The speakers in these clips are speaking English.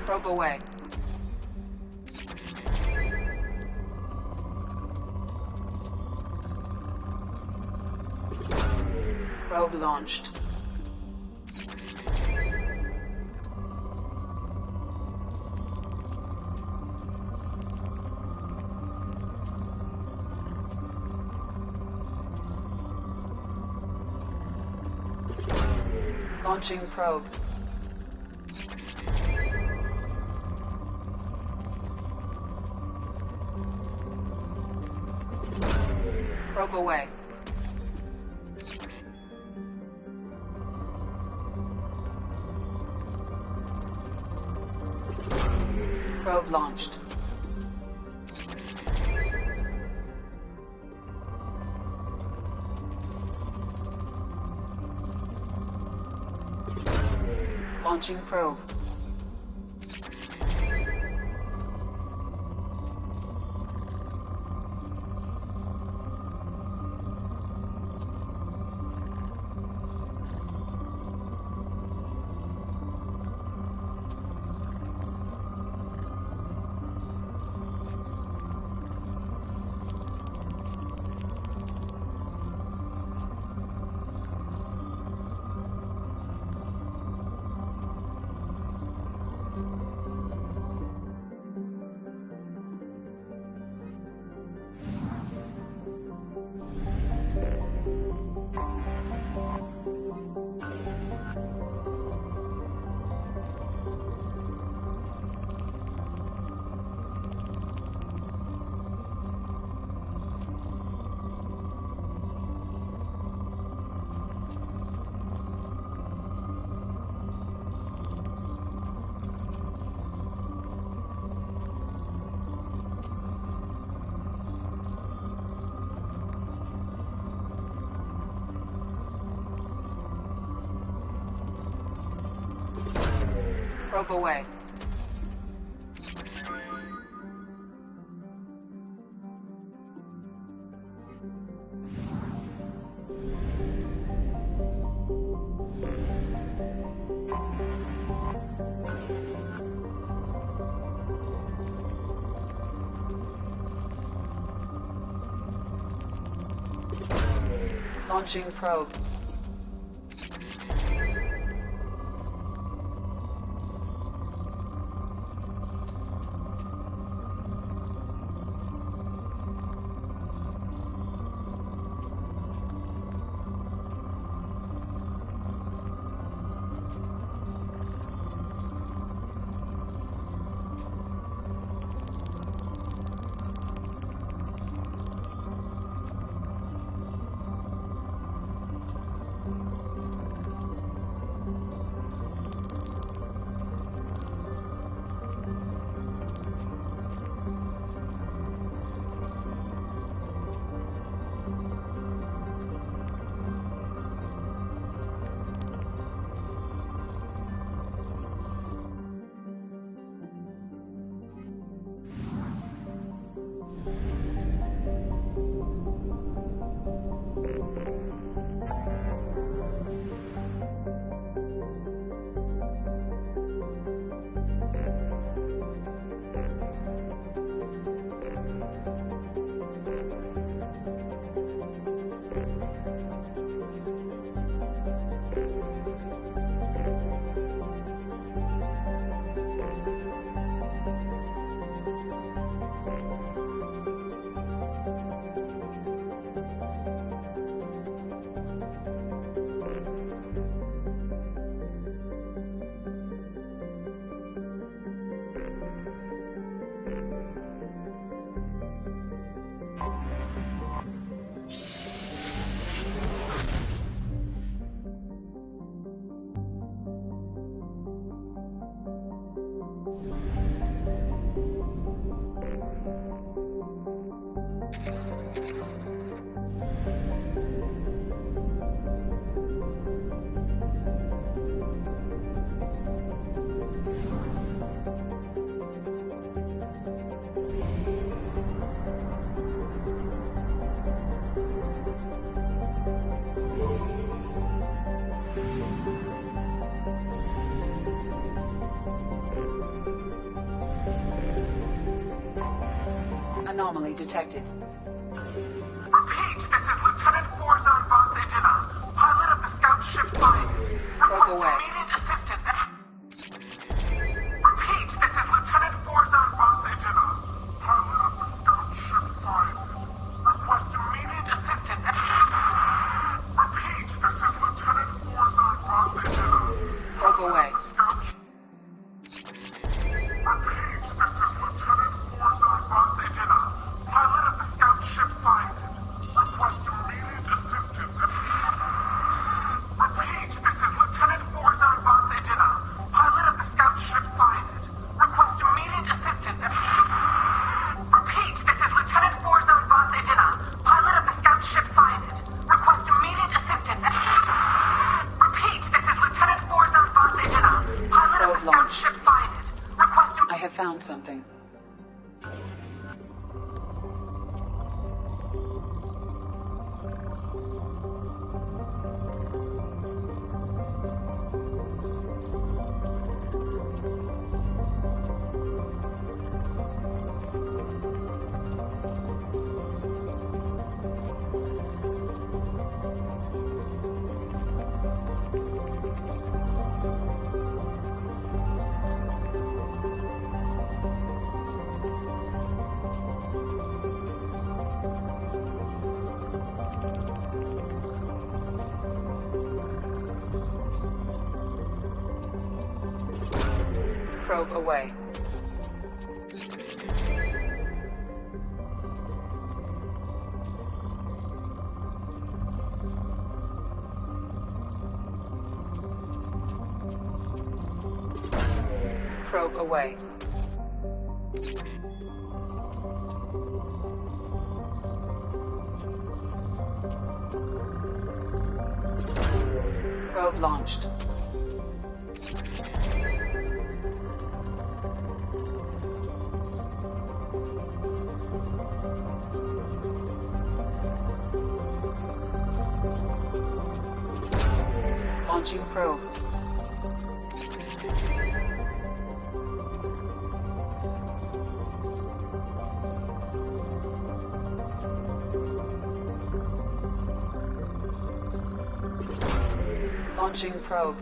Probe away. Probe launched. Launching probe. Probe away. Probe launched. Launching probe. Probe away. Launching probe. Anomaly detected. Repeat, this is Lieutenant Forzan Vaz Edina, pilot of the scout ship Scion. Probe away. Immediate assistance. Repeat, this is Lieutenant Forzan Vaz Edina, pilot of the scout ship Scion. Request immediate assistance. Repeat, this is Lieutenant Forzan Vaz Edina. Probe away. Found something. Probe away. Probe away. Probe launched. Launching probe. Launching probe.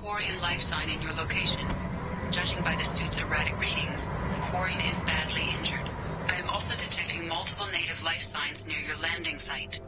Quarian life sign in your location. Judging by the suit's erratic readings, the Quarian is badly injured. I am also detecting multiple native life signs near your landing site.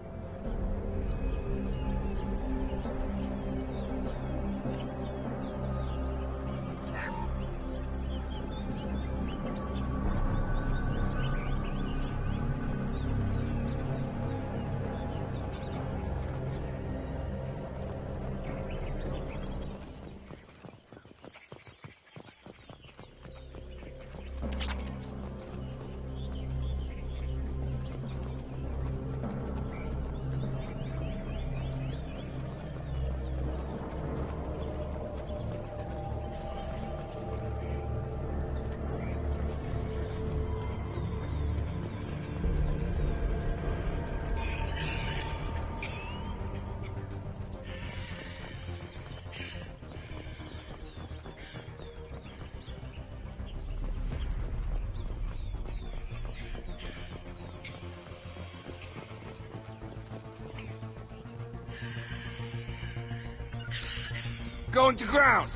going to ground.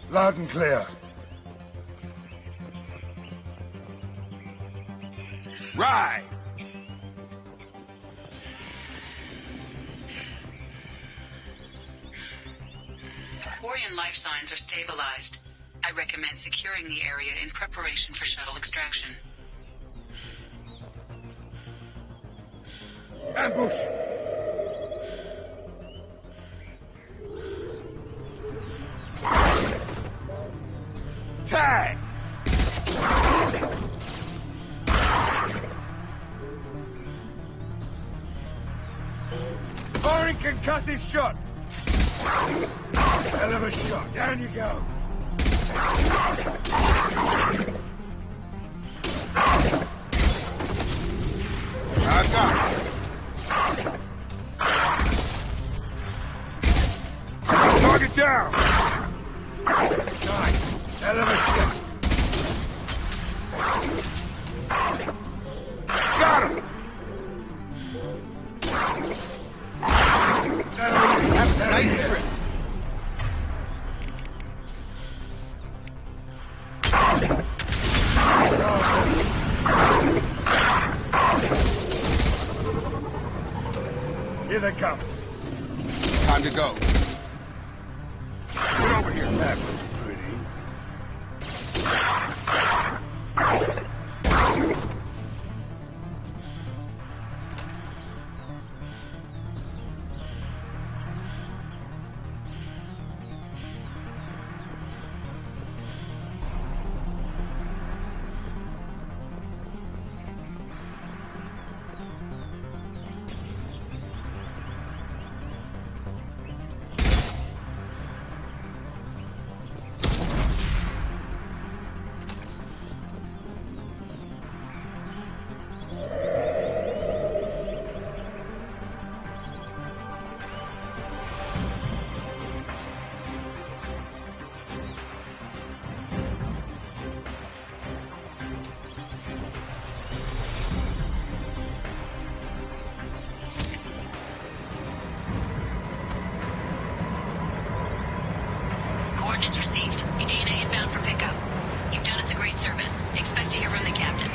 Loud and clear. Right. The Quarian life signs are stabilized. I recommend securing the area in preparation for shuttle extraction. Ambush! Tag! Firing concussive shot! Hell of a shot. Down you go. I've got it. Target down! Nice. Hell of a shot. Got him! Nice trip. Here they come. Time to go. Get over here. That was pretty. Coordinates received. Your DNA inbound for pickup. You've done us a great service. Expect to hear from the captain.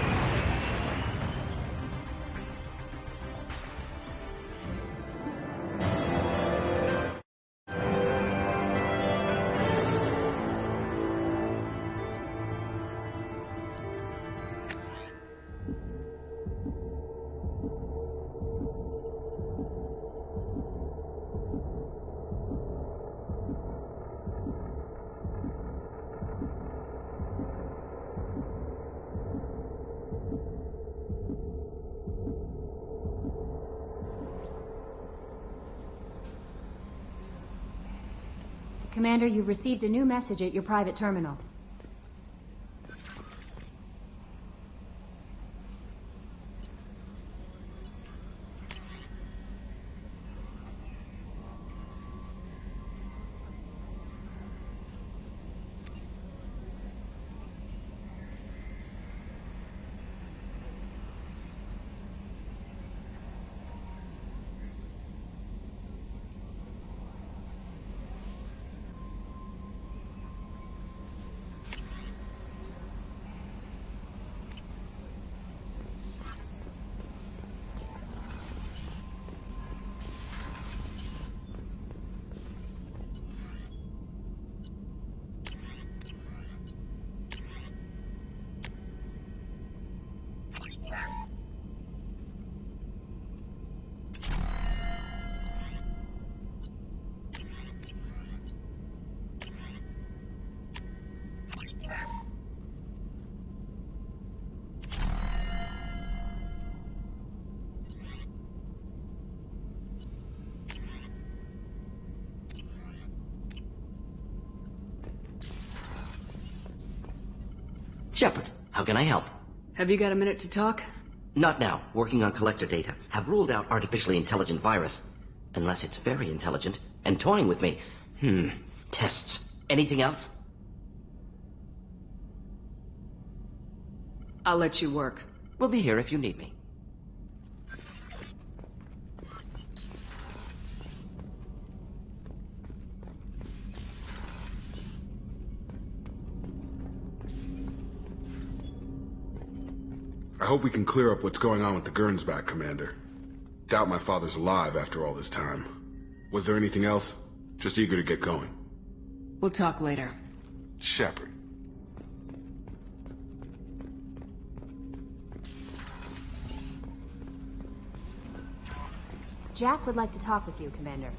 Commander, you've received a new message at your private terminal. Shepard, how can I help? Have you got a minute to talk? Not now. Working on collector data. Have ruled out artificially intelligent virus. Unless it's very intelligent and toying with me. Tests. Anything else? I'll let you work. We'll be here if you need me. I hope we can clear up what's going on with the Gernsback, Commander. Doubt my father's alive after all this time. Was there anything else? Just eager to get going. We'll talk later. Shepard. Jack would like to talk with you, Commander.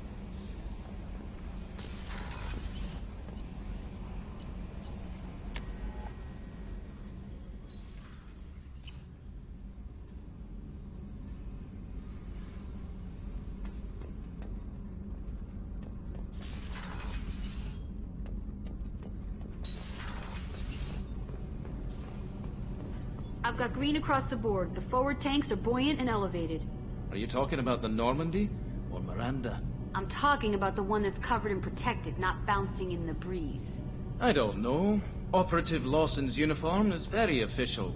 I've got green across the board. The forward tanks are buoyant and elevated. Are you talking about the Normandy? Or Miranda? I'm talking about the one that's covered and protected, not bouncing in the breeze. I don't know. Operative Lawson's uniform is very official.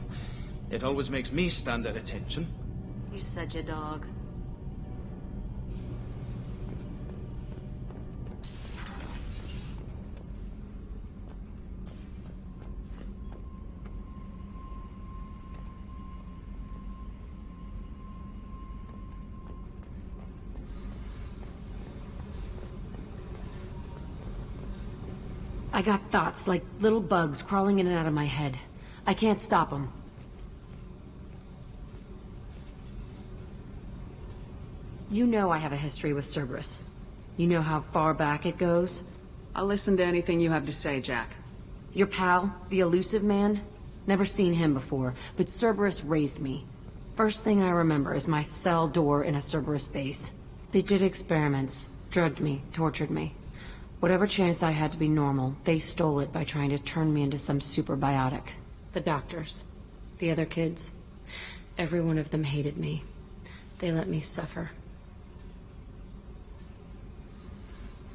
It always makes me stand at attention. You're such a dog. I got thoughts like little bugs crawling in and out of my head. I can't stop them. You know I have a history with Cerberus. You know how far back it goes? I'll listen to anything you have to say, Jack. Your pal, the elusive man? Never seen him before, but Cerberus raised me. First thing I remember is my cell door in a Cerberus base. They did experiments, drugged me, tortured me. Whatever chance I had to be normal, they stole it by trying to turn me into some superbiotic. The doctors, the other kids, every one of them hated me. They let me suffer.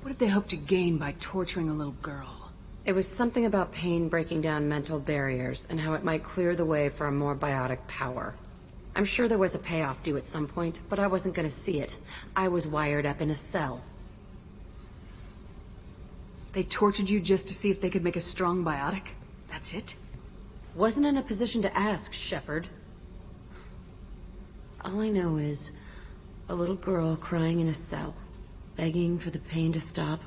What did they hope to gain by torturing a little girl? It was something about pain breaking down mental barriers and how it might clear the way for a more biotic power. I'm sure there was a payoff due at some point, but I wasn't gonna see it. I was wired up in a cell. They tortured you just to see if they could make a strong biotic? That's it? Wasn't in a position to ask, Shepard. All I know is a little girl crying in a cell, begging for the pain to stop.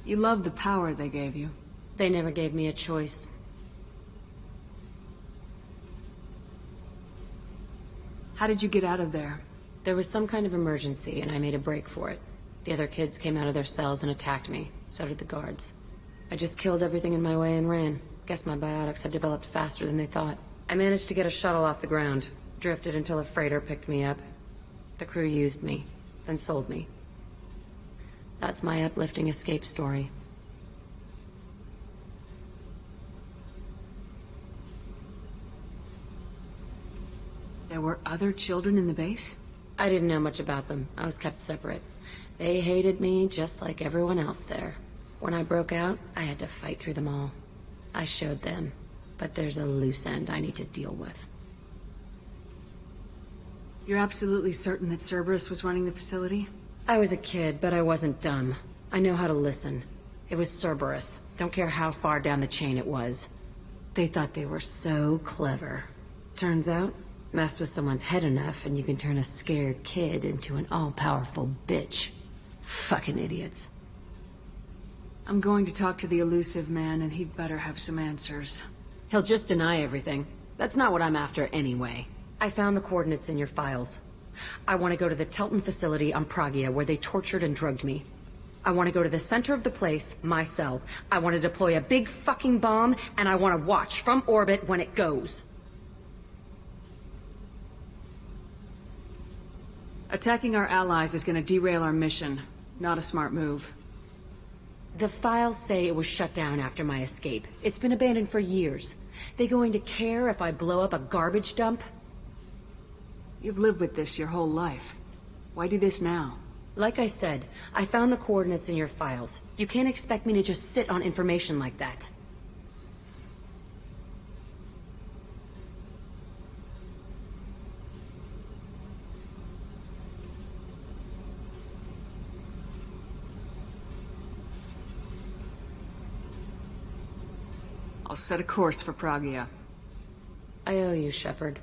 You love the power they gave you. They never gave me a choice. How did you get out of there? There was some kind of emergency, and I made a break for it. The other kids came out of their cells and attacked me. So did the guards. I just killed everything in my way and ran. Guess my biotics had developed faster than they thought. I managed to get a shuttle off the ground. Drifted until a freighter picked me up. The crew used me, then sold me. That's my uplifting escape story. There were other children in the base? I didn't know much about them. I was kept separate. They hated me just like everyone else there. When I broke out, I had to fight through them all. I showed them, but there's a loose end I need to deal with. You're absolutely certain that Cerberus was running the facility? I was a kid, but I wasn't dumb. I know how to listen. It was Cerberus. Don't care how far down the chain it was. They thought they were so clever. Turns out, mess with someone's head enough and you can turn a scared kid into an all-powerful bitch. Fucking idiots. I'm going to talk to the elusive man, and he'd better have some answers. He'll just deny everything. That's not what I'm after anyway. I found the coordinates in your files. I want to go to the Telton facility on Pragia where they tortured and drugged me. I want to go to the center of the place, my cell. I want to deploy a big fucking bomb, and I want to watch from orbit when it goes. Attacking our allies is going to derail our mission. Not a smart move. The files say it was shut down after my escape. It's been abandoned for years. They going to care if I blow up a garbage dump? You've lived with this your whole life. Why do this now? Like I said, I found the coordinates in your files. You can't expect me to just sit on information like that. I'll set a course for Pragia. I owe you, Shepard.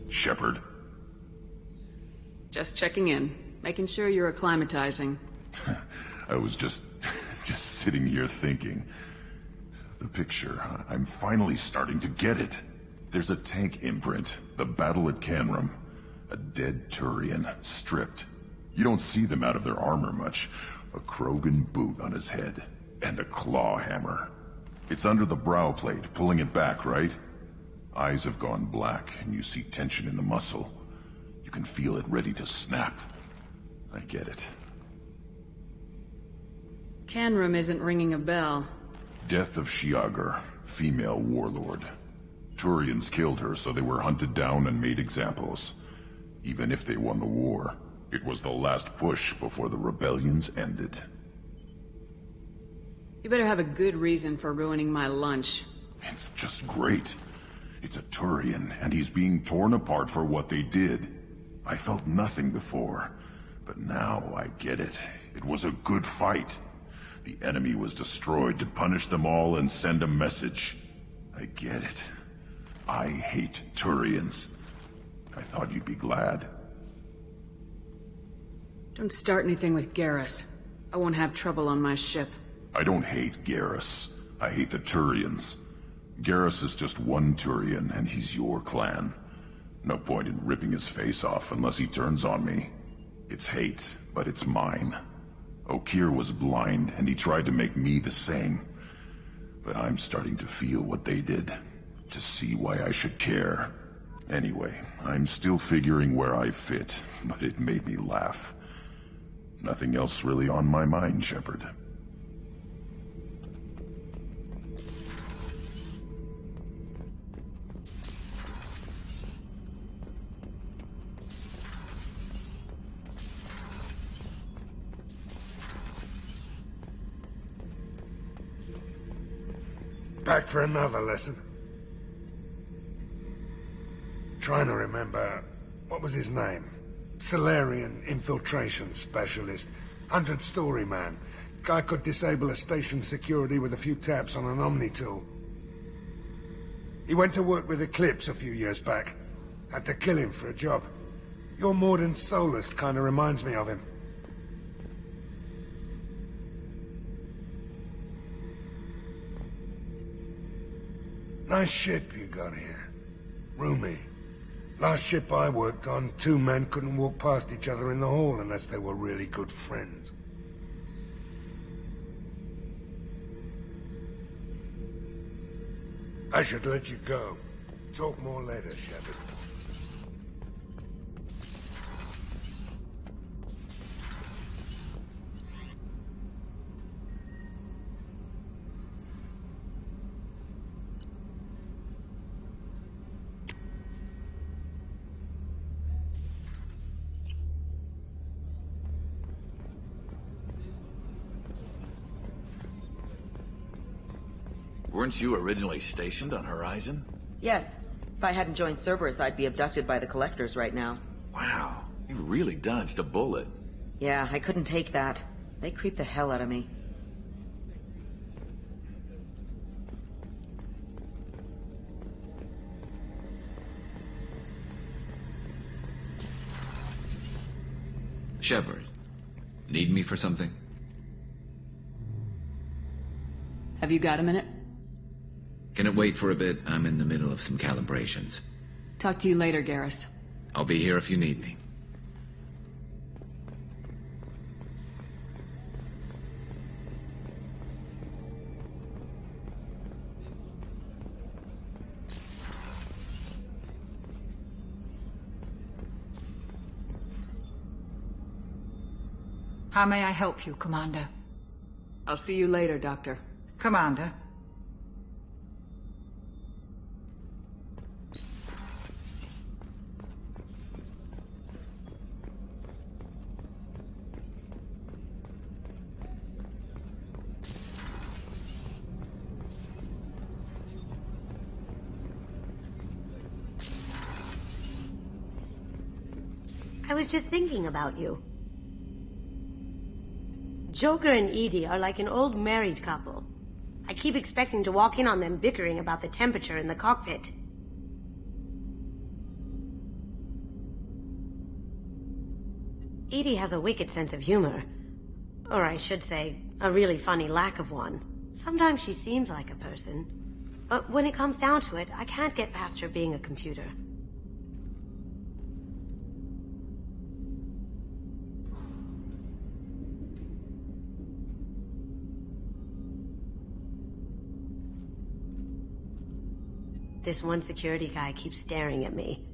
Shepard. Just checking in. Making sure you're acclimatizing. I was just sitting here thinking. The picture, I'm finally starting to get it. There's a tank imprint, the battle at Canrum. A dead Turian, stripped. You don't see them out of their armor much. A Krogan boot on his head, and a claw hammer. It's under the brow plate, pulling it back, right? Eyes have gone black, and you see tension in the muscle. You can feel it ready to snap. I get it. Canrum isn't ringing a bell. Death of Shiagar, female warlord. Turians killed her, so they were hunted down and made examples. Even if they won the war, it was the last push before the rebellions ended. You better have a good reason for ruining my lunch. It's just great. It's a Turian, and he's being torn apart for what they did. I felt nothing before, but now I get it. It was a good fight. The enemy was destroyed to punish them all and send a message. I get it. I hate Turians. I thought you'd be glad. Don't start anything with Garrus. I won't have trouble on my ship. I don't hate Garrus. I hate the Turians. Garrus is just one Turian, and he's your clan. No point in ripping his face off unless he turns on me. It's hate, but it's mine. Okeer was blind, and he tried to make me the same. But I'm starting to feel what they did, to see why I should care. Anyway, I'm still figuring where I fit, but it made me laugh. Nothing else really on my mind, Shepard. Back for another lesson. Trying to remember, what was his name? Solarian infiltration specialist. 100-story man. Guy could disable a station security with a few taps on an Omni tool. He went to work with Eclipse a few years back. Had to kill him for a job. Your Mordin Solus kind of reminds me of him. Nice ship you got here. Roomy. Last ship I worked on, 2 men couldn't walk past each other in the hall unless they were really good friends. I should let you go. Talk more later, Shepard. Weren't you originally stationed on Horizon? Yes. If I hadn't joined Cerberus, I'd be abducted by the Collectors right now. Wow, you really dodged a bullet. Yeah, I couldn't take that. They creep the hell out of me. Shepard, need me for something? Have you got a minute? Can it wait for a bit? I'm in the middle of some calibrations. Talk to you later, Garrus. I'll be here if you need me. How may I help you, Commander? I'll see you later, Doctor. Commander. I was just thinking about you. Joker and Edie are like an old married couple. I keep expecting to walk in on them bickering about the temperature in the cockpit. Edie has a wicked sense of humor. Or I should say, a really funny lack of one. Sometimes she seems like a person. But when it comes down to it, I can't get past her being a computer. This one security guy keeps staring at me.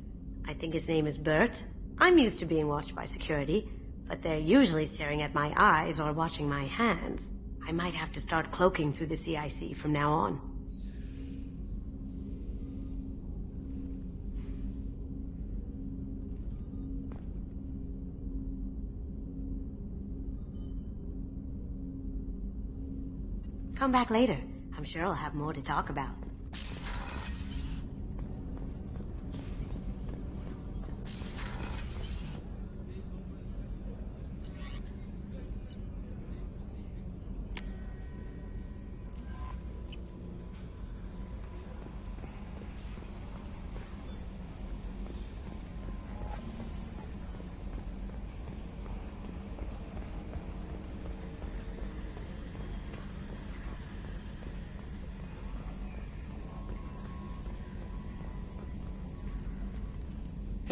I think his name is Bert. I'm used to being watched by security, but they're usually staring at my eyes or watching my hands. I might have to start cloaking through the CIC from now on. Come back later. I'm sure I'll have more to talk about.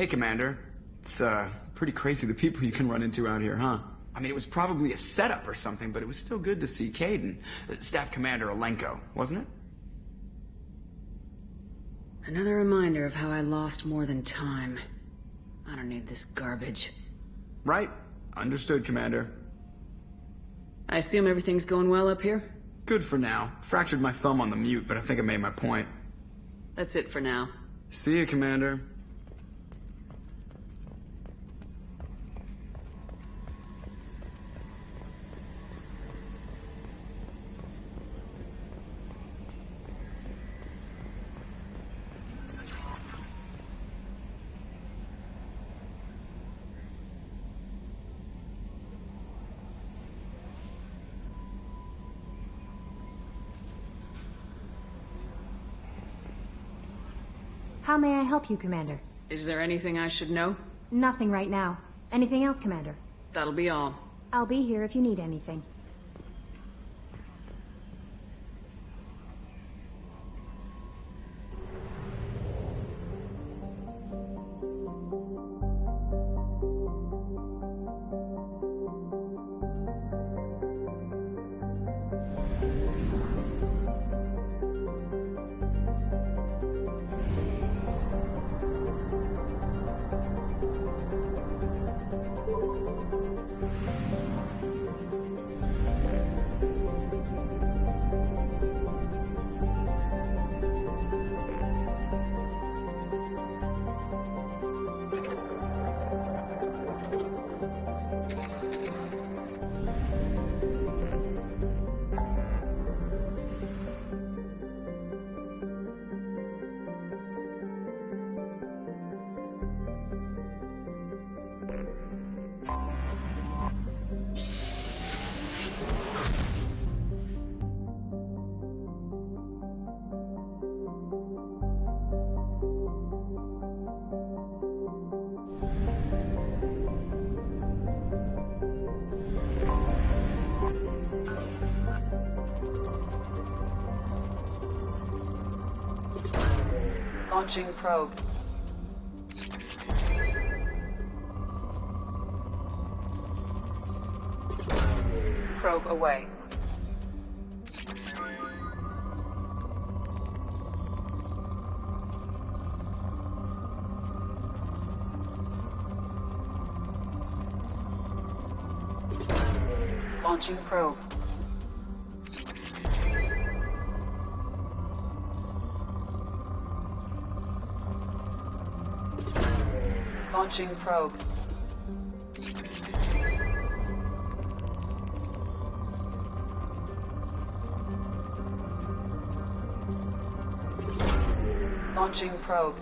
Hey, Commander. It's, pretty crazy the people you can run into out here, huh? I mean, it was probably a setup or something, but it was still good to see Caden. Staff Commander Alenko, wasn't it? Another reminder of how I lost more than time. I don't need this garbage. Right. Understood, Commander. I assume everything's going well up here? Good for now. Fractured my thumb on the mute, but I think I made my point. That's it for now. See you, Commander. How may I help you, Commander? Is there anything I should know? Nothing right now. Anything else, Commander? That'll be all. I'll be here if you need anything. Launching probe. Probe away. Launching probe. Launching probe. Launching probe.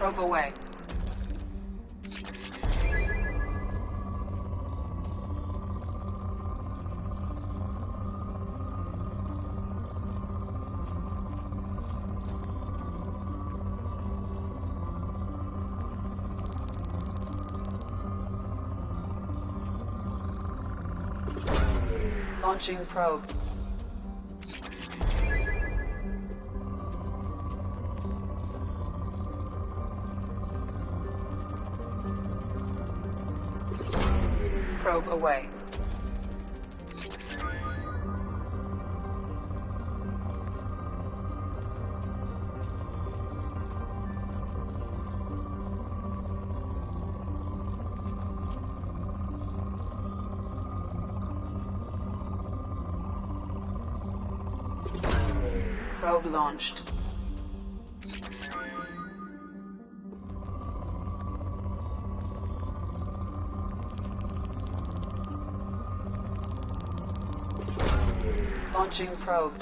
Probe away. Launching probe. Probe away. Probe launched. Launching probe.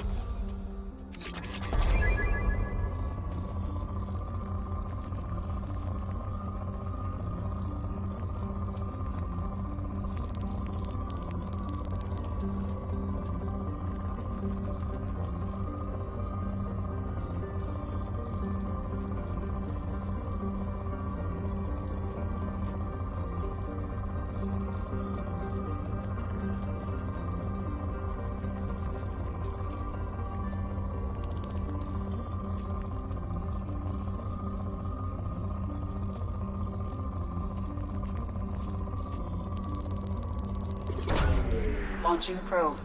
Launching probe.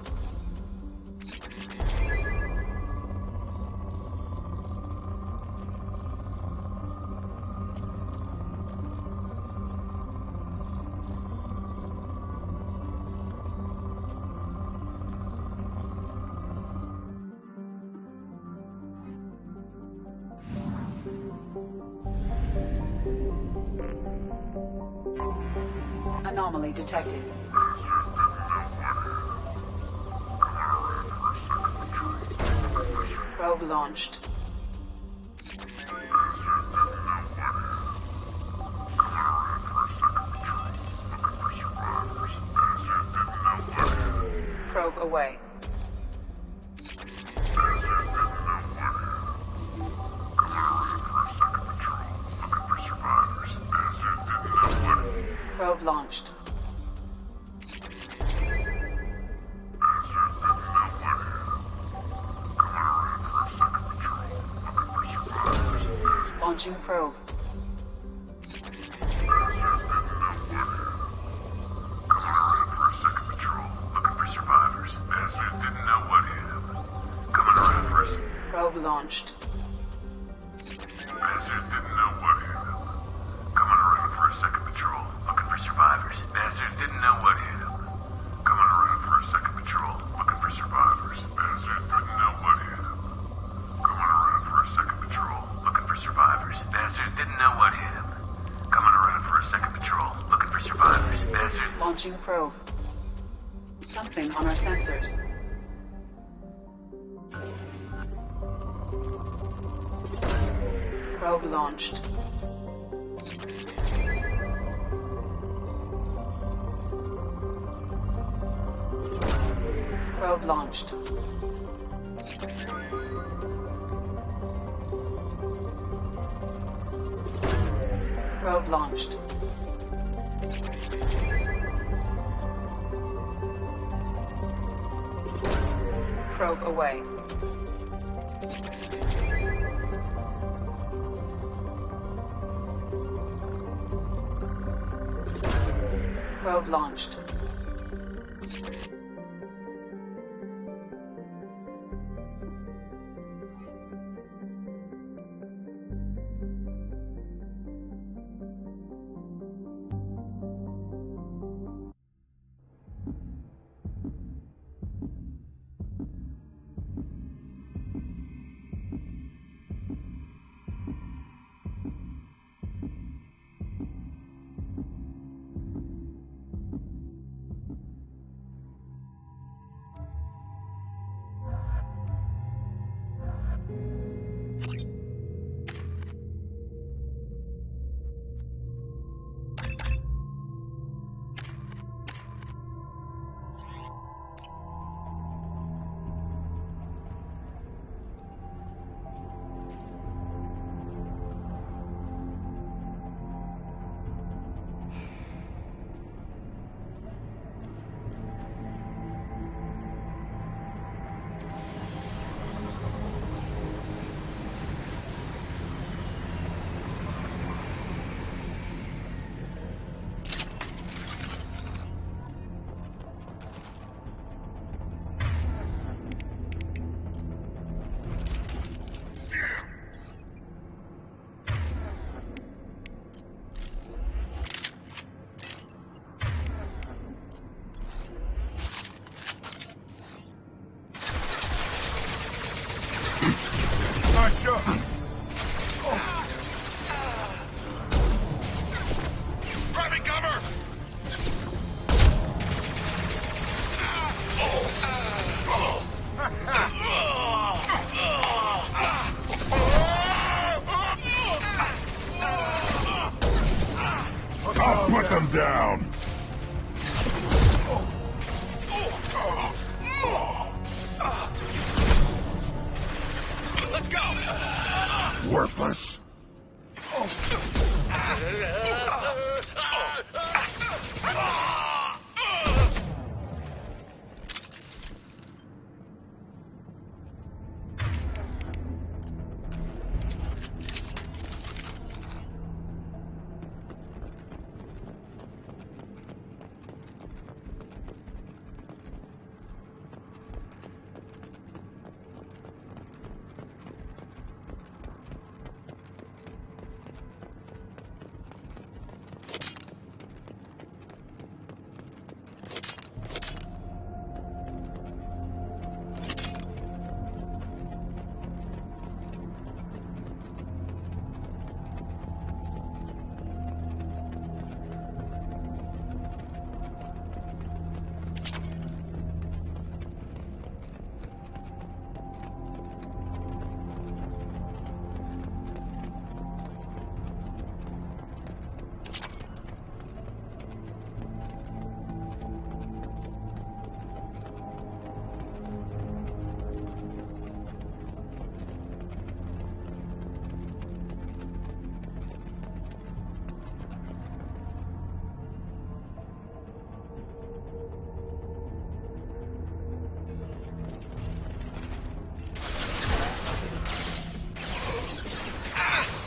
Anomaly detected. Probe launched. Probe away. Probe launched. Launching probe. Probe launched. Bastard didn't know what hit him. Coming around for a second patrol, looking for survivors. Bastard didn't know what hit him. Coming around for a second patrol, looking for survivors. Bastard didn't know what hit him. Coming around for a second patrol, looking for survivors. Bastard didn't know what hit him. Coming around for a second patrol, looking for survivors. Bastard. Launching probe. Something on our sensors. Probe launched. Probe launched. Probe launched. Probe away. Probe launched. Nice shot. Grabbing cover! I'll put them down. Let's go! Worthless.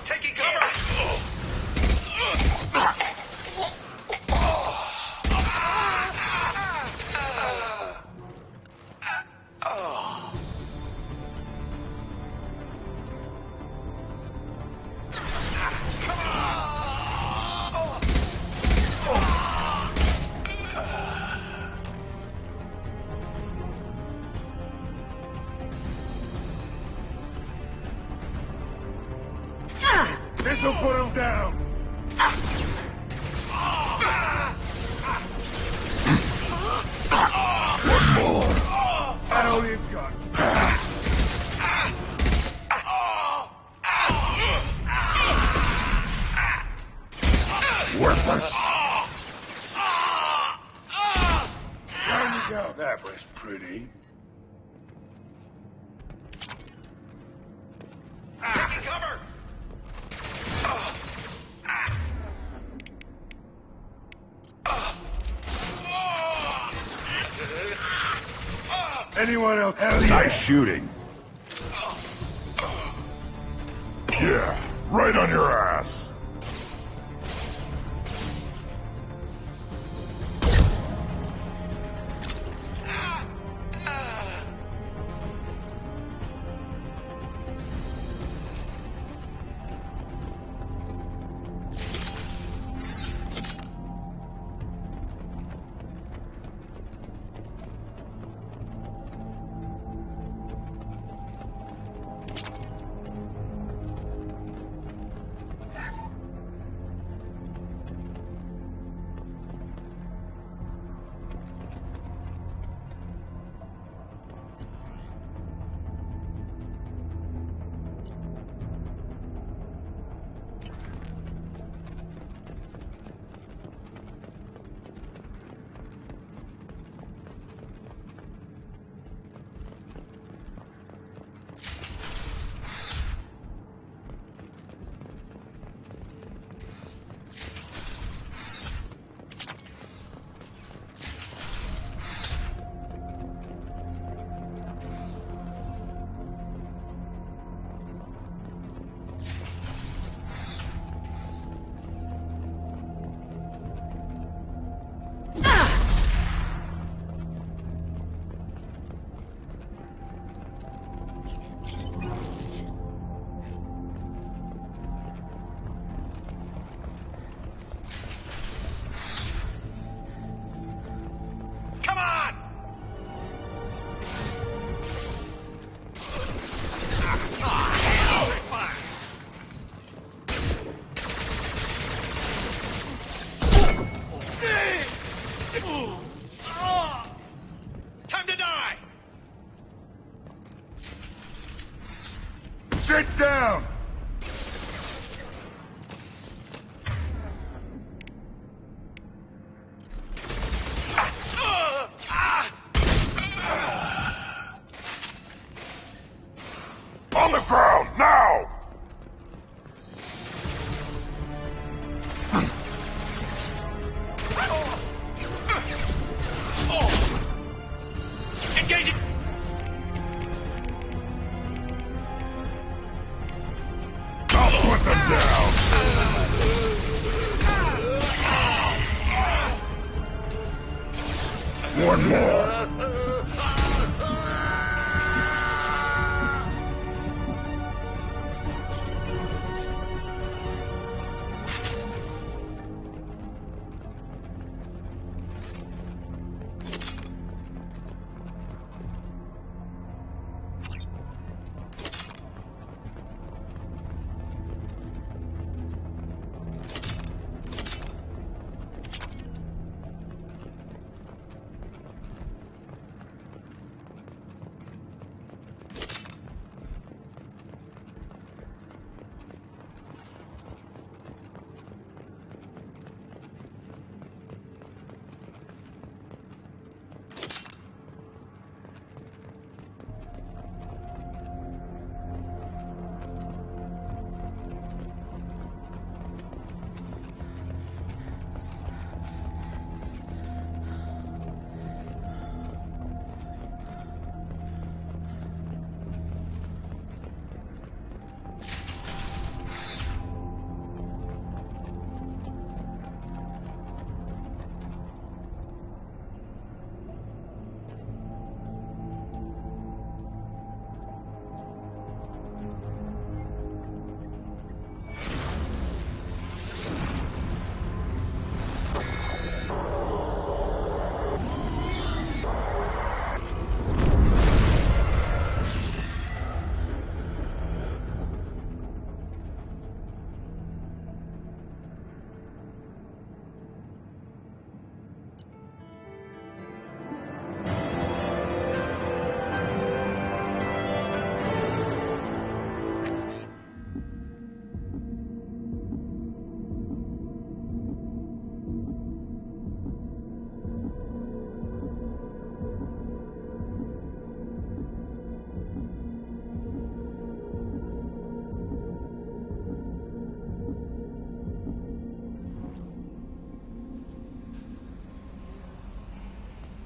Taking cover! This'll put him down. One more. All you got. Worthless. Down you go. That was pretty. Taking cover! Anyone else? Hell Nice shooting. Yeah, right on your ass. Sit down! On the ground, now! Engaging! I'll put them down! One more!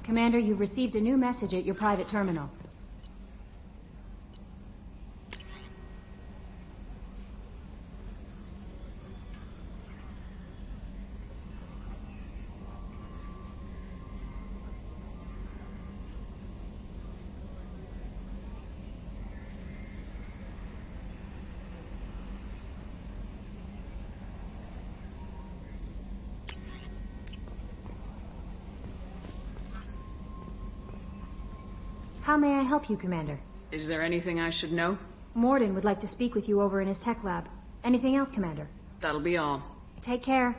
Commander, you've received a new message at your private terminal. How may I help you, Commander? Is there anything I should know? Morden would like to speak with you over in his tech lab. Anything else, Commander? That'll be all. Take care.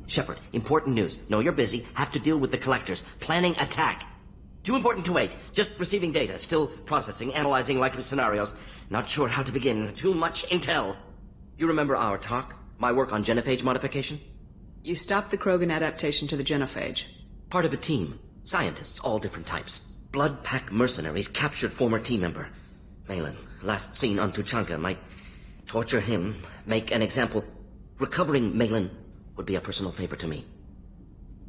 Shepard, important news. Know you're busy. Have to deal with the collectors. Planning attack. Too important to wait. Just receiving data. Still processing, analyzing likely scenarios. Not sure how to begin. Too much intel. You remember our talk? My work on genophage modification? You stopped the Krogan adaptation to the genophage. Part of a team. Scientists, all different types. Blood pack mercenaries captured former team member. Malin, last seen on Tuchanka, might torture him, make an example. Recovering Malin would be a personal favor to me.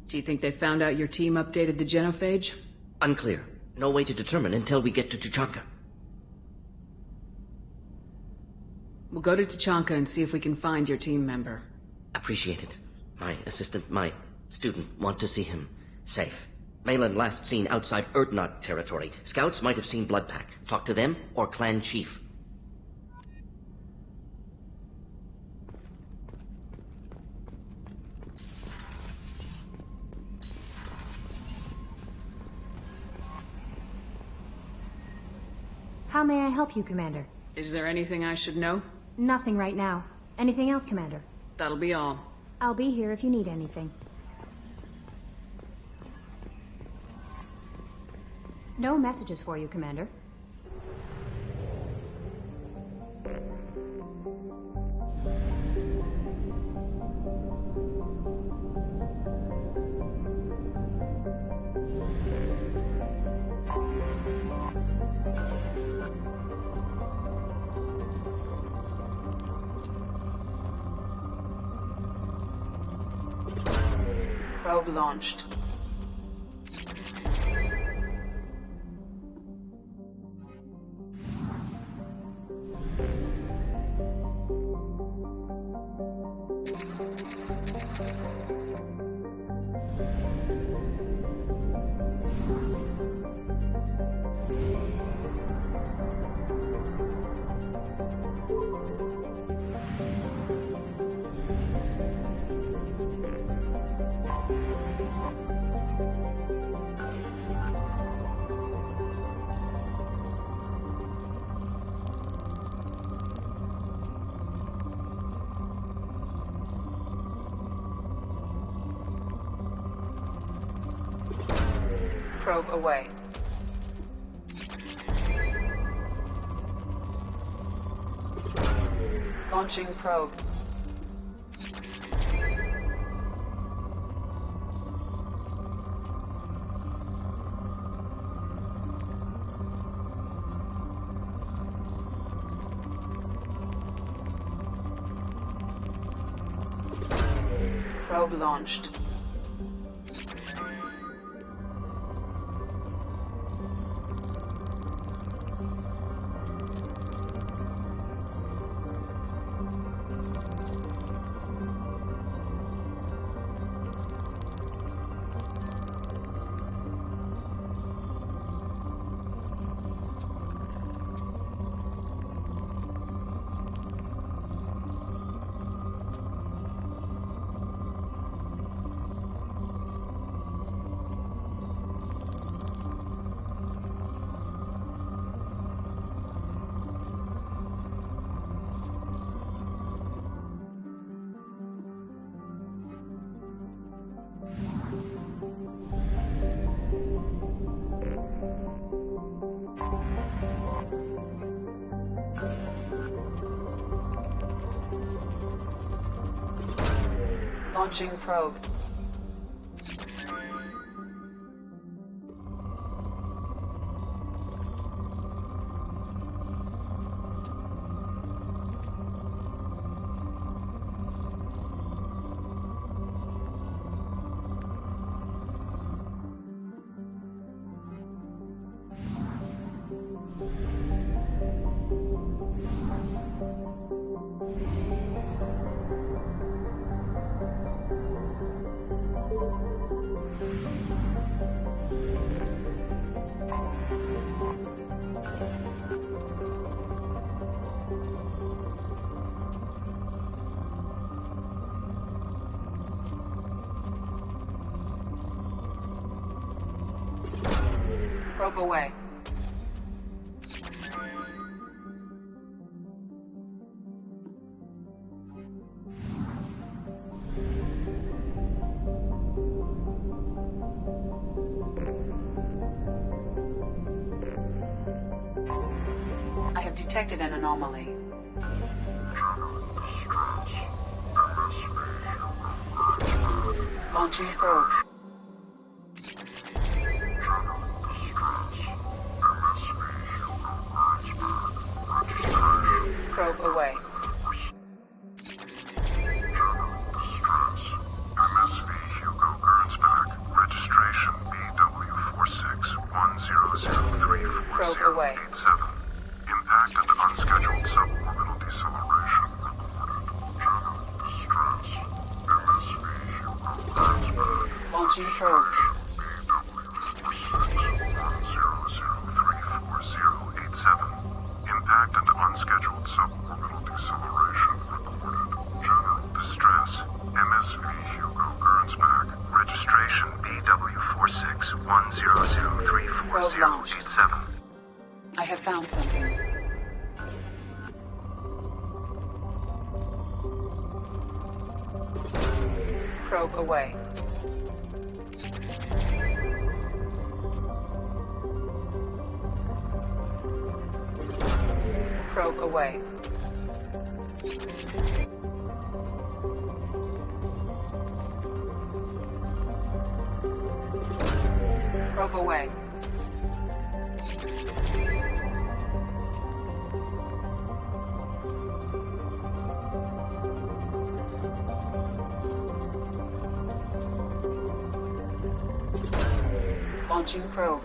Do you think they found out your team updated the genophage? Unclear. No way to determine until we get to Tuchanka. We'll go to Tuchanka and see if we can find your team member. Appreciate it. My assistant, my student, want to see him safe. Malin last seen outside Erdnot territory. Scouts might have seen Bloodpack. Talk to them or clan chief. How may I help you, Commander? Is there anything I should know? Nothing right now. Anything else, Commander? That'll be all. I'll be here if you need anything. No messages for you, Commander. Probe launched. Probe away. Launching probe. Probe launched. Launching probe. Probe away. I have detected an anomaly. Launching probe. Probe away. Probe away. Impact and unscheduled suborbital deceleration reported. Launching probe. Impact and unscheduled suborbital deceleration reported. General distress. MSV Hugo Gernsback. Registration BW4610034087. I have found something. Probe away. Probe away. Probe away. Launching probe.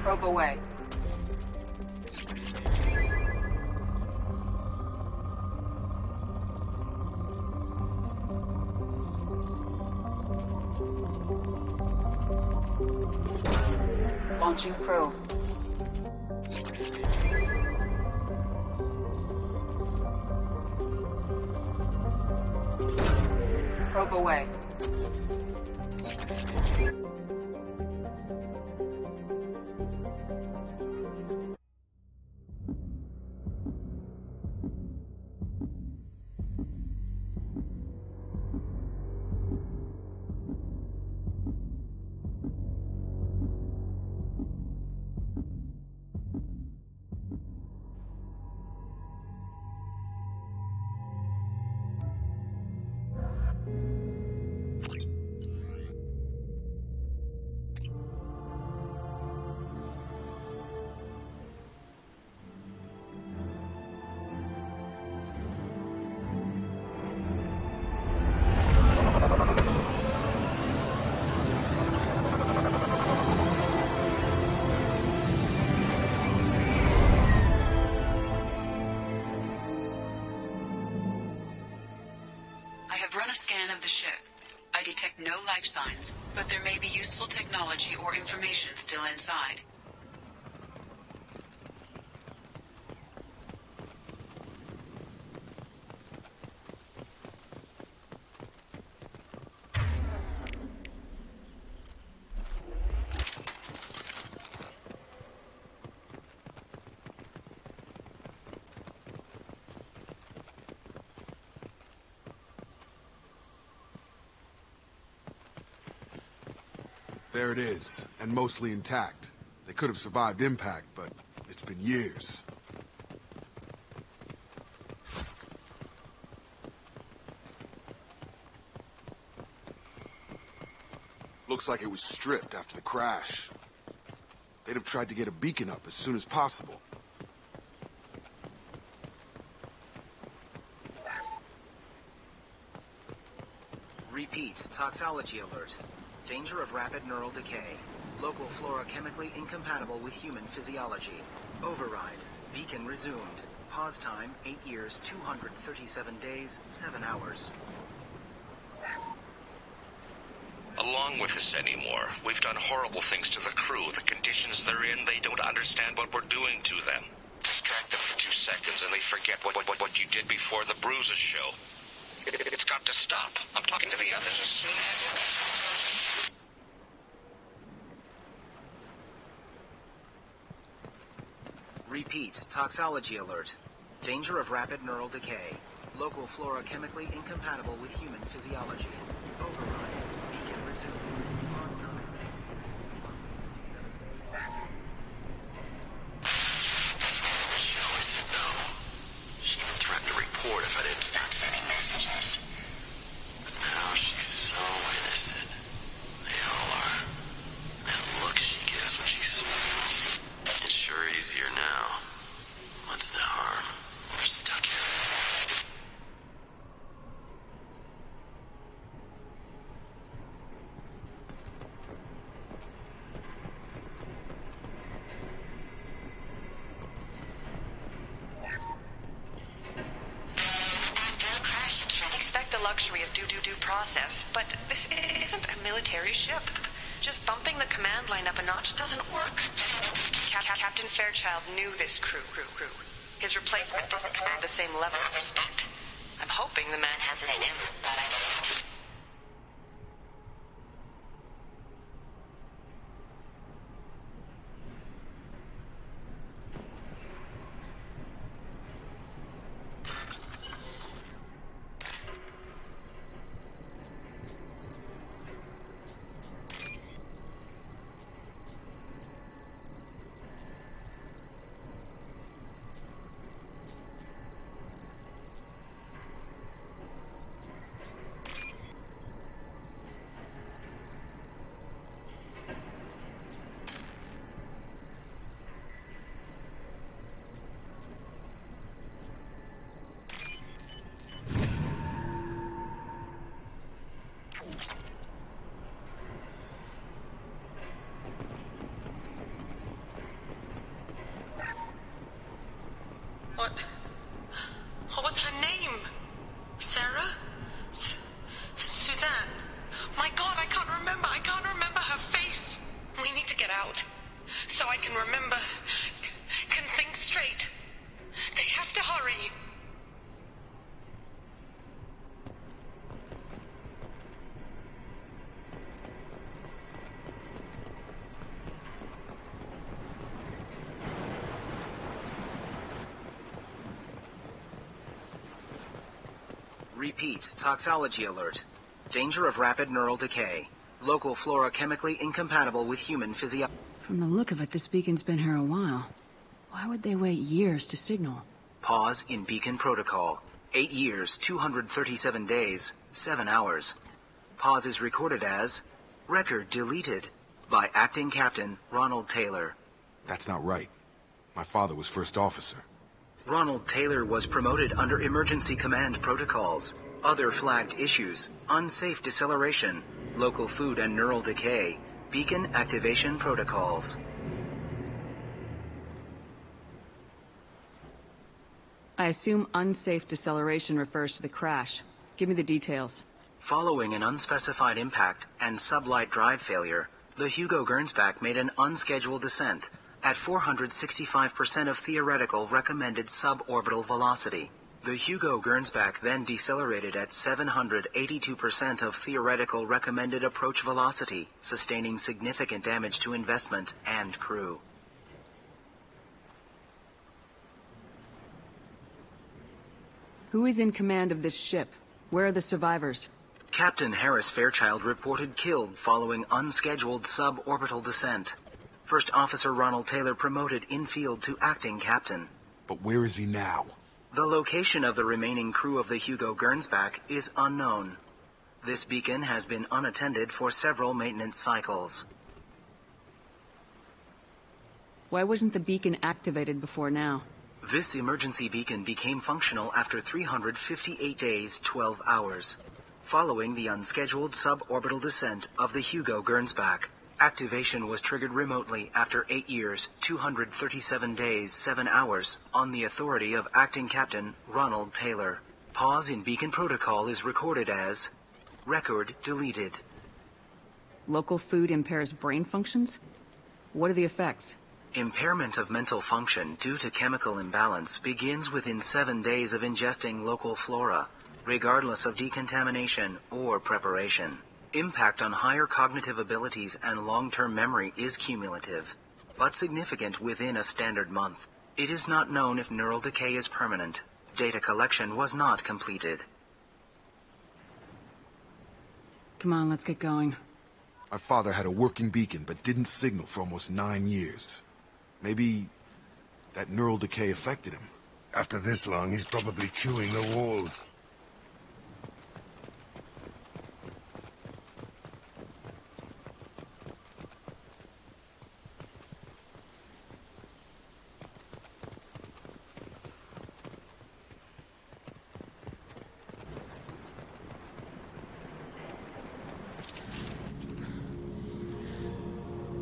Probe away. Launching probe. Probe away. I have run a scan of the ship. I detect no life signs, but there may be useful technology or information still inside. There it is, and mostly intact. They could have survived impact, but it's been years. Looks like it was stripped after the crash. They'd have tried to get a beacon up as soon as possible. Repeat, toxology alert. Danger of rapid neural decay. Local flora chemically incompatible with human physiology. Override. Beacon resumed. Pause time, 8 years, 237 days, 7 hours. Along with this anymore. We've done horrible things to the crew. The conditions they're in, they don't understand what we're doing to them. Distract them for 2 seconds and they forget what you did before the bruises show. It's got to stop. I'm talking to the others as soon as... Repeat, toxology alert. Danger of rapid neural decay. Local flora chemically incompatible with human physiology. Override. Beacon resumed. Pause time. She always said no. She even threatened to report if I didn't stop sending messages. But now she's so innocent. They all are. That look she gives when she smiles. It's sure easier now. What's the harm? We're stuck here. Expect the luxury of due process, but this isn't a military ship. Just bumping the command line up a notch doesn't work. Captain Fairchild knew this crew. His replacement doesn't command the same level of respect. I'm hoping the man has it in him. What was her name? Sarah? Suzanne? My God, I can't remember. I can't remember her face. We need to get out. So I can remember. Can think straight. They have to hurry. Repeat, toxology alert. Danger of rapid neural decay. Local flora chemically incompatible with human physiology. From the look of it, this beacon's been here a while. Why would they wait years to signal? Pause in beacon protocol. 8 years, 237 days, 7 hours. Pause is recorded as record deleted by Acting Captain Ronald Taylor. That's not right. My father was first officer. Ronald Taylor was promoted under emergency command protocols. Other flagged issues: unsafe deceleration, local food and neural decay, beacon activation protocols. I assume unsafe deceleration refers to the crash. Give me the details. Following an unspecified impact and sublight drive failure, the Hugo Gernsback made an unscheduled descent at 465% of theoretical recommended suborbital velocity. The Hugo Gernsback then decelerated at 782% of theoretical recommended approach velocity, sustaining significant damage to investment and crew. Who is in command of this ship? Where are the survivors? Captain Harris Fairchild reported killed following unscheduled suborbital descent. First Officer Ronald Taylor promoted in-field to acting captain. But where is he now? The location of the remaining crew of the Hugo Gernsback is unknown. This beacon has been unattended for several maintenance cycles. Why wasn't the beacon activated before now? This emergency beacon became functional after 358 days, 12 hours. Following the unscheduled suborbital descent of the Hugo Gernsback, activation was triggered remotely after 8 years, 237 days, 7 hours, on the authority of Acting Captain Ronald Taylor. Pause in beacon protocol is recorded as record deleted. Local food impairs brain functions? What are the effects? Impairment of mental function due to chemical imbalance begins within 7 days of ingesting local flora, regardless of decontamination or preparation. Impact on higher cognitive abilities and long-term memory is cumulative, but significant within a standard month. It is not known if neural decay is permanent. Data collection was not completed. Come on, let's get going. My father had a working beacon, but didn't signal for almost 9 years. Maybe that neural decay affected him. After this long, he's probably chewing the walls.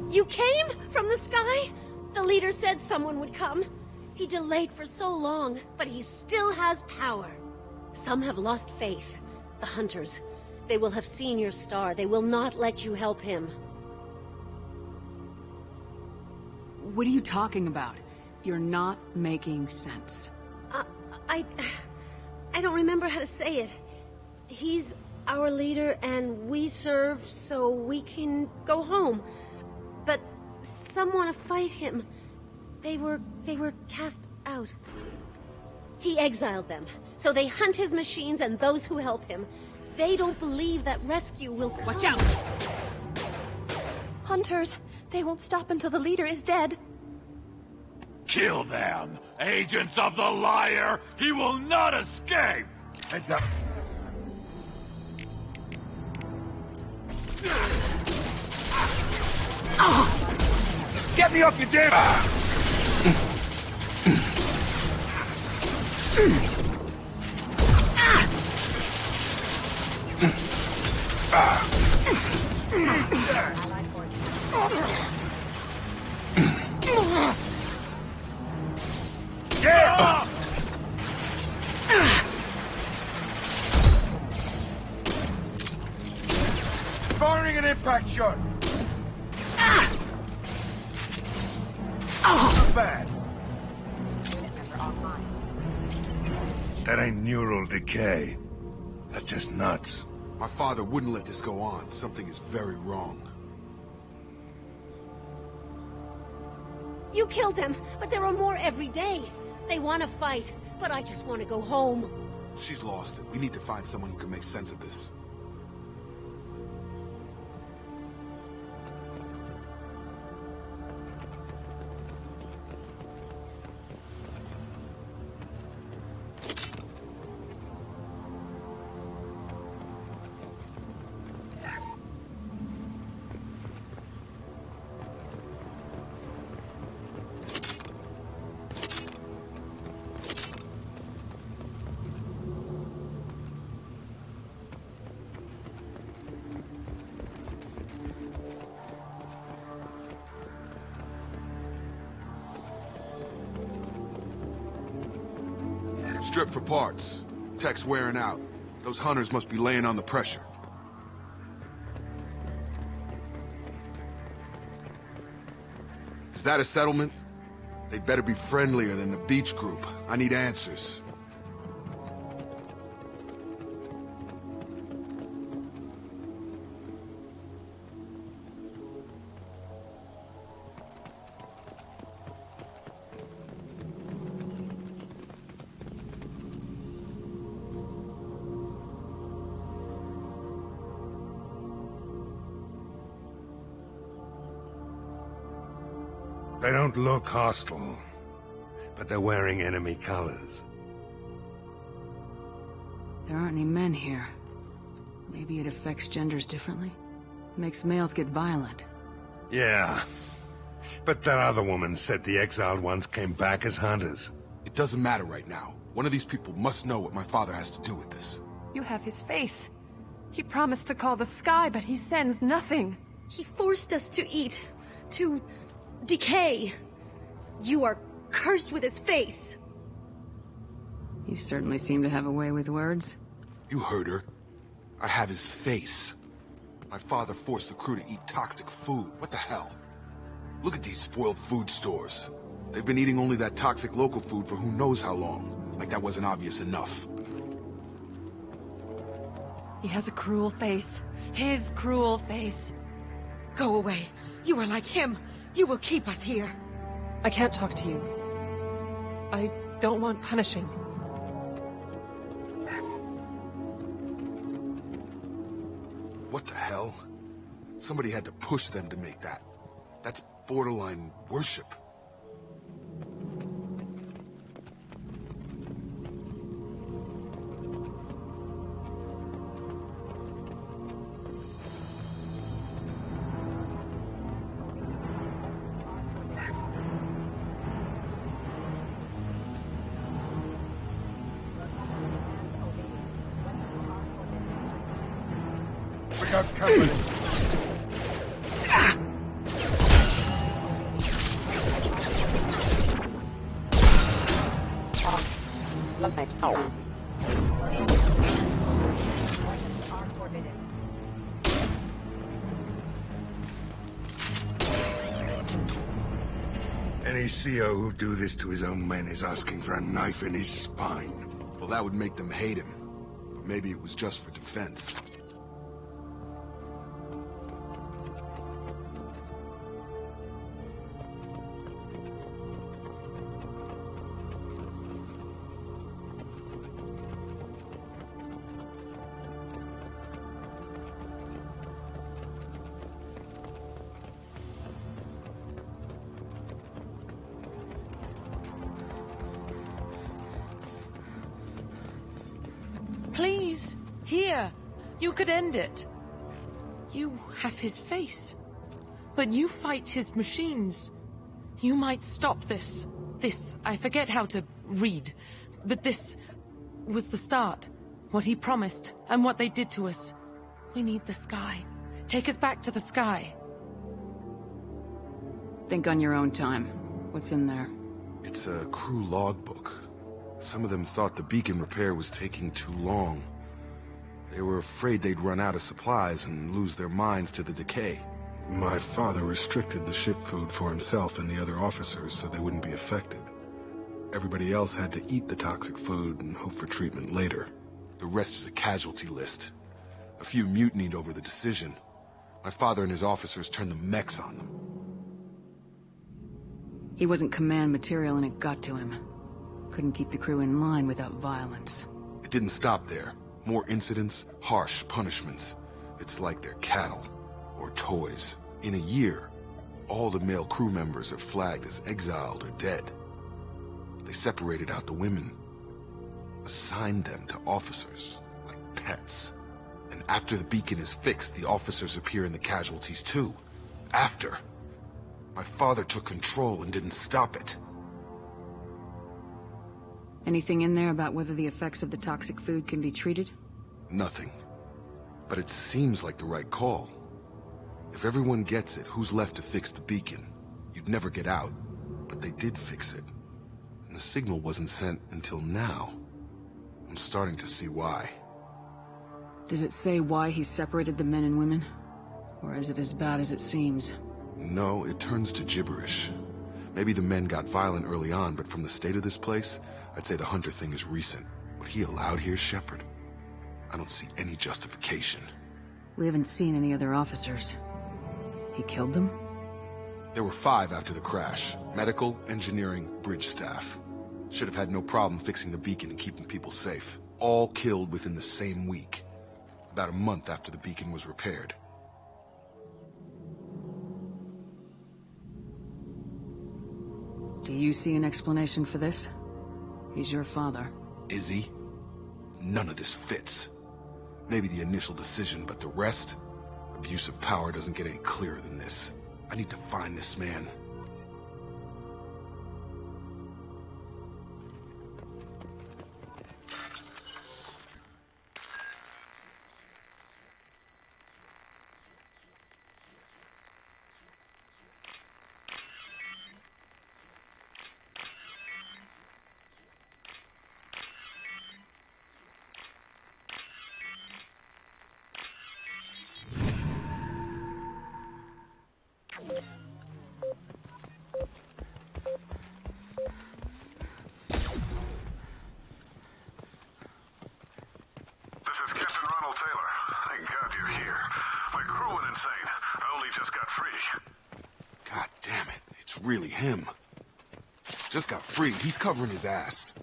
You came from the sky? The leader said someone would come. He delayed for so long, but he still has power. Some have lost faith. The hunters. They will have seen your star. They will not let you help him. What are you talking about? You're not making sense. I don't remember how to say it. He's our leader and we serve so we can go home. But some want to fight him. They were cast out. He exiled them, so they hunt his machines and those who help him. They don't believe that rescue will come. Watch out! Hunters, they won't stop until the leader is dead. Kill them! Agents of the liar! He will not escape! Heads up. Get me off your damn... Back shot. Not bad. That ain't neural decay. That's just nuts. My father wouldn't let this go on. Something is very wrong. You killed them, but there are more every day. They want to fight, but I just want to go home. She's lost it. We need to find someone who can make sense of this. Strip for parts. Tech's wearing out. Those hunters must be laying on the pressure. Is that a settlement? They better be friendlier than the beach group. I need answers. They don't look hostile, but they're wearing enemy colors. There aren't any men here. Maybe it affects genders differently? Makes males get violent. Yeah. But that other woman said the exiled ones came back as hunters. It doesn't matter right now. One of these people must know what my father has to do with this. You have his face. He promised to call the sky, but he sends nothing. He forced us to eat, to decay. You are cursed with his face. You certainly seem to have a way with words. You heard her. I have his face. My father forced the crew to eat toxic food. What the hell? Look at these spoiled food stores. They've been eating only that toxic local food for who knows how long. Like that wasn't obvious enough. He has a cruel face. His cruel face. Go away. You are like him. You will keep us here. I can't talk to you. I don't want punishing. What the hell? Somebody had to push them to make that. That's borderline worship. We got company. Any CO who do this to his own men is asking for a knife in his spine. Well, that would make them hate him. But maybe it was just for defense. Please, here. You could end it. You have his face. But you fight his machines. You might stop this. I forget how to read. But this was the start. What he promised, and what they did to us. We need the sky. Take us back to the sky. Think on your own time. What's in there? It's a crew logbook. Some of them thought the beacon repair was taking too long. They were afraid they'd run out of supplies and lose their minds to the decay. My father restricted the ship food for himself and the other officers so they wouldn't be affected. Everybody else had to eat the toxic food and hope for treatment later. The rest is a casualty list. A few mutinied over the decision. My father and his officers turned the mechs on them. He wasn't command material and it got to him. Couldn't keep the crew in line without violence. It didn't stop there. More incidents, harsh punishments. It's like they're cattle. Or toys. In a year, all the male crew members are flagged as exiled or dead. They separated out the women. Assigned them to officers, like pets. And after the beacon is fixed, the officers appear in the casualties too. After. My father took control and didn't stop it. Anything in there about whether the effects of the toxic food can be treated? Nothing. But it seems like the right call. If everyone gets it, who's left to fix the beacon? You'd never get out. But they did fix it. And the signal wasn't sent until now. I'm starting to see why. Does it say why he separated the men and women? Or is it as bad as it seems? No, it turns to gibberish. Maybe the men got violent early on, but from the state of this place, I'd say the Hunter thing is recent. What he allowed here, Shepard? I don't see any justification. We haven't seen any other officers. He killed them? There were 5 after the crash. Medical, engineering, bridge staff. Should have had no problem fixing the beacon and keeping people safe. All killed within the same week. About a month after the beacon was repaired. Do you see an explanation for this? He's your father. Is he? None of this fits. Maybe the initial decision, but the rest? Abuse of power doesn't get any clearer than this. I need to find this man. This is Captain Ronald Taylor. Thank God you're here. My crew went insane. I only just got free. God damn it, it's really him. Just got free. He's covering his ass.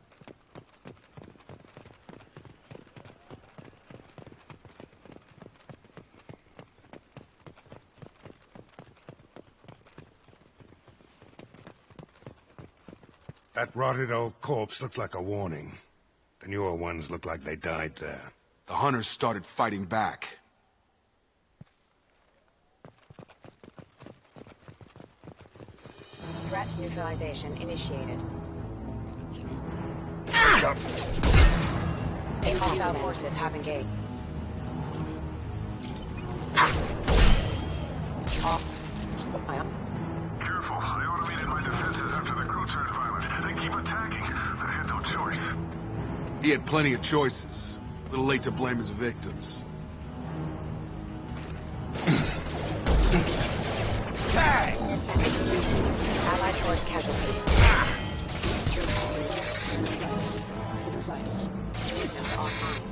That rotted old corpse looks like a warning. The newer ones look like they died there. The hunters started fighting back. Threat neutralization initiated. Hostile forces have engaged. Careful. I automated my defenses after the crew turned violent. They keep attacking. I had no choice. He had plenty of choices. A little late to blame his victims. Allied force casualty. Offline.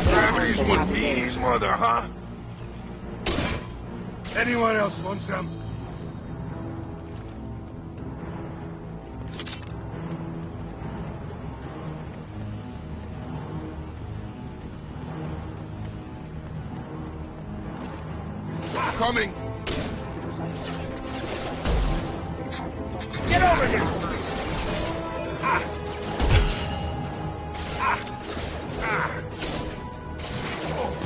Gravity's one me's mother, huh? Anyone else want some? Coming! Get over here!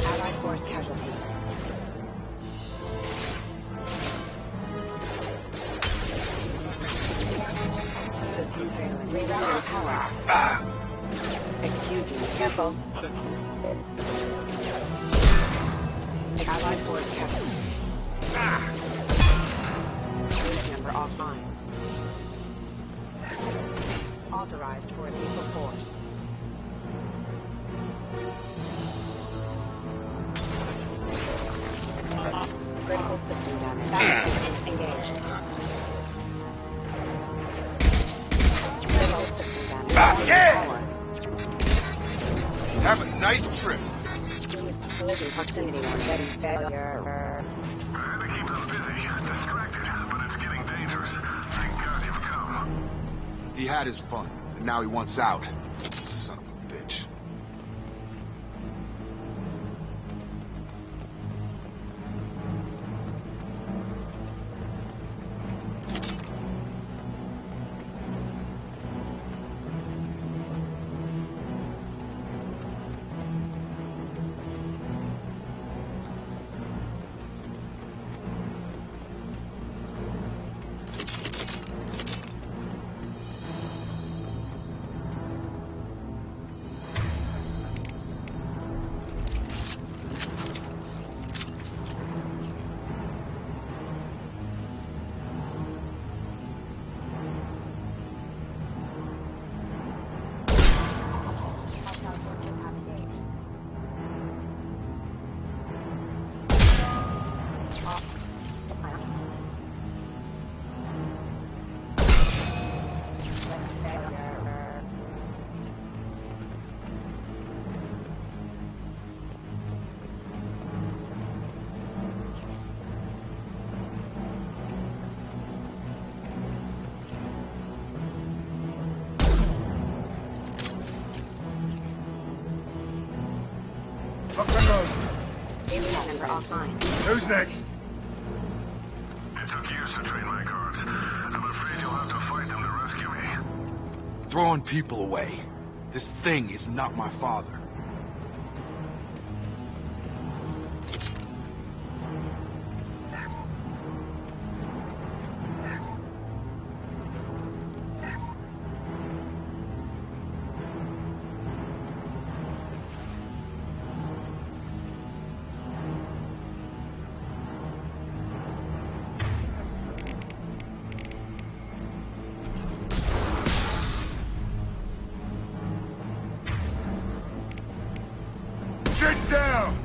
Allied force casualty. System failing. Rerouting power. Excuse me. Careful. Allied force casualty. Unit number offline. Authorized for lethal force. Critical system damage. Backup systems engaged. Critical system damage. Yeah! Have a nice trip. Collision proximity warning. Failure. I had to keep them busy, distracted, but it's getting dangerous. Thank God you've come. He had his fun, and now he wants out. Son of a bitch. Offline. Who's next? It took years to train my guards. I'm afraid you'll have to fight them to rescue me. Throwing people away. This thing is not my father. Sit down!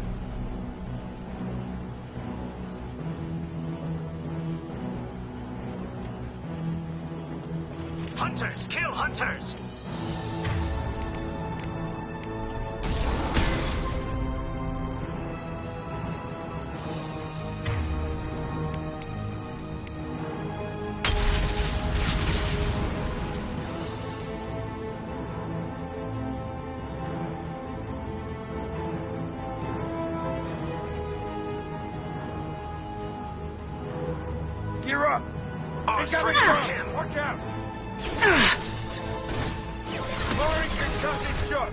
Hunters! Kill hunters! Gear up! Incoming from! Watch out! Firing concussive shot!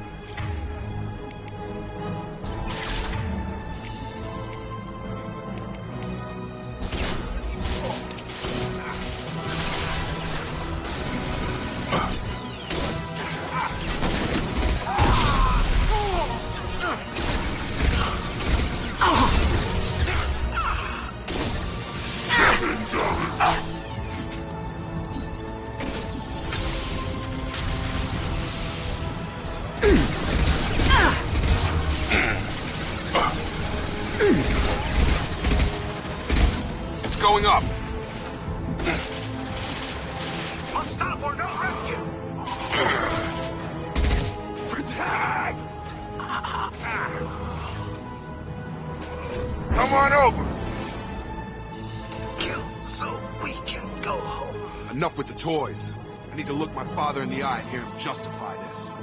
It's going up. Must stop or no rescue! Protect! Come on over. Kill so we can go home. Enough with the toys. I need to look my father in the eye and hear him justify this.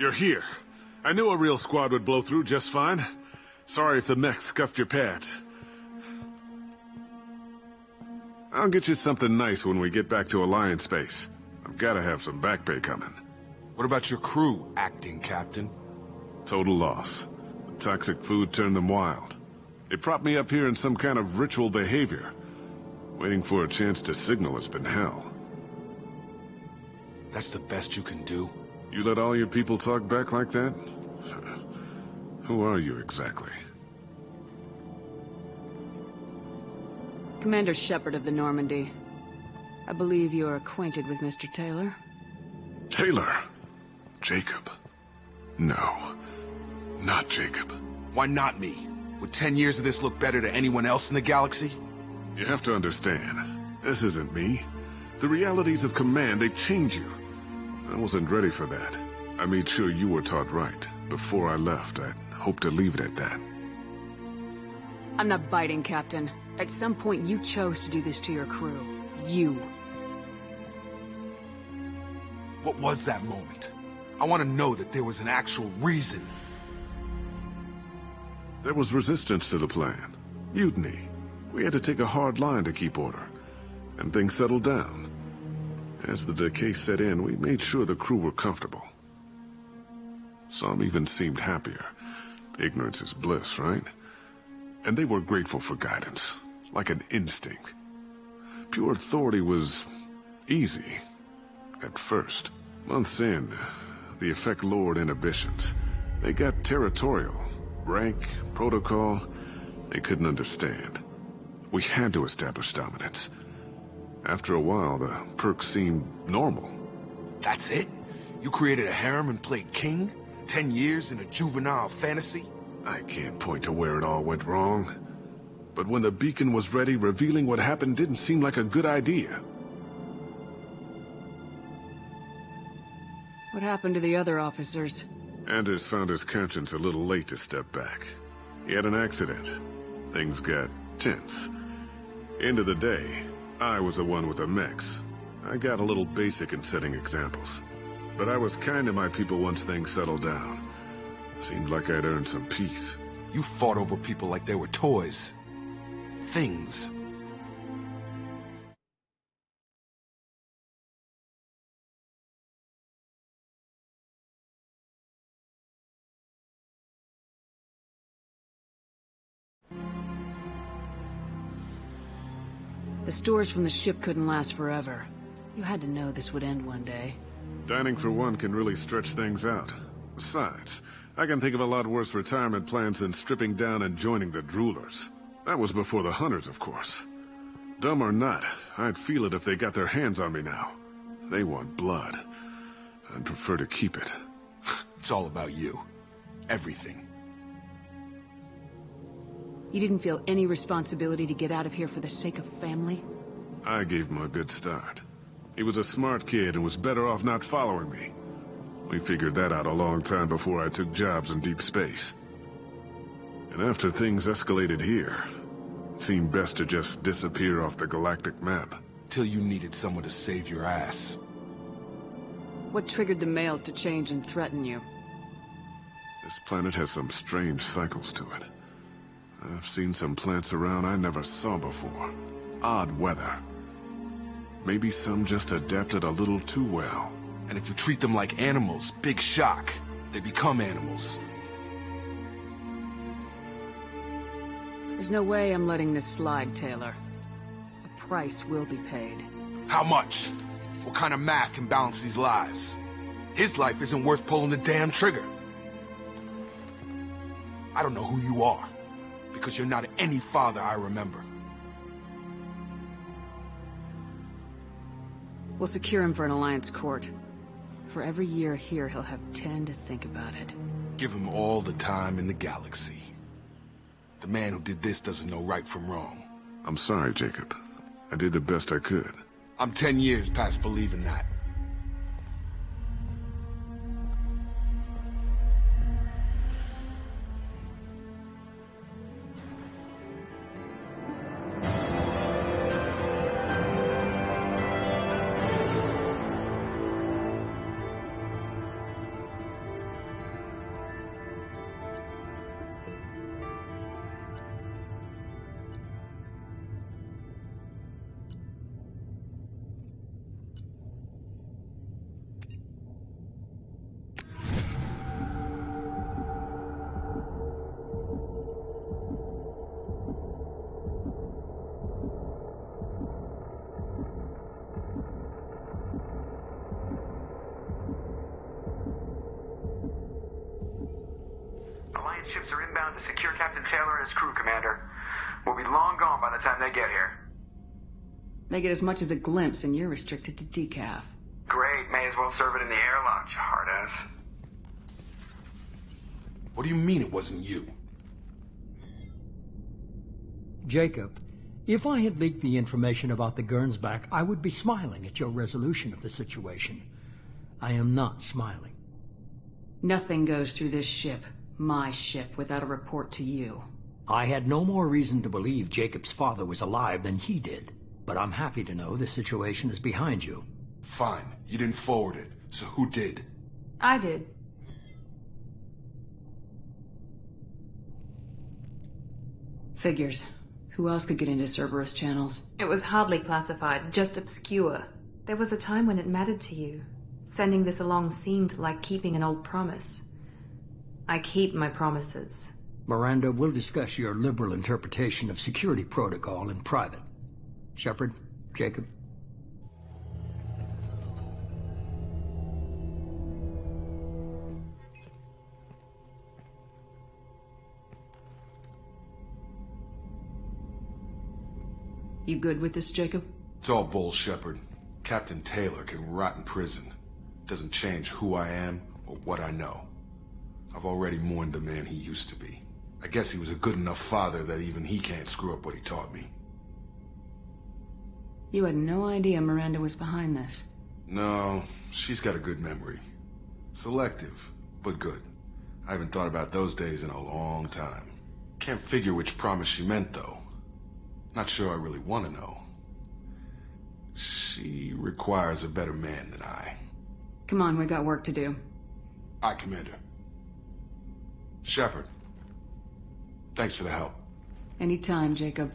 You're here. I knew a real squad would blow through just fine. Sorry if the mech scuffed your pads. I'll get you something nice when we get back to Alliance space. I've gotta have some back pay coming. What about your crew, acting captain? Total loss. The toxic food turned them wild. They propped me up here in some kind of ritual behavior. Waiting for a chance to signal has been hell. That's the best you can do? You let all your people talk back like that? Who are you exactly? Commander Shepard of the Normandy. I believe you are acquainted with Mr. Taylor. Taylor? Jacob? No. Not Jacob. Why not me? Would 10 years of this look better to anyone else in the galaxy? You have to understand, this isn't me. The realities of command, they change you. I wasn't ready for that. I made sure you were taught right. Before I left, I hoped to leave it at that. I'm not biting, Captain. At some point, you chose to do this to your crew. You. What was that moment? I want to know that there was an actual reason. There was resistance to the plan. Mutiny. We had to take a hard line to keep order. And things settled down. As the decay set in, we made sure the crew were comfortable. Some even seemed happier. Ignorance is bliss, right? And they were grateful for guidance, like an instinct. Pure authority was easy, at first. Months in, the effect lowered inhibitions. They got territorial. Rank, protocol, they couldn't understand. We had to establish dominance. After a while, the perks seemed normal. That's it? You created a harem and played king? 10 years in a juvenile fantasy? I can't point to where it all went wrong. But when the beacon was ready, revealing what happened didn't seem like a good idea. What happened to the other officers? Anders found his conscience a little late to step back. He had an accident. Things got tense. End of the day, I was the one with the mechs. I got a little basic in setting examples. But I was kind to my people once things settled down. Seemed like I'd earned some peace. You fought over people like they were toys. Things. The stores from the ship couldn't last forever. You had to know this would end one day. Dining for one can really stretch things out. Besides, I can think of a lot worse retirement plans than stripping down and joining the droolers. That was before the hunters, of course. Dumb or not, I'd feel it if they got their hands on me now. They want blood. I'd prefer to keep it. It's all about you. Everything. You didn't feel any responsibility to get out of here for the sake of family? I gave him a good start. He was a smart kid and was better off not following me. We figured that out a long time before I took jobs in deep space. And after things escalated here, it seemed best to just disappear off the galactic map. Till you needed someone to save your ass. What triggered the males to change and threaten you? This planet has some strange cycles to it. I've seen some plants around I never saw before. Odd weather. Maybe some just adapted a little too well. And if you treat them like animals, big shock. They become animals. There's no way I'm letting this slide, Taylor. A price will be paid. How much? What kind of math can balance these lives? His life isn't worth pulling the damn trigger. I don't know who you are, because you're not any father I remember. We'll secure him for an Alliance court. For every year here, he'll have 10 to think about it. Give him all the time in the galaxy. The man who did this doesn't know right from wrong. I'm sorry, Jacob. I did the best I could. I'm 10 years past believing that. Alliance ships are inbound to secure Captain Taylor and his crew, Commander. We'll be long gone by the time they get here. They get as much as a glimpse, and you're restricted to decaf. Great, may as well serve it in the airlock, you hard-ass. What do you mean it wasn't you? Jacob, if I had leaked the information about the Gernsback, I would be smiling at your resolution of the situation. I am not smiling. Nothing goes through this ship, my ship, without a report to you. I had no more reason to believe Jacob's father was alive than he did, but I'm happy to know the situation is behind you. Fine, you didn't forward it, so who did? I did. Figures. Who else could get into Cerberus channels? It was hardly classified, just obscure. There was a time when it mattered to you. Sending this along seemed like keeping an old promise. I keep my promises. Miranda, we'll discuss your liberal interpretation of security protocol in private. Shepard, Jacob. You good with this, Jacob? It's all bull, Shepard. Captain Taylor can rot in prison. Doesn't change who I am or what I know. I've already mourned the man he used to be. I guess he was a good enough father that even he can't screw up what he taught me. You had no idea Miranda was behind this. No, she's got a good memory. Selective, but good. I haven't thought about those days in a long time. Can't figure which promise she meant, though. Not sure I really want to know. She requires a better man than I. Come on, we got work to do. Aye, Commander. Shepard. Thanks for the help. Anytime, Jacob.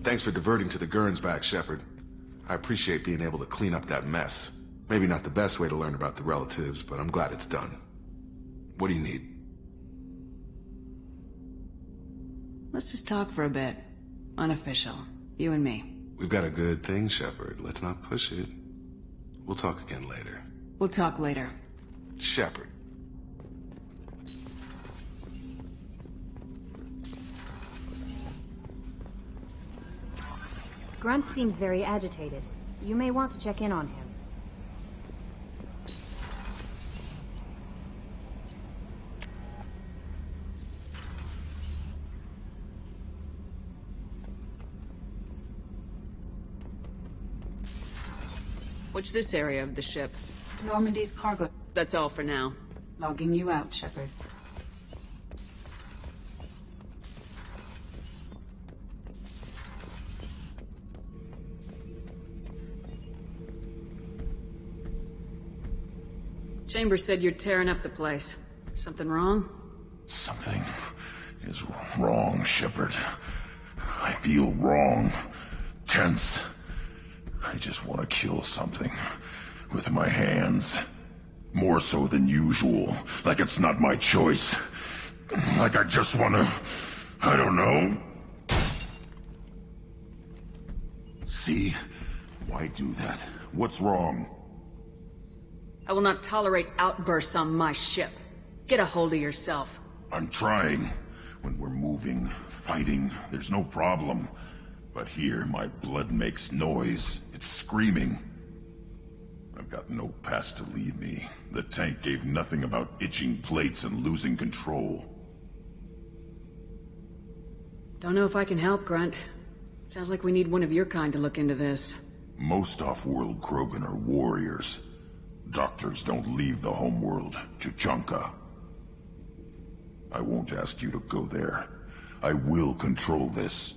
Thanks for diverting to the Gernsback, Shepard. I appreciate being able to clean up that mess. Maybe not the best way to learn about the relatives, but I'm glad it's done. What do you need? Let's just talk for a bit. Unofficial. You and me. We've got a good thing, Shepard. Let's not push it. We'll talk again later. We'll talk later. Shepard. Grunt seems very agitated. You may want to check in on him. What's this area of the ship? Normandy's cargo. That's all for now. Logging you out, Shepard. Chambers said you're tearing up the place. Something wrong? Something is wrong, Shepard. I feel wrong. Tense. I just want to kill something. With my hands. More so than usual. Like it's not my choice. Like I just want to... I don't know. See? Why do that? What's wrong? I will not tolerate outbursts on my ship. Get a hold of yourself. I'm trying. When we're moving, fighting, there's no problem. But here, my blood makes noise. It's screaming. I've got no past to lead me. The tank gave nothing about itching plates and losing control. Don't know if I can help, Grunt. Sounds like we need one of your kind to look into this. Most off-world Krogan are warriors. Doctors don't leave the homeworld, Tuchanka. I won't ask you to go there. I will control this.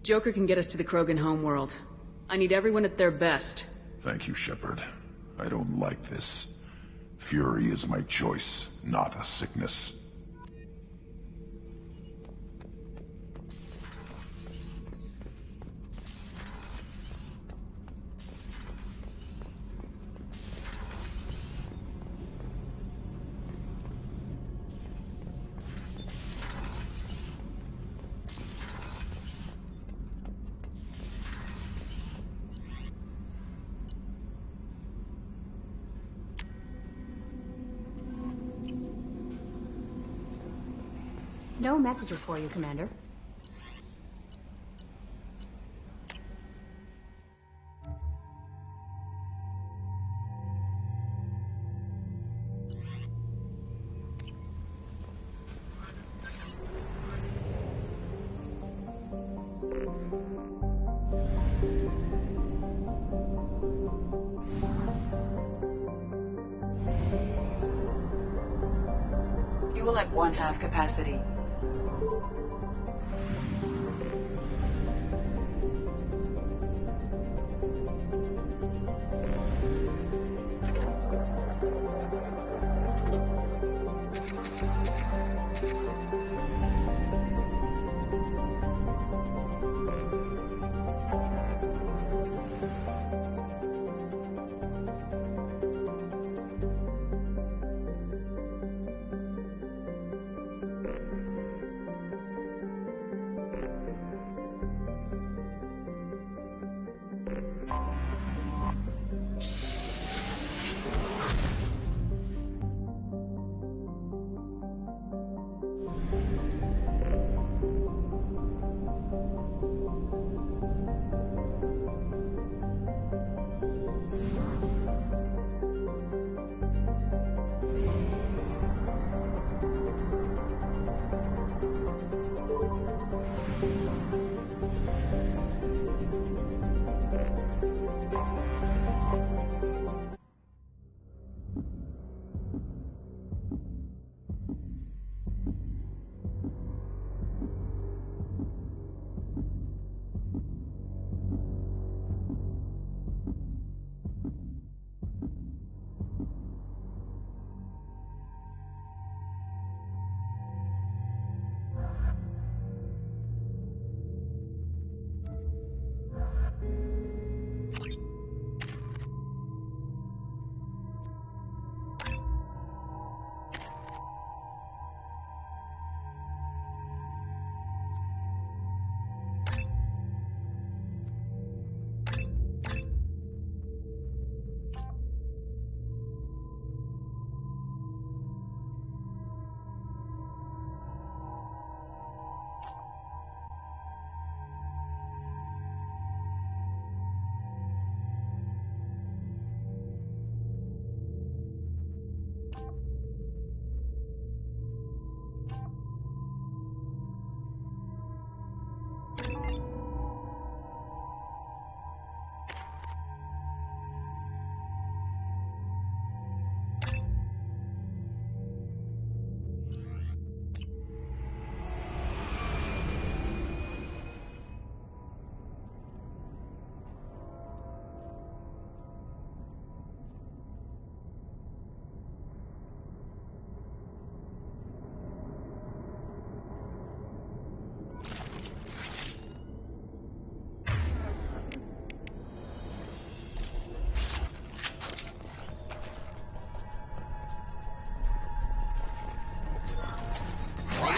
Joker can get us to the Krogan homeworld. I need everyone at their best. Thank you, Shepard. I don't like this. Fury is my choice, not a sickness. No messages for you, Commander. You will at 1/2 capacity.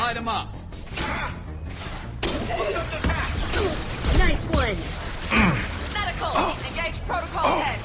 Light him up. Nice one. Medical! Engage protocol head.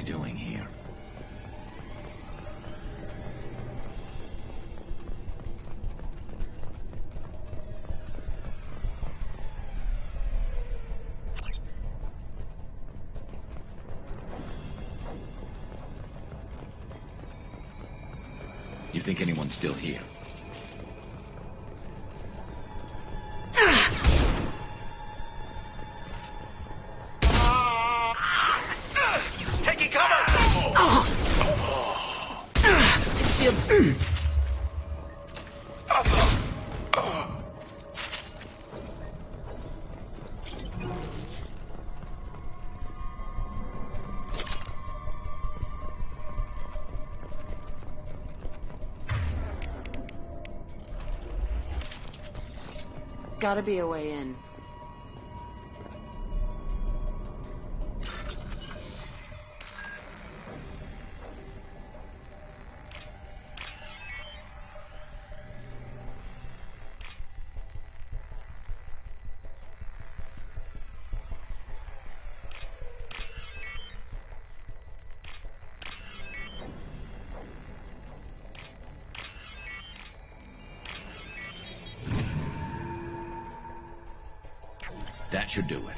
doing here? You think anyone's still here? Taking cover! Gotta be a way in. That should do it.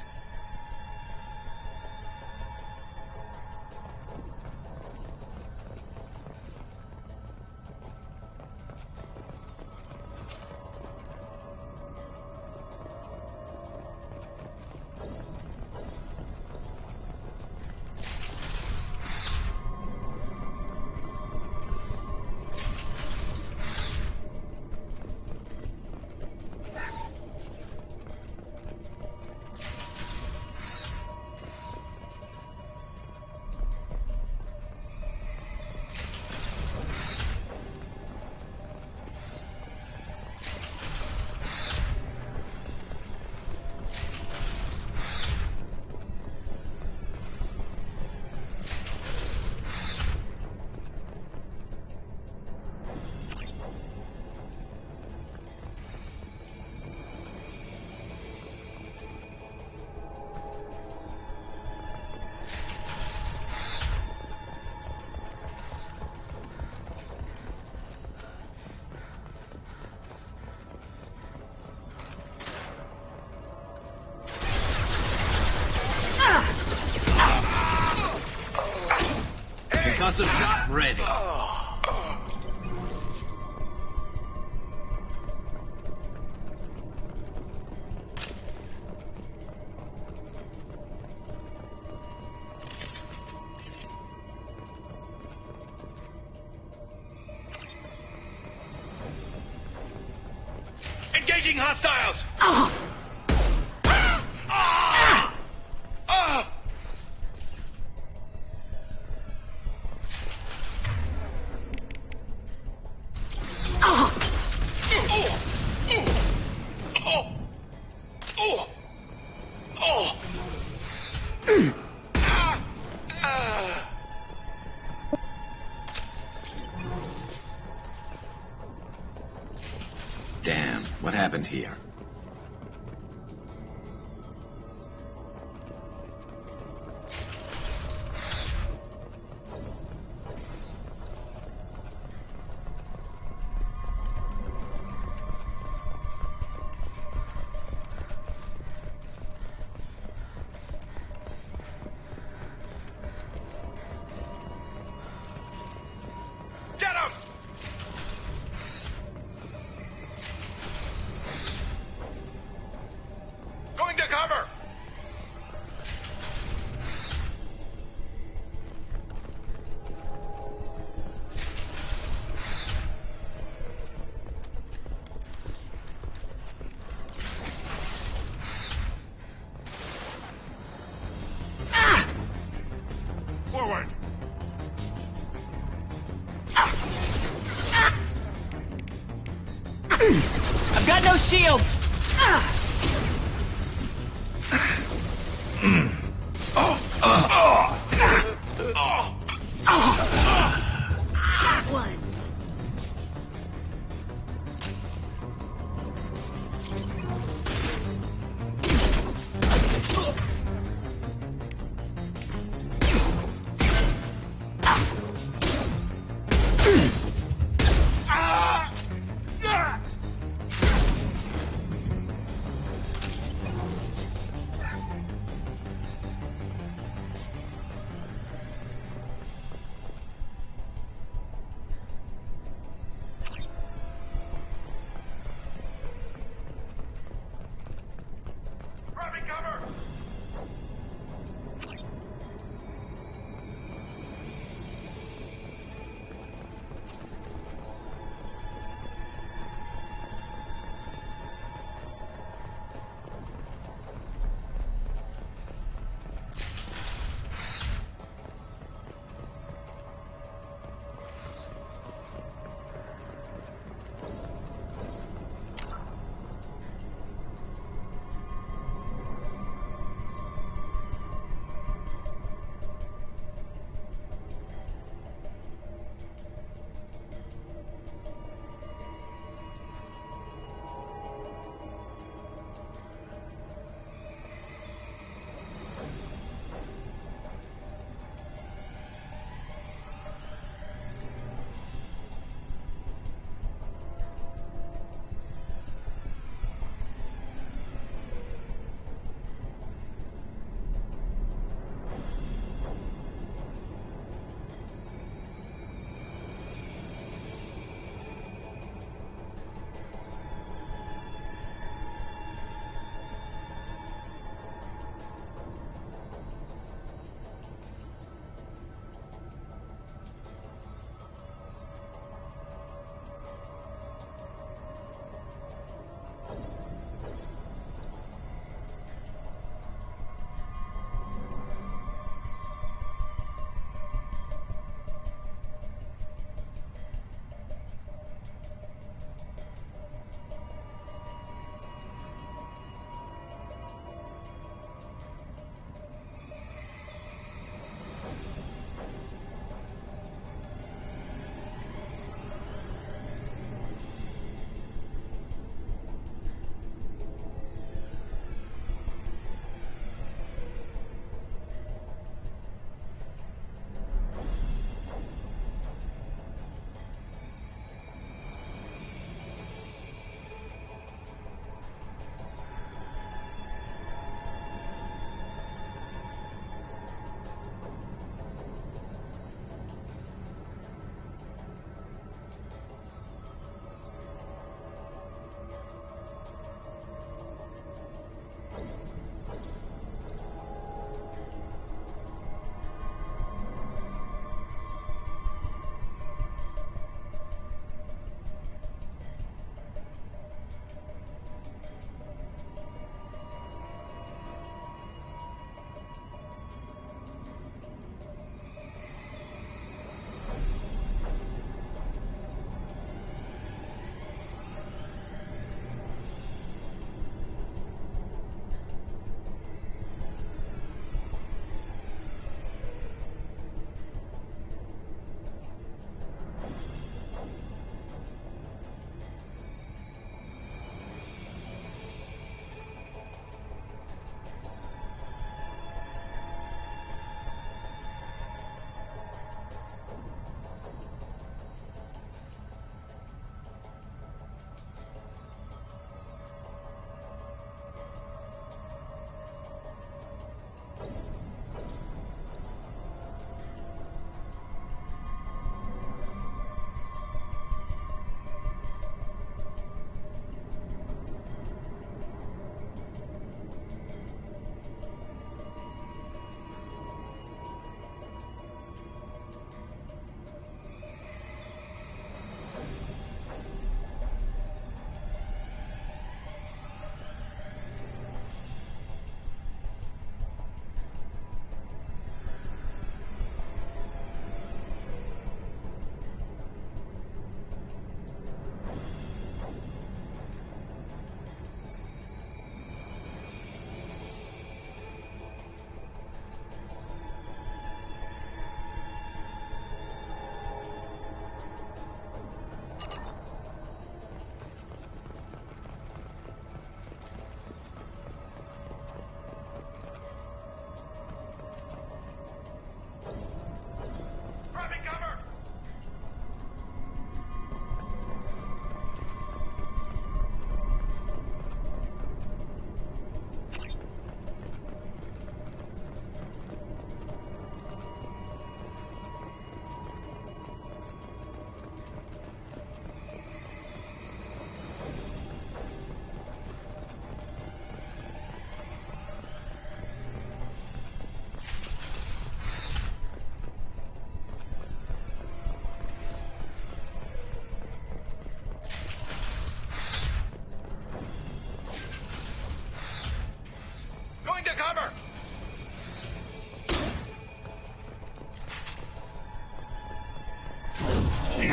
Concussive shot ready. Engaging hostiles! Damn, what happened here? Get him! Going to cover! Forward! I've got no shields! One.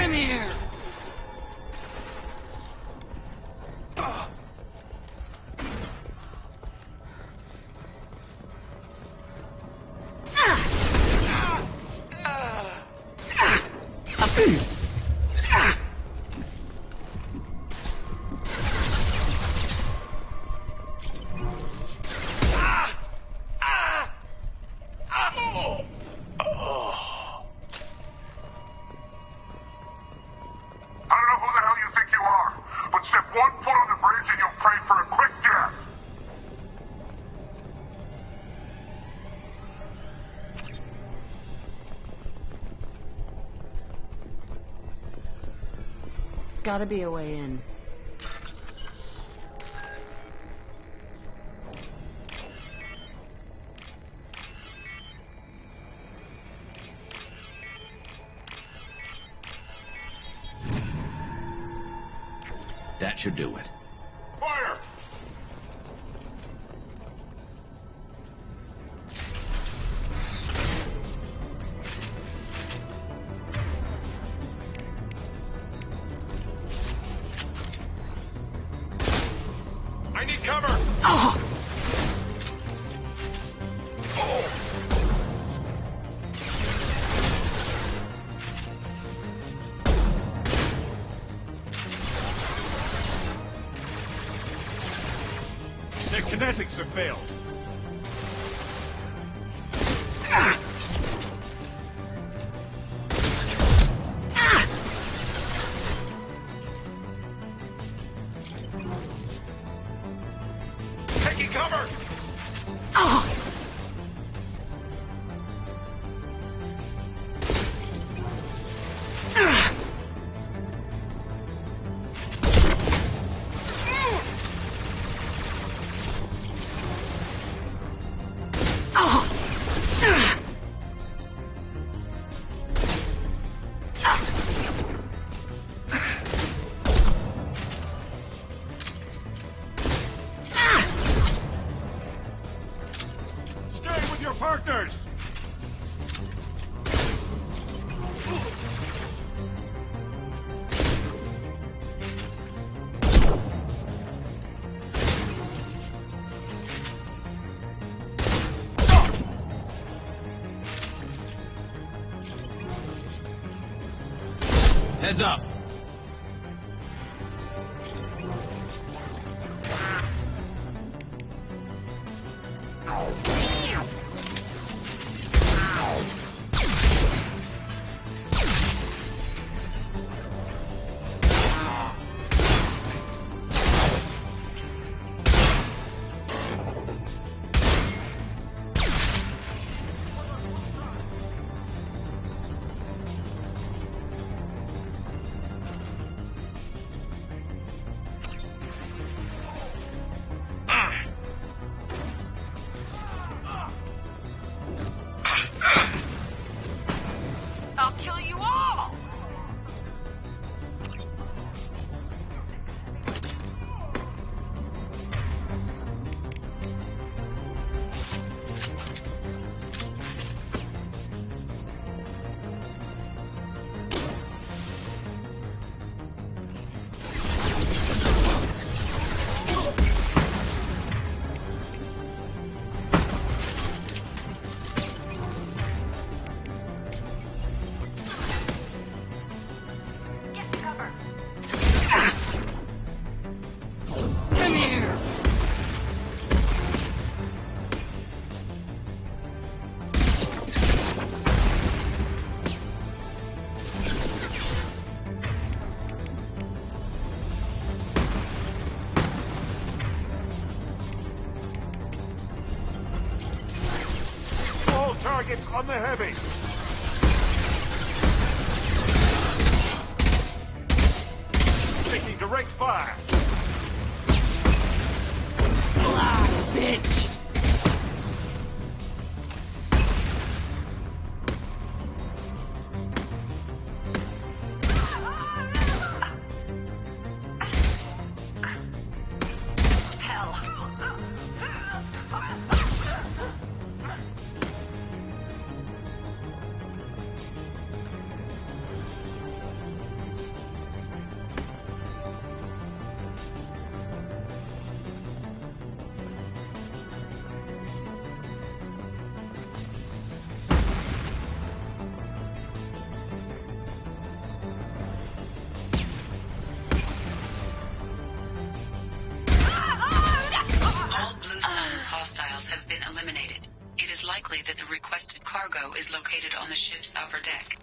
Come here! I don't know who the hell you think you are, but step one foot on the bridge and you'll pray for a quick death. Gotta be a way in. That should do it. Fire! I need cover! Oh! Their kinetics have failed. Taking cover! Stay with your partners! Heads up! I'll kill you all! Come here! All targets on the heavy! Taking direct fire! Bitch! been eliminated. It is likely that the requested cargo is located on the ship's upper deck.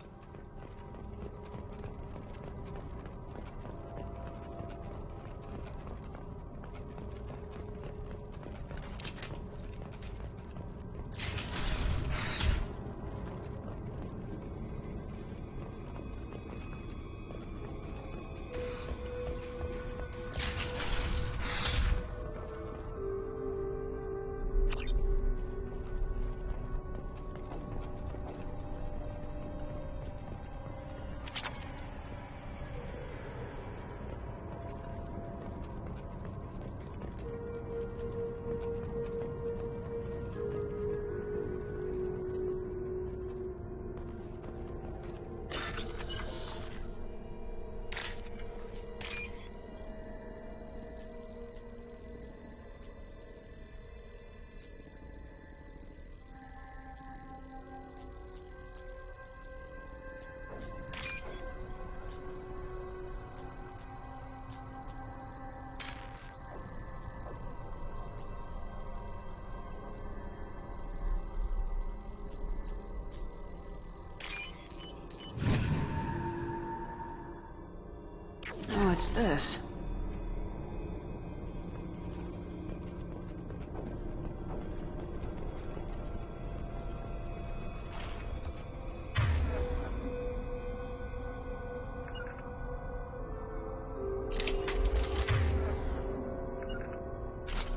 What's this?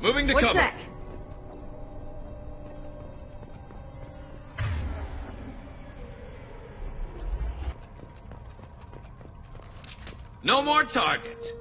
Moving to What's cover. that? No more targets.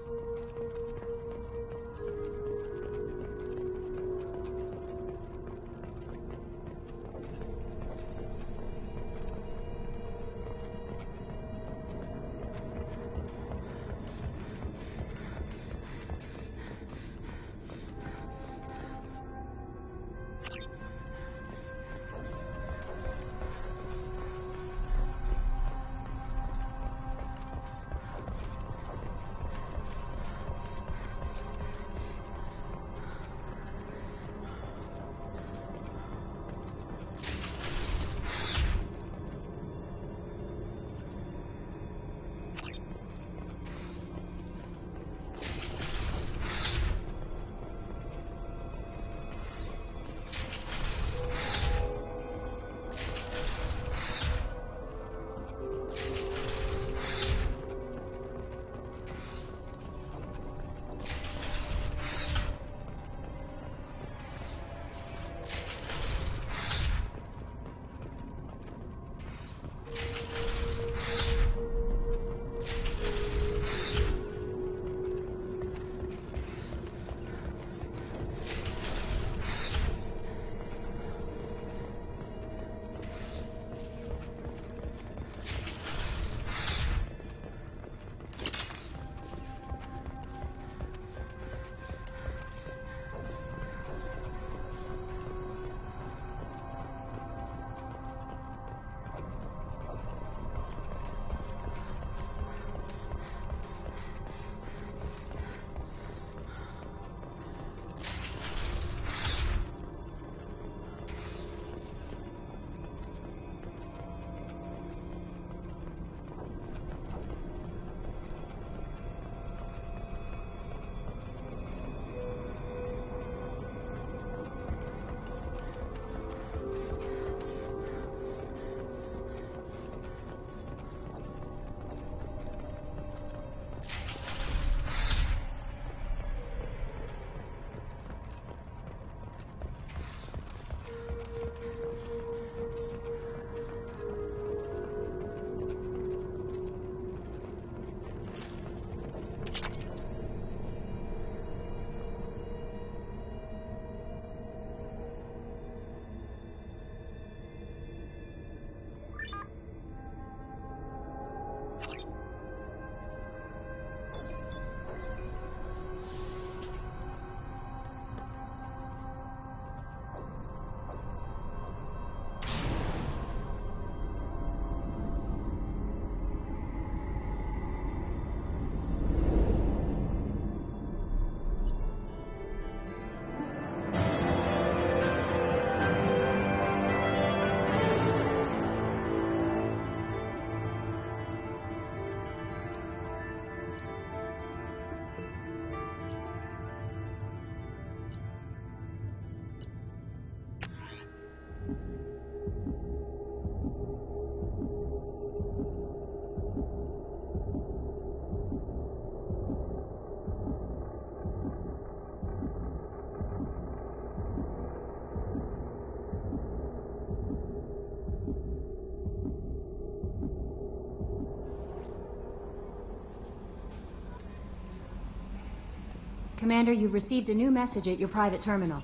Commander, you've received a new message at your private terminal.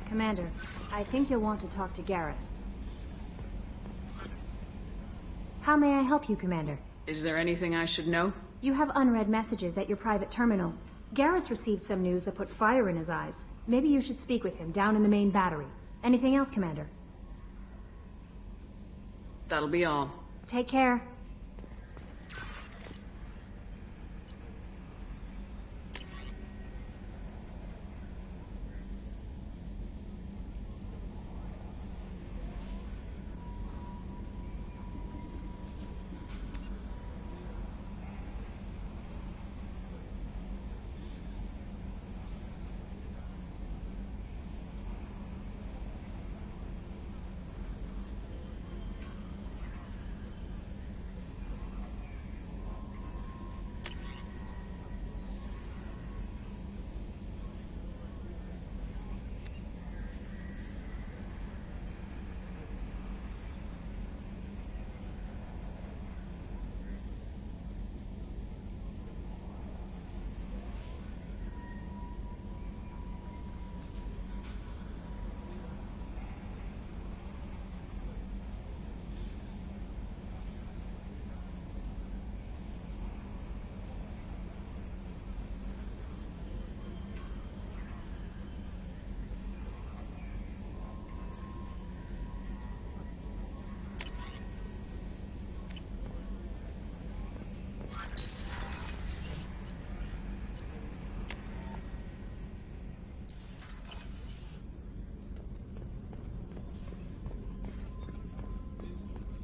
Commander, I think you'll want to talk to Garrus. How may I help you, Commander? Is there anything I should know? You have unread messages at your private terminal. Garrus received some news that put fire in his eyes. Maybe you should speak with him down in the main battery. Anything else, Commander? That'll be all. Take care.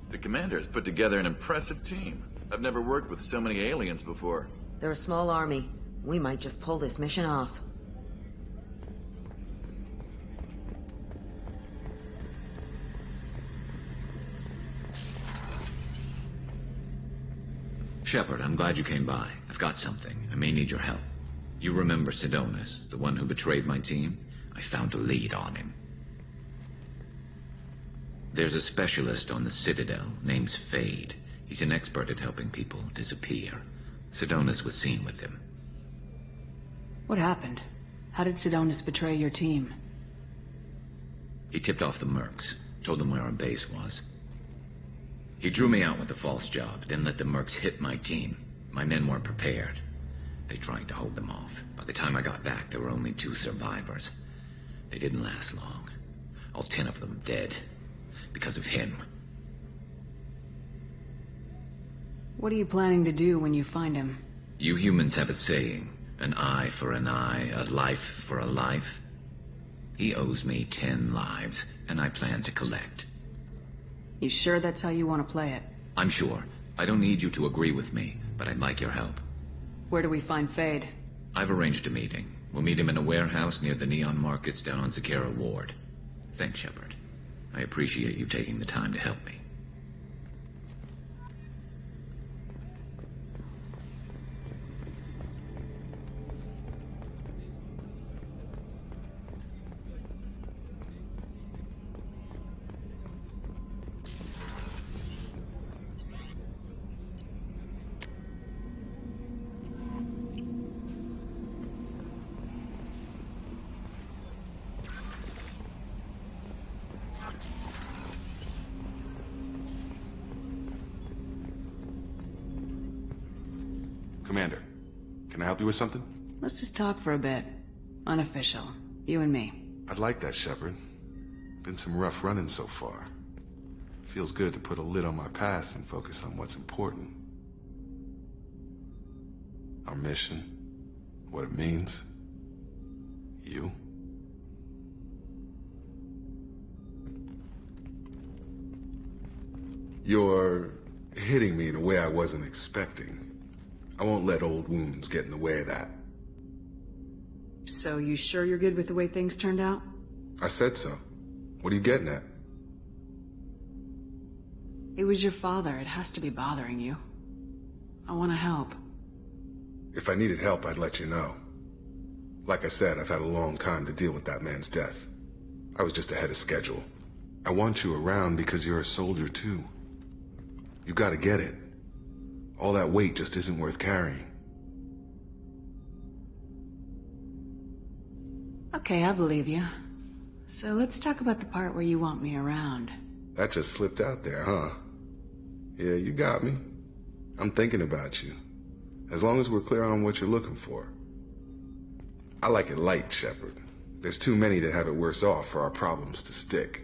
The commander's put together an impressive team. I've never worked with so many aliens before. They're a small army. We might just pull this mission off. Shepard, I'm glad you came by. I've got something. I may need your help. You remember Sidonus, the one who betrayed my team? I found a lead on him. There's a specialist on the Citadel named Fade. He's an expert at helping people disappear. Sidonus was seen with him. What happened? How did Sidonus betray your team? He tipped off the mercs, told them where our base was. He drew me out with a false job, then let the mercs hit my team. My men weren't prepared. They tried to hold them off. By the time I got back, there were only 2 survivors. They didn't last long. All 10 of them dead. Because of him. What are you planning to do when you find him? You humans have a saying, an eye for an eye, a life for a life. He owes me 10 lives, and I plan to collect. You sure that's how you want to play it? I'm sure. I don't need you to agree with me, but I'd like your help. Where do we find Fade? I've arranged a meeting. We'll meet him in a warehouse near the Neon Markets down on Zakera Ward. Thanks, Shepard. I appreciate you taking the time to help me. Commander, can I help you with something? Let's just talk for a bit. Unofficial. You and me. I'd like that, Shepard. Been some rough running so far. Feels good to put a lid on my past and focus on what's important. Our mission, what it means, you. You're hitting me in a way I wasn't expecting. I won't let old wounds get in the way of that. So you sure you're good with the way things turned out? I said so. What are you getting at? It was your father. It has to be bothering you. I want to help. If I needed help, I'd let you know. Like I said, I've had a long time to deal with that man's death. I was just ahead of schedule. I want you around because you're a soldier too. You gotta get it. All that weight just isn't worth carrying. Okay, I believe you. So let's talk about the part where you want me around. That just slipped out there, huh? Yeah, you got me. I'm thinking about you. As long as we're clear on what you're looking for. I like it light, Shepard. There's too many that have it worse off for our problems to stick.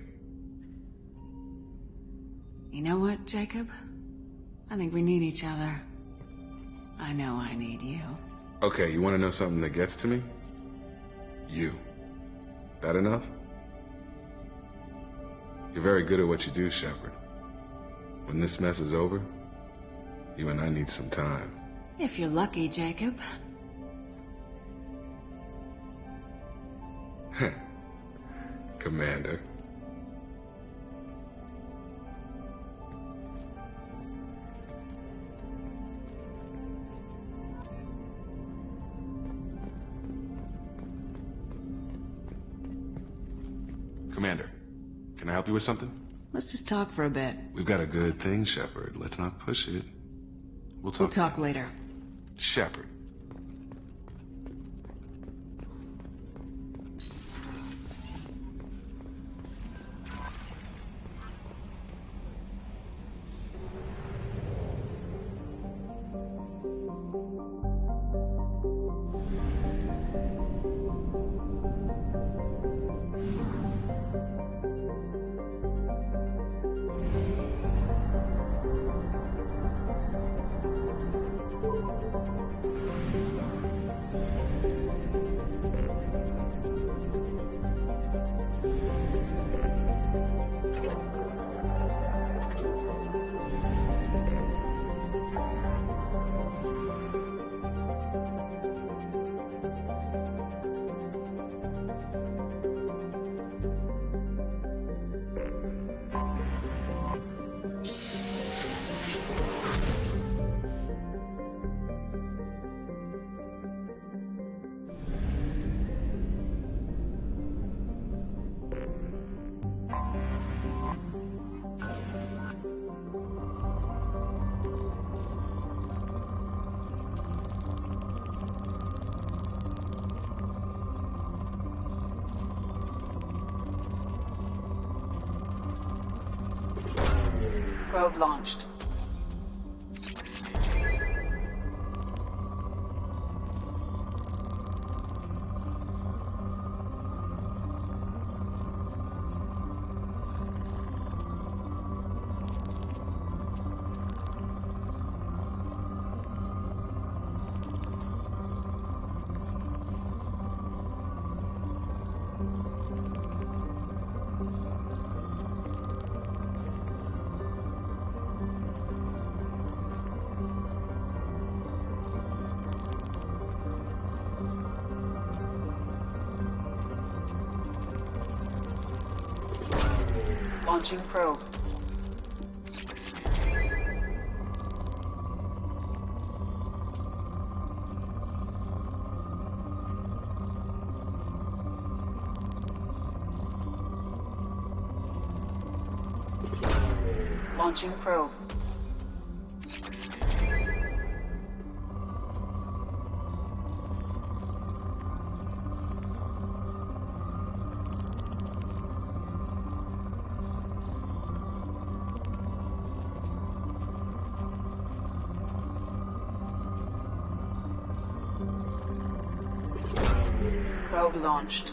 You know what, Jacob? I think we need each other. I know I need you. Okay, you want to know something that gets to me? You. That enough? You're very good at what you do, Shepard. When this mess is over, you and I need some time. If you're lucky, Jacob. Commander. Commander, can I help you with something? Let's just talk for a bit. We've got a good thing, Shepard. Let's not push it. We'll talk later. Shepard. Probe launched. Launching probe. Launching probe. Probe launched.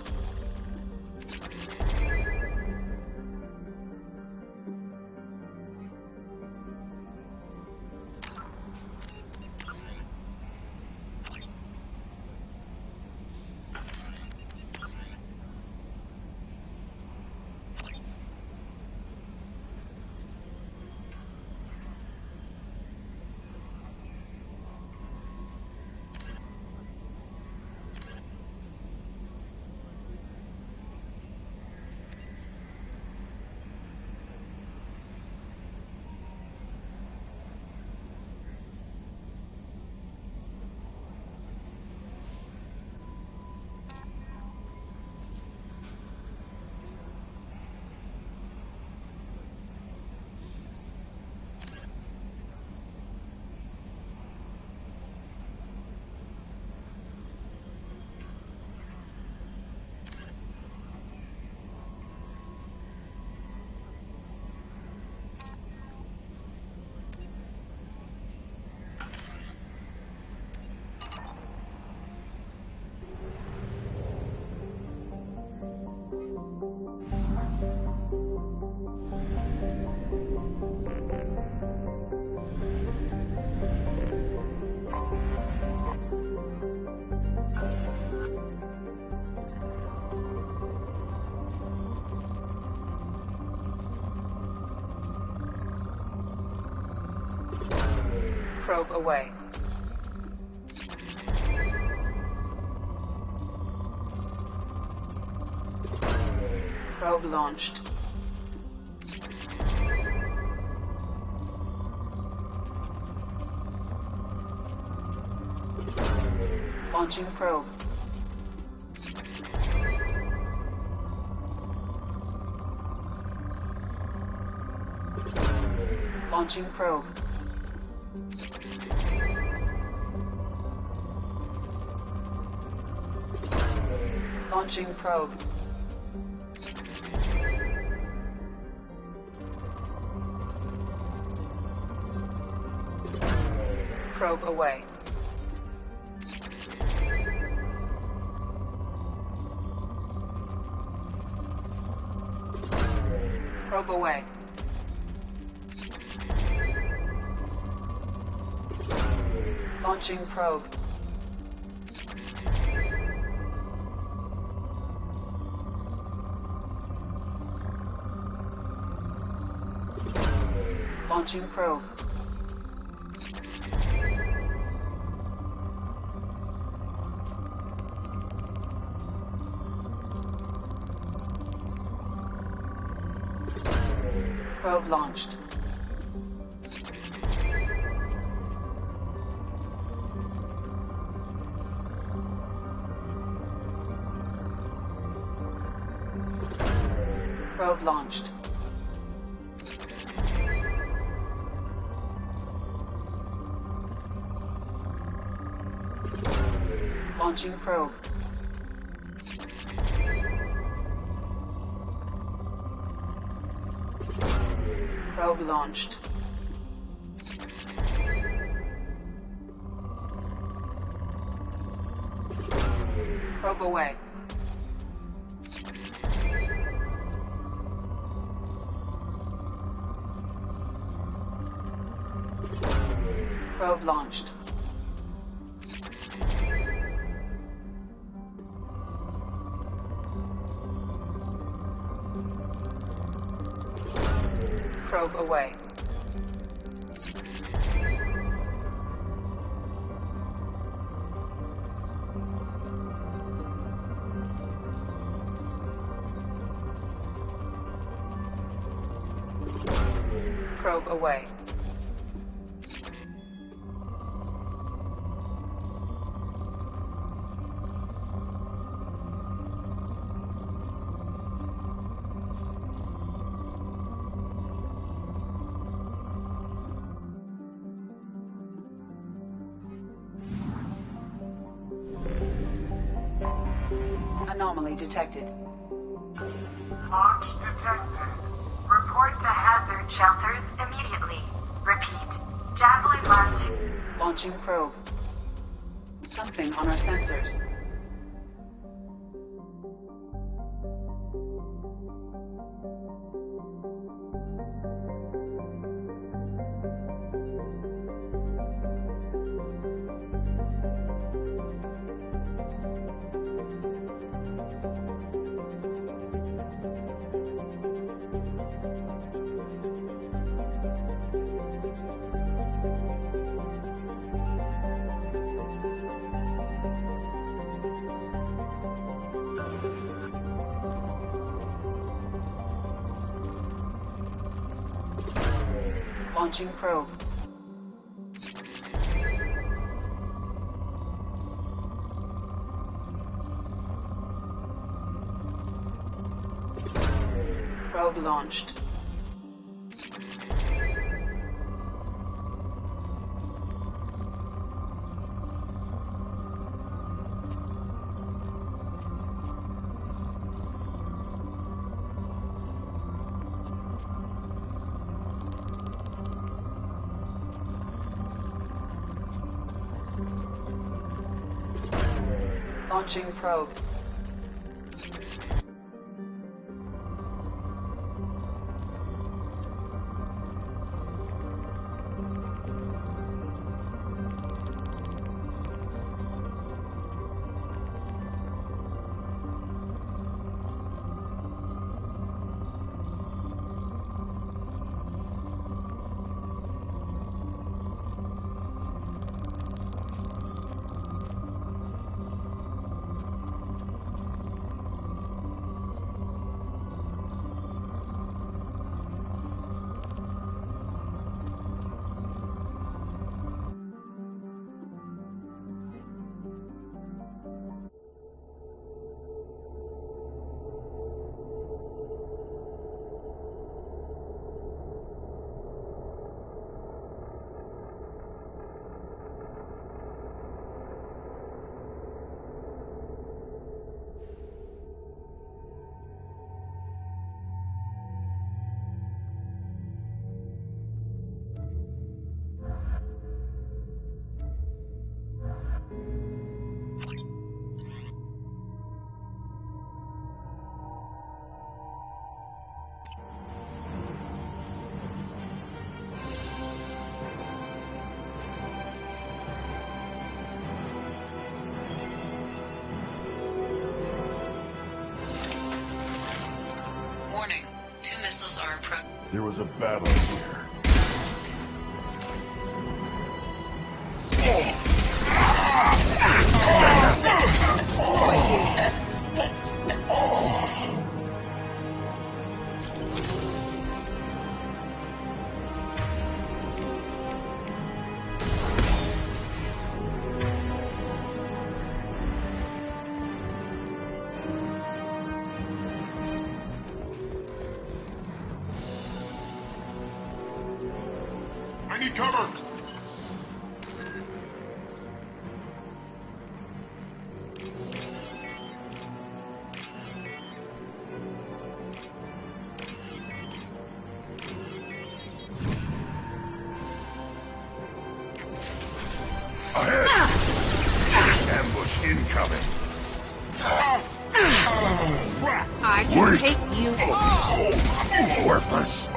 Probe away. Probe launched. Launching probe. Launching probe. Launching probe. Probe away. Probe away. Launching probe. Launching probe. Probe launched. Probe launched. Launching probe. Probe launched. Probe away. Probe launched. Probe away. Probe away. Anomaly detected. Launch detected. Report to hazard shelters immediately. Repeat. Javelin launch. Launching probe. Something on our sensors. Launching probe. Probe launched. Launching probe. There was a battle here. I need cover! Ahead! Ambush incoming! I can take you. Worthless!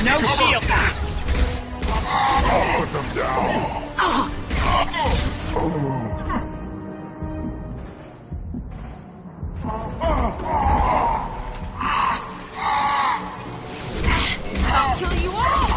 No shield! I'll put them down! I'll kill you all!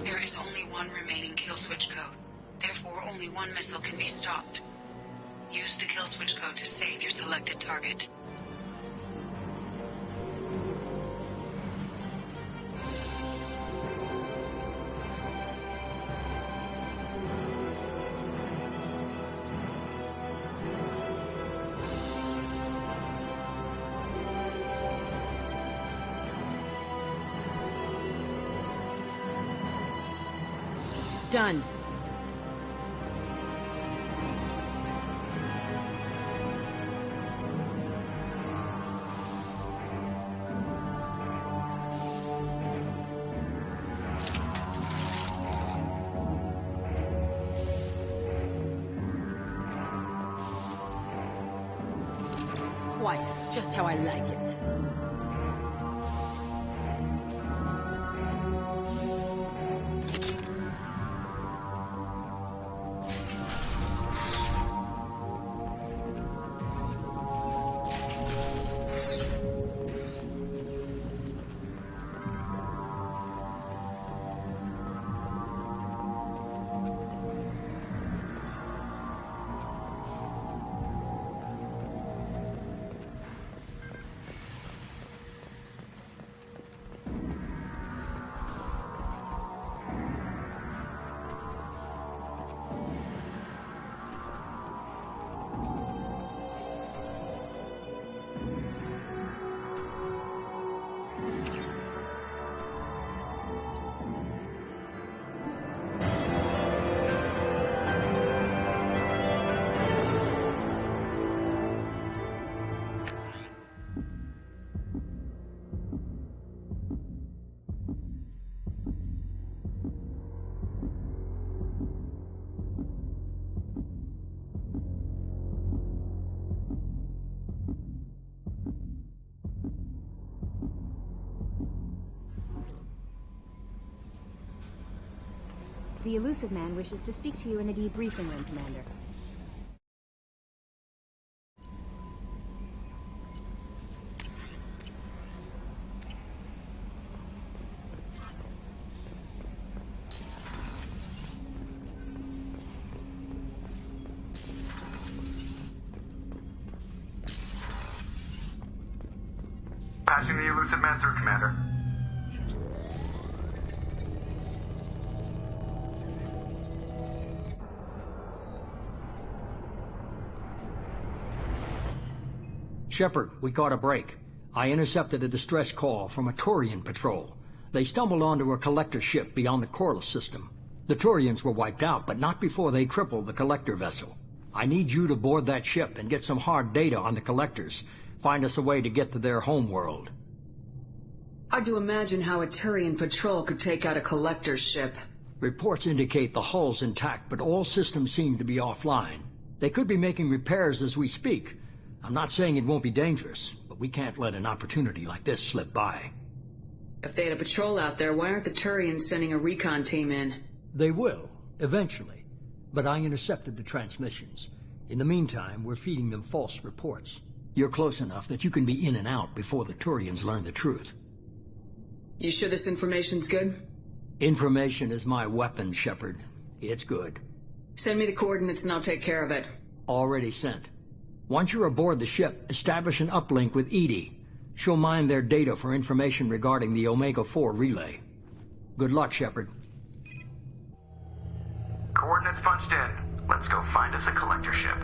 There is only one remaining kill switch code. Therefore, only one missile can be stopped. Use the kill switch code to save your selected target. Done. Quiet, just how I like it. The elusive man wishes to speak to you in the debriefing room, Commander. Patching the elusive man through, Commander. Shepard, we caught a break. I intercepted a distress call from a Turian patrol. They stumbled onto a collector ship beyond the Corliss system. The Turians were wiped out, but not before they crippled the collector vessel. I need you to board that ship and get some hard data on the collectors. Find us a way to get to their homeworld. Hard to imagine how a Turian patrol could take out a collector's ship. Reports indicate the hull's intact, but all systems seem to be offline. They could be making repairs as we speak. I'm not saying it won't be dangerous, but we can't let an opportunity like this slip by. If they had a patrol out there, why aren't the Turians sending a recon team in? They will, eventually. But I intercepted the transmissions. In the meantime, we're feeding them false reports. You're close enough that you can be in and out before the Turians learn the truth. You sure this information's good? Information is my weapon, Shepard. It's good. Send me the coordinates and I'll take care of it. Already sent. Once you're aboard the ship, establish an uplink with Edie. She'll mine their data for information regarding the Omega-4 relay. Good luck, Shepard. Coordinates punched in. Let's go find us a collector ship.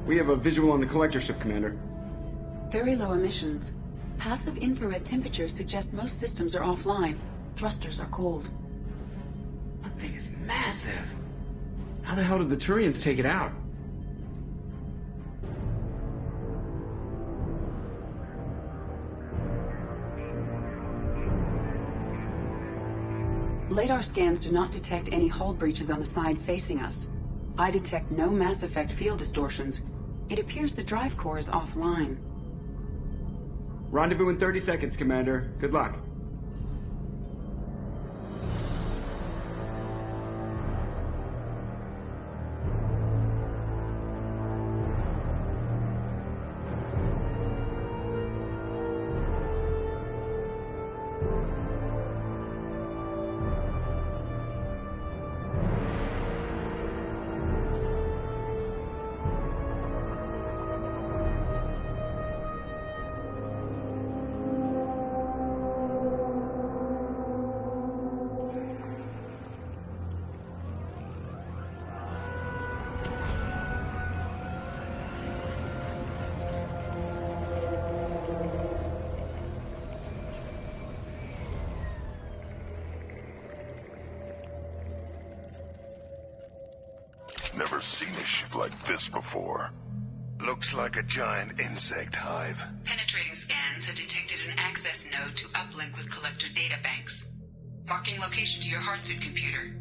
We have a visual on the collector ship, Commander. Very low emissions. Passive infrared temperatures suggest most systems are offline. Thrusters are cold. That thing is massive. How the hell did the Turians take it out? Radar scans do not detect any hull breaches on the side facing us. I detect no Mass Effect field distortions. It appears the drive core is offline. Rendezvous in 30 seconds, Commander. Good luck. Never seen a ship like this before. Looks like a giant insect hive. Penetrating scans have detected an access node to uplink with collector databanks. Marking location to your hardsuit computer.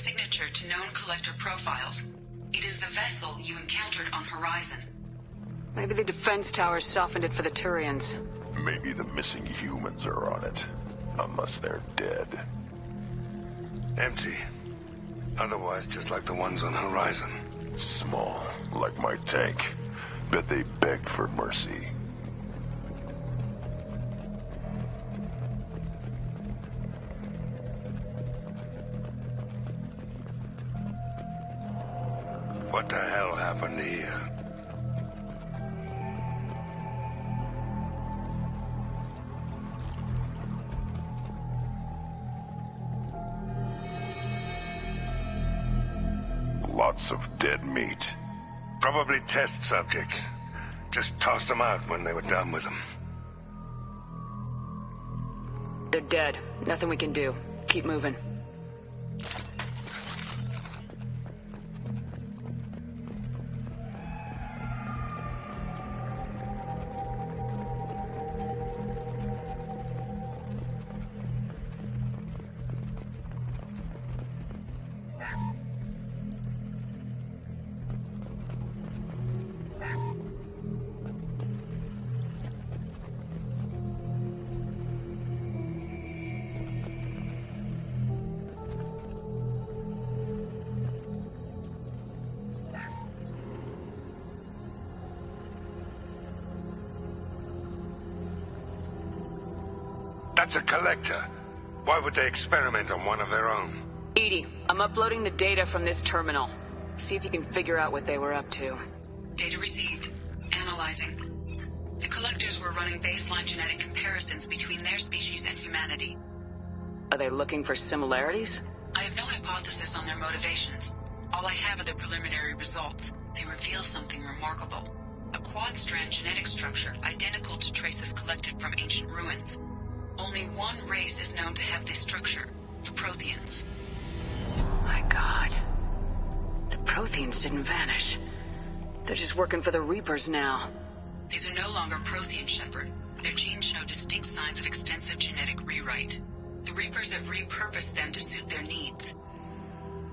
signature to known collector profiles. It is the vessel you encountered on Horizon. Maybe the defense towers softened it for the Turians. Maybe the missing humans are on it. Unless they're dead. Empty. Otherwise, just like the ones on Horizon. Small, like my tank. Bet they begged for mercy. What the hell happened here? Lots of dead meat. Probably test subjects. Just tossed them out when they were done with them. They're dead. Nothing we can do. Keep moving. That's a collector. Why would they experiment on one of their own? EDI, I'm uploading the data from this terminal. See if you can figure out what they were up to. Data received. Analyzing. The collectors were running baseline genetic comparisons between their species and humanity. Are they looking for similarities? I have no hypothesis on their motivations. All I have are the preliminary results. They reveal something remarkable. A quad-strand genetic structure identical to traces collected from ancient ruins. Only one race is known to have this structure, the Protheans. My God. The Protheans didn't vanish. They're just working for the Reapers now. These are no longer Prothean, Shepard. Their genes show distinct signs of extensive genetic rewrite. The Reapers have repurposed them to suit their needs.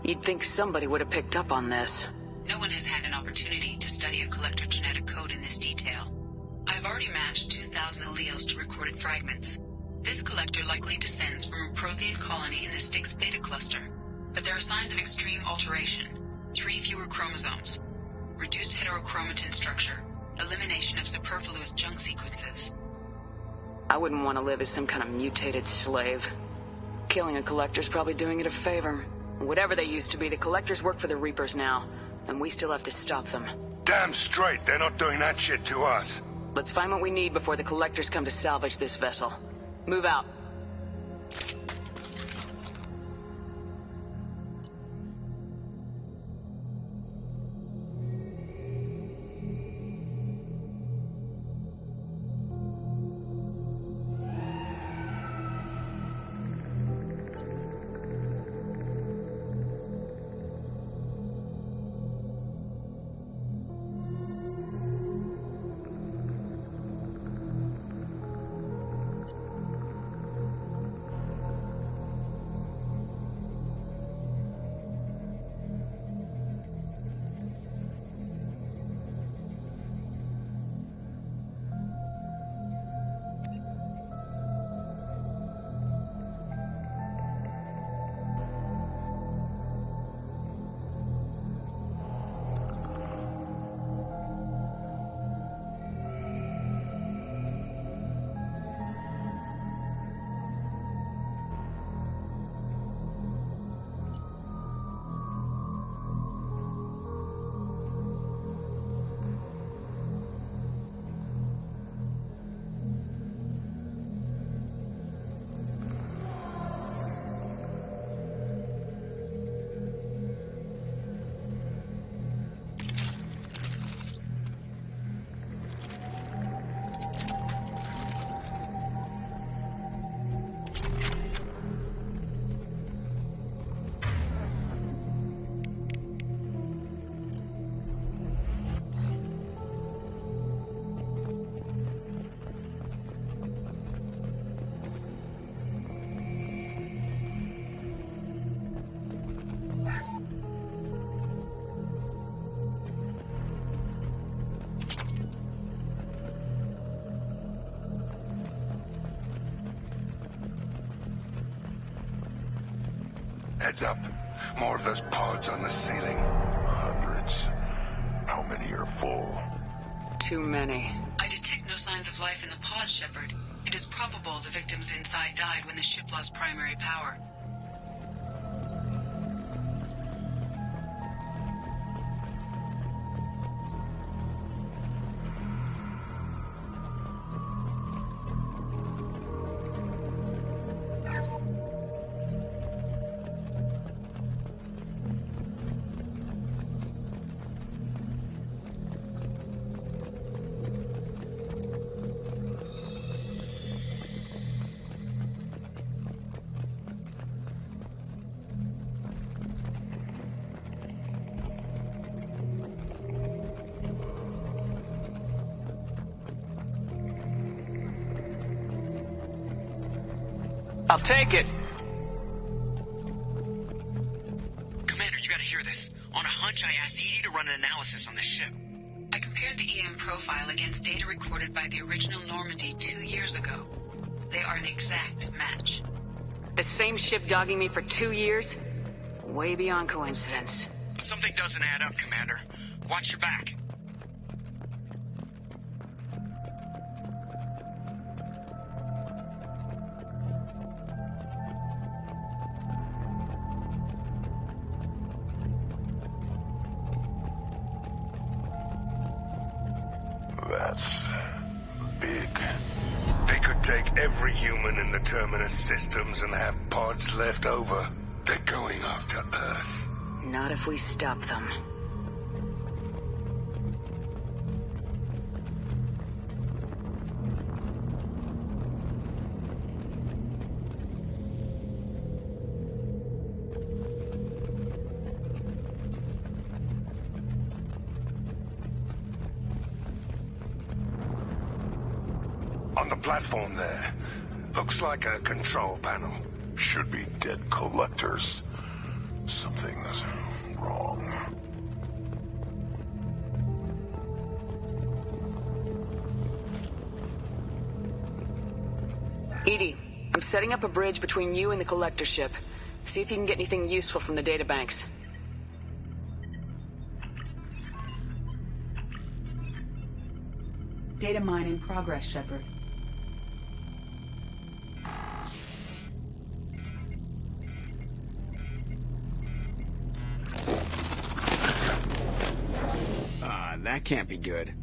You'd think somebody would have picked up on this. No one has had an opportunity to study a collector genetic code in this detail. I've already matched 2,000 alleles to recorded fragments. This collector likely descends from a Prothean colony in the Styx Theta cluster. But there are signs of extreme alteration. 3 fewer chromosomes. Reduced heterochromatin structure. Elimination of superfluous junk sequences. I wouldn't want to live as some kind of mutated slave. Killing a collector's probably doing it a favor. Whatever they used to be, the collectors work for the Reapers now. And we still have to stop them. Damn straight, they're not doing that shit to us. Let's find what we need before the collectors come to salvage this vessel. Move out. Heads up. More of those pods on the ceiling. Hundreds. How many are full? Too many. I detect no signs of life in the pod, Shepard. It is probable the victims inside died when the ship lost primary power. I'll take it. Commander, you gotta hear this. On a hunch, I asked EDI to run an analysis on this ship. I compared the EM profile against data recorded by the original Normandy 2 years ago. They are an exact match. The same ship dogging me for 2 years? Way beyond coincidence. Something doesn't add up, Commander. Watch your back. That's big. They could take every human in the Terminus systems and have pods left over. They're going after Earth. Not if we stop them. On the platform there. Looks like a control panel. Should be dead collectors. Something's wrong. EDI, I'm setting up a bridge between you and the collector ship. See if you can get anything useful from the databanks. Data mine in progress, Shepard. That can't be good.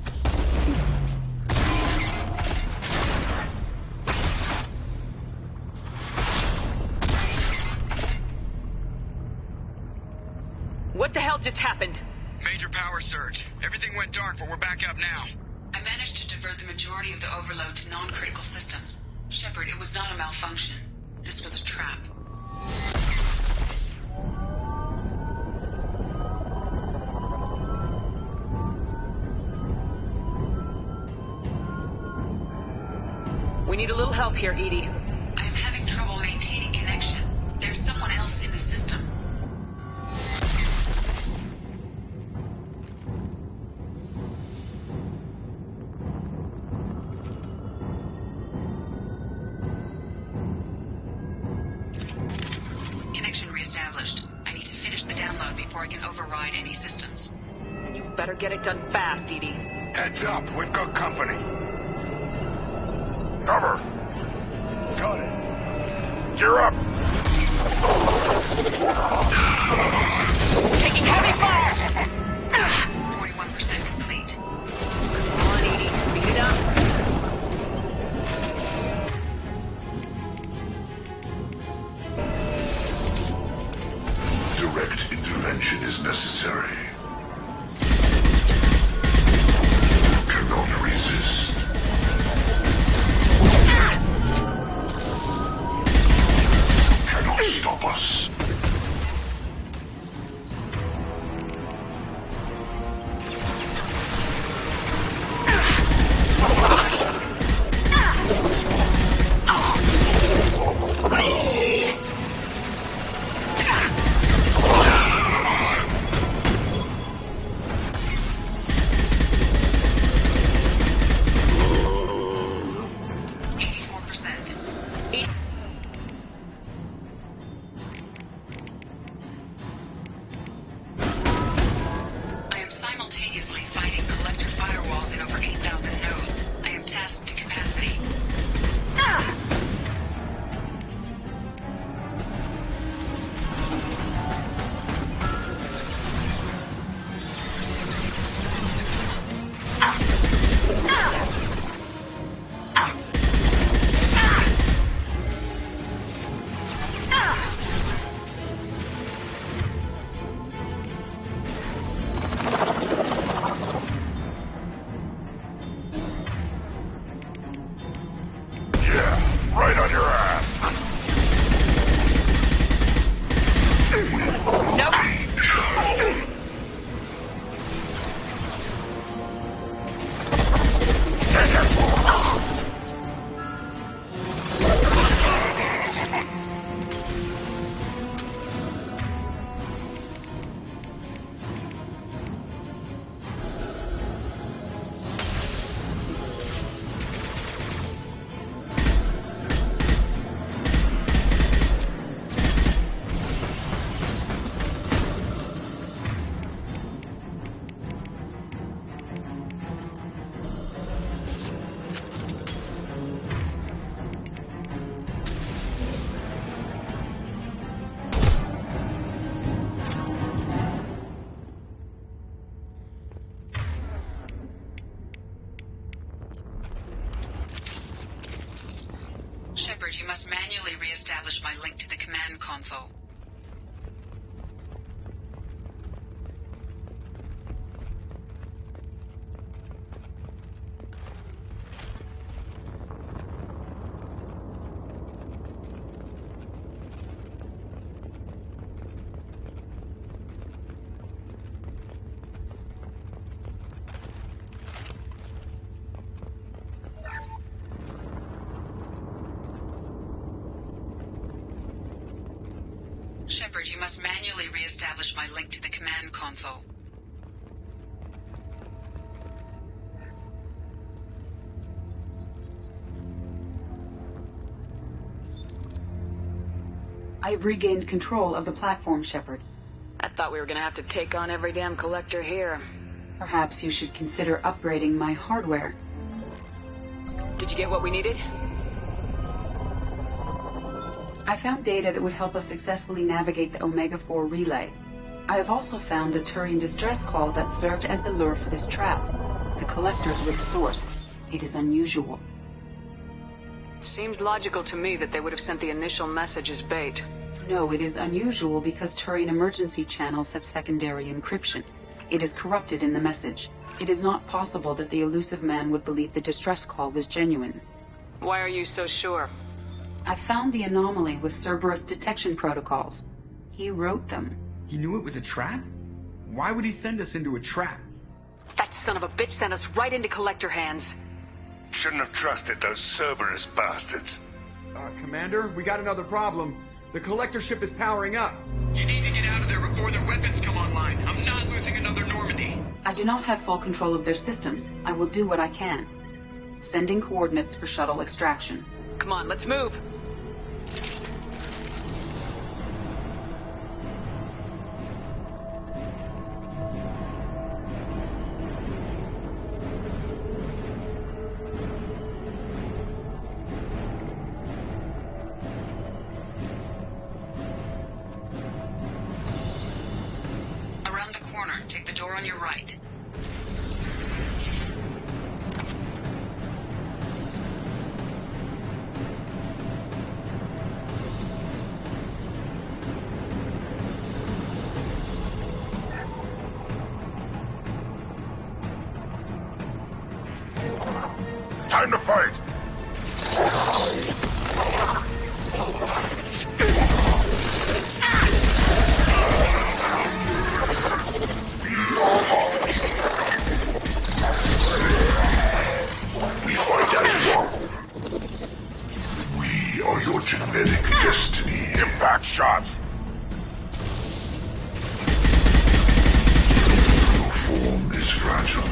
What the hell just happened? Major power surge. Everything went dark, but we're back up now. I managed to divert the majority of the overload to non-critical systems. Shepard, it was not a malfunction. This was a trap. We need a little help here, EDI. I am having trouble maintaining connection. There's someone else in the system. Connection reestablished. I need to finish the download before I can override any systems. Then you better get it done fast, EDI. Heads up, we've got company. Cover! Got it. Gear up! Taking heavy fire! 41% complete. Come on, EDI. Speed it up. Direct intervention is necessary. Cannot resist. Cannot stop us. simultaneously fighting collector firewalls in over 8,000 nodes. I am tasked to capacity. Right on your ass! Shepard, you must manually re-establish my link to the command console. Shepard, you must manually re-establish my link to the command console. I have regained control of the platform, Shepard. I thought we were gonna have to take on every damn collector here. Perhaps you should consider upgrading my hardware. Did you get what we needed? I found data that would help us successfully navigate the Omega-4 relay. I have also found a Turian distress call that served as the lure for this trap. The collectors were the source. It is unusual. Seems logical to me that they would have sent the initial message as bait. No, it is unusual because Turian emergency channels have secondary encryption. It is corrupted in the message. It is not possible that the elusive man would believe the distress call was genuine. Why are you so sure? I found the anomaly with Cerberus detection protocols. He wrote them. He knew it was a trap? Why would he send us into a trap? That son of a bitch sent us right into collector hands. Shouldn't have trusted those Cerberus bastards. Commander, we got another problem. The collector ship is powering up. You need to get out of there before their weapons come online. I'm not losing another Normandy. I do not have full control of their systems. I will do what I can. Sending coordinates for shuttle extraction. Come on, let's move. Around the corner, take the door on your right. Time to fight! We fight as one. We are your genetic destiny. Impact shots! Your form is fragile.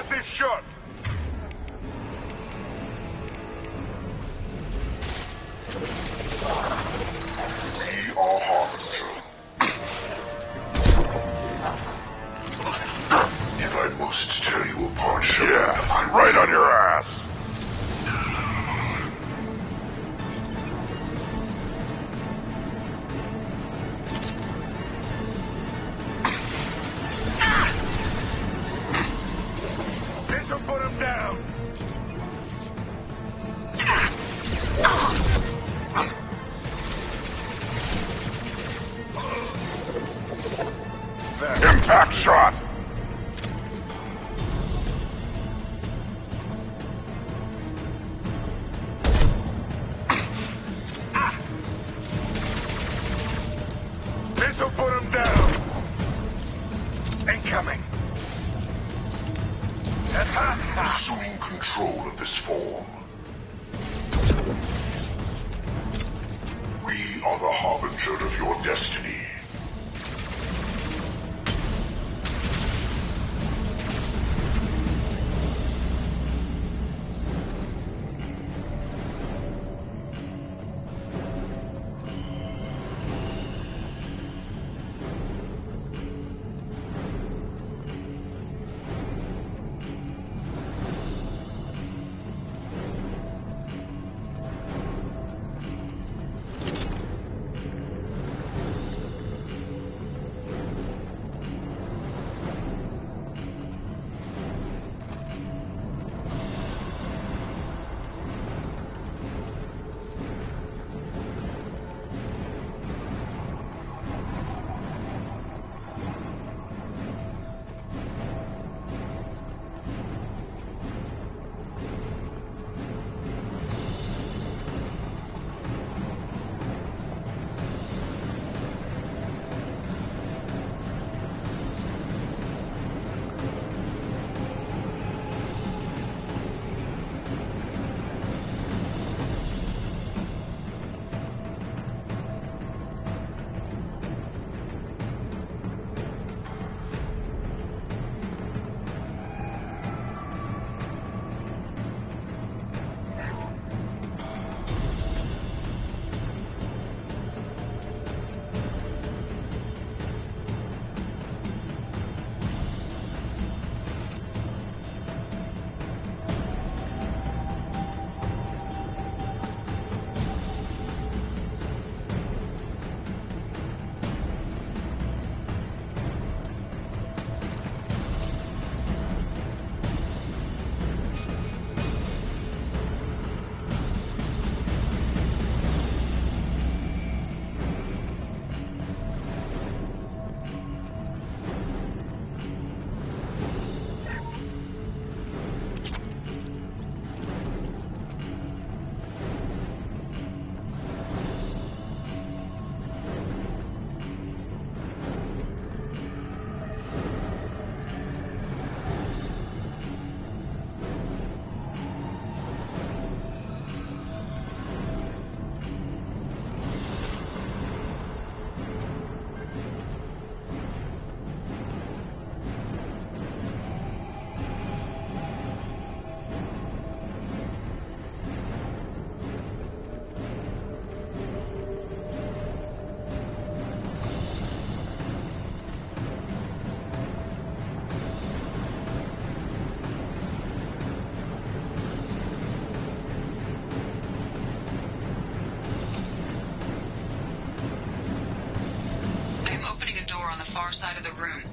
Massive shot! We are Harbinger. If I must tear you apart, Shepard, Yeah, right on your ass! This'll put him down! Impact shot! This'll put him down! Incoming! assuming control of this form. We are the harbinger of your destiny. On the far side of the room.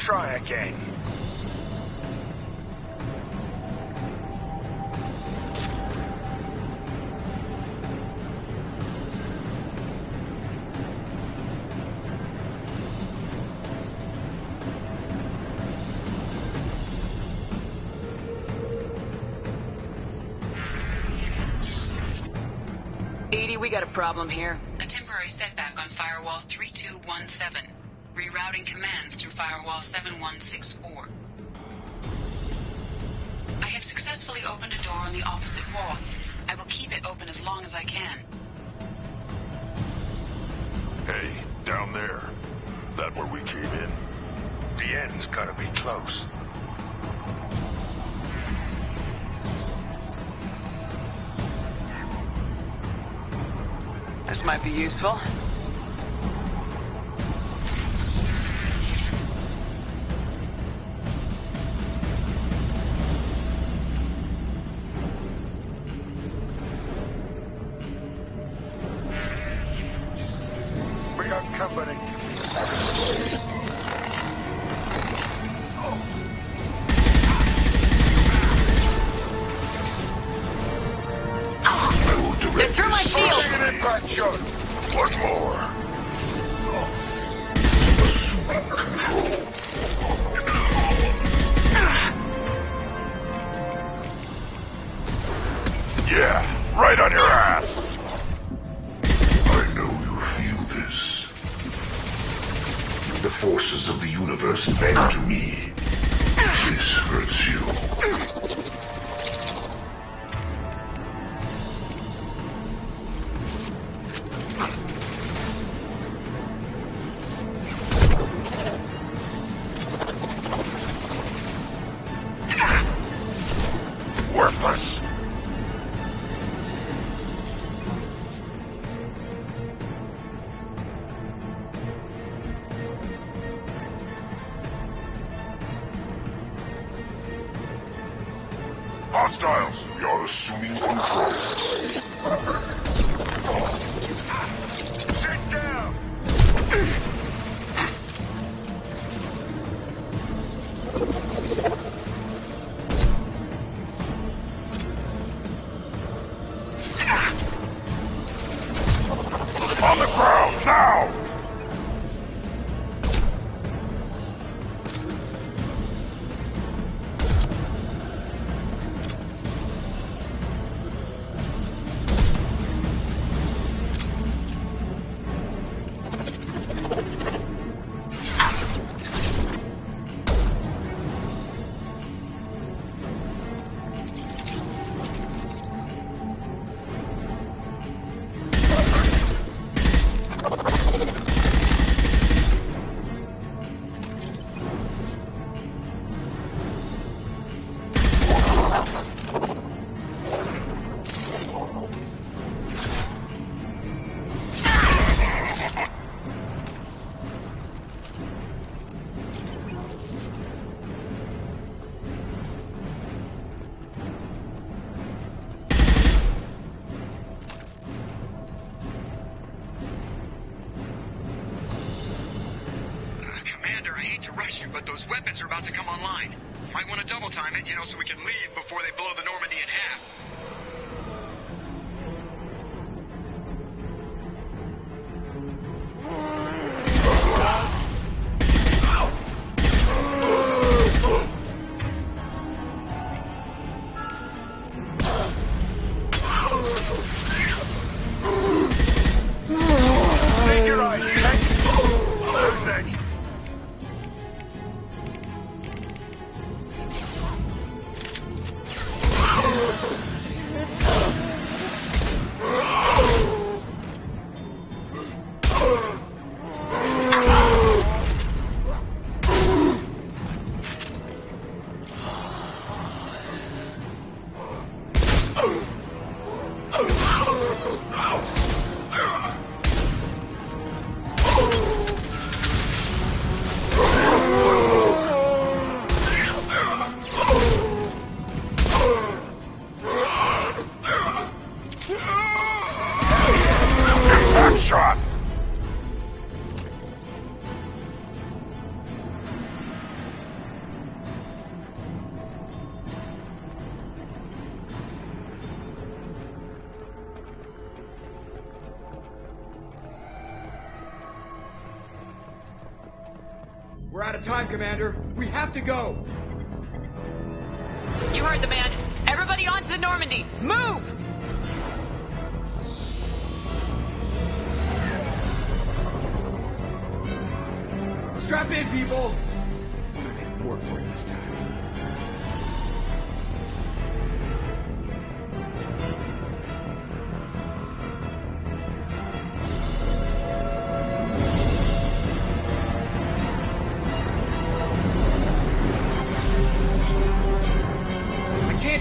try again. Edie, we got a problem here. A temporary setback on Firewall 3217. Rerouting commands through Firewall 7164. I have successfully opened a door on the opposite wall. I will keep it open as long as I can. Hey, down there. That where we came in? The end's gotta be close. This might be useful. We got company. They threw my shield! What more? Assuming control. Yeah, right on your ass. I know you feel this. The forces of the universe bend to me. This hurts you. Worthless. Hostiles, we are assuming control. Sit down! On the ground, now! But those weapons are about to come online. Might want to double time it, so we can leave before they blow the Normandy in half. Take your eyes, check. Who's next? of time, Commander. We have to go. You heard the man. Everybody onto the Normandy. Move! Strap in, people. I'm gonna make it work for it this time.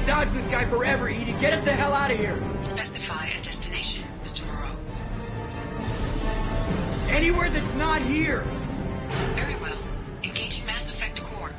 Dodge this guy forever, Edie. Get us the hell out of here. Specify a destination, Mr. Moreau. Anywhere that's not here. Very well. Engaging Mass Effect core.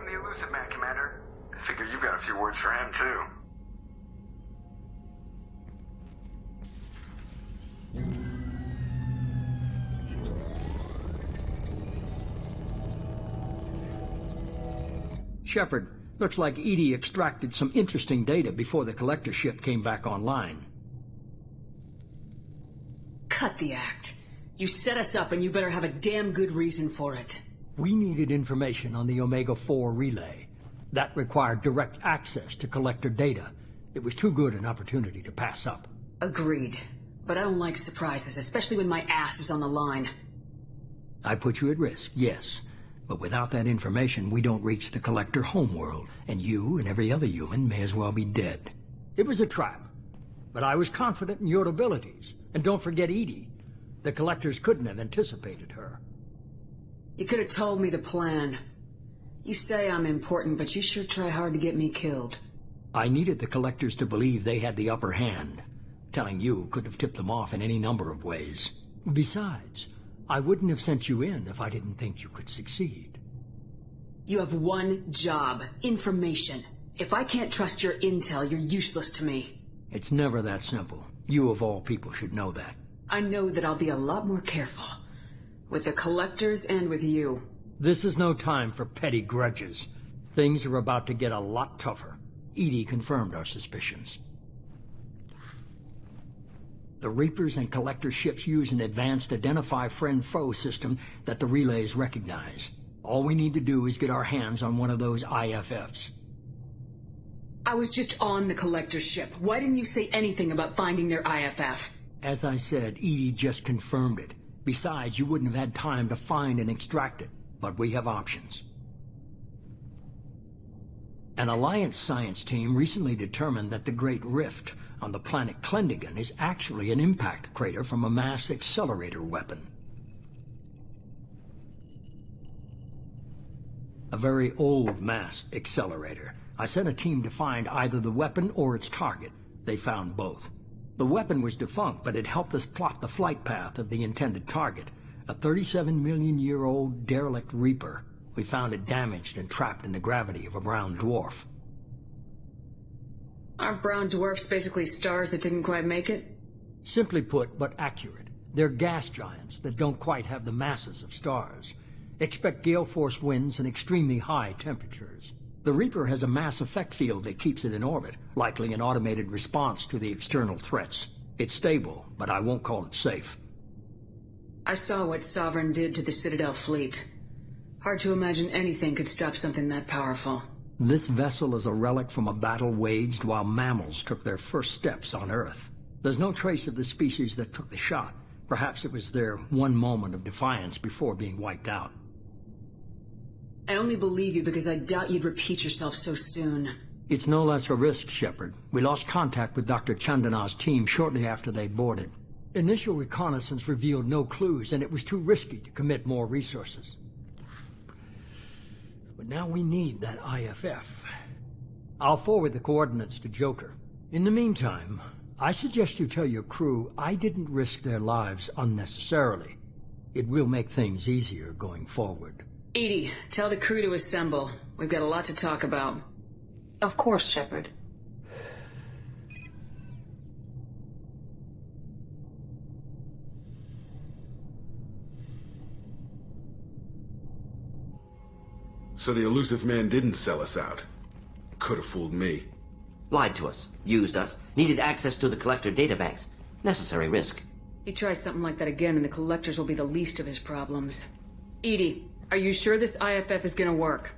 Elusive Man, Commander. I figure you've got a few words for him, too. Shepard, looks like Edie extracted some interesting data before the collector ship came back online. Cut the act. You set us up and you better have a damn good reason for it. We needed information on the Omega-4 relay. That required direct access to collector data. It was too good an opportunity to pass up. Agreed. But I don't like surprises, especially when my ass is on the line. I put you at risk, yes. But without that information, we don't reach the collector homeworld, and you and every other human may as well be dead. It was a trap, but I was confident in your abilities. And don't forget Edie. The collectors couldn't have anticipated her. You could have told me the plan. You say I'm important, but you sure try hard to get me killed. I needed the collectors to believe they had the upper hand. Telling you could have tipped them off in any number of ways. Besides, I wouldn't have sent you in if I didn't think you could succeed. You have one job. Information. If I can't trust your intel, you're useless to me. It's never that simple. You of all people should know that. I know that I'll be a lot more careful. With the collectors and with you. This is no time for petty grudges. Things are about to get a lot tougher. Edie confirmed our suspicions. The Reapers and Collector ships use an advanced Identify Friend-Foe system that the relays recognize. All we need to do is get our hands on one of those IFFs. I was just on the Collector ship. Why didn't you say anything about finding their IFF? As I said, Edie just confirmed it. Besides, you wouldn't have had time to find and extract it. But we have options. An Alliance science team recently determined that the Great Rift on the planet Klendigan is actually an impact crater from a mass accelerator weapon. A very old mass accelerator. I sent a team to find either the weapon or its target. They found both. The weapon was defunct, but it helped us plot the flight path of the intended target. A 37-million-year-old derelict Reaper. We found it damaged and trapped in the gravity of a brown dwarf. Aren't brown dwarfs basically stars that didn't quite make it? Simply put, but accurate. They're gas giants that don't quite have the masses of stars. Expect gale force winds and extremely high temperatures. The Reaper has a mass effect field that keeps it in orbit, likely an automated response to the external threats. It's stable, but I won't call it safe. I saw what Sovereign did to the Citadel fleet. Hard to imagine anything could stop something that powerful. This vessel is a relic from a battle waged while mammals took their first steps on Earth. There's no trace of the species that took the shot. Perhaps it was their one moment of defiance before being wiped out. I only believe you because I doubt you'd repeat yourself so soon. It's no less a risk, Shepard. We lost contact with Dr. Chandana's team shortly after they boarded. Initial reconnaissance revealed no clues, and it was too risky to commit more resources. But now we need that IFF. I'll forward the coordinates to Joker. In the meantime, I suggest you tell your crew I didn't risk their lives unnecessarily. It will make things easier going forward. Edie, tell the crew to assemble. We've got a lot to talk about. Of course, Shepard. So the elusive man didn't sell us out. Could have fooled me. Lied to us, used us, needed access to the Collector databanks. Necessary risk. He tries something like that again and the Collectors will be the least of his problems. Edie, are you sure this IFF is gonna work?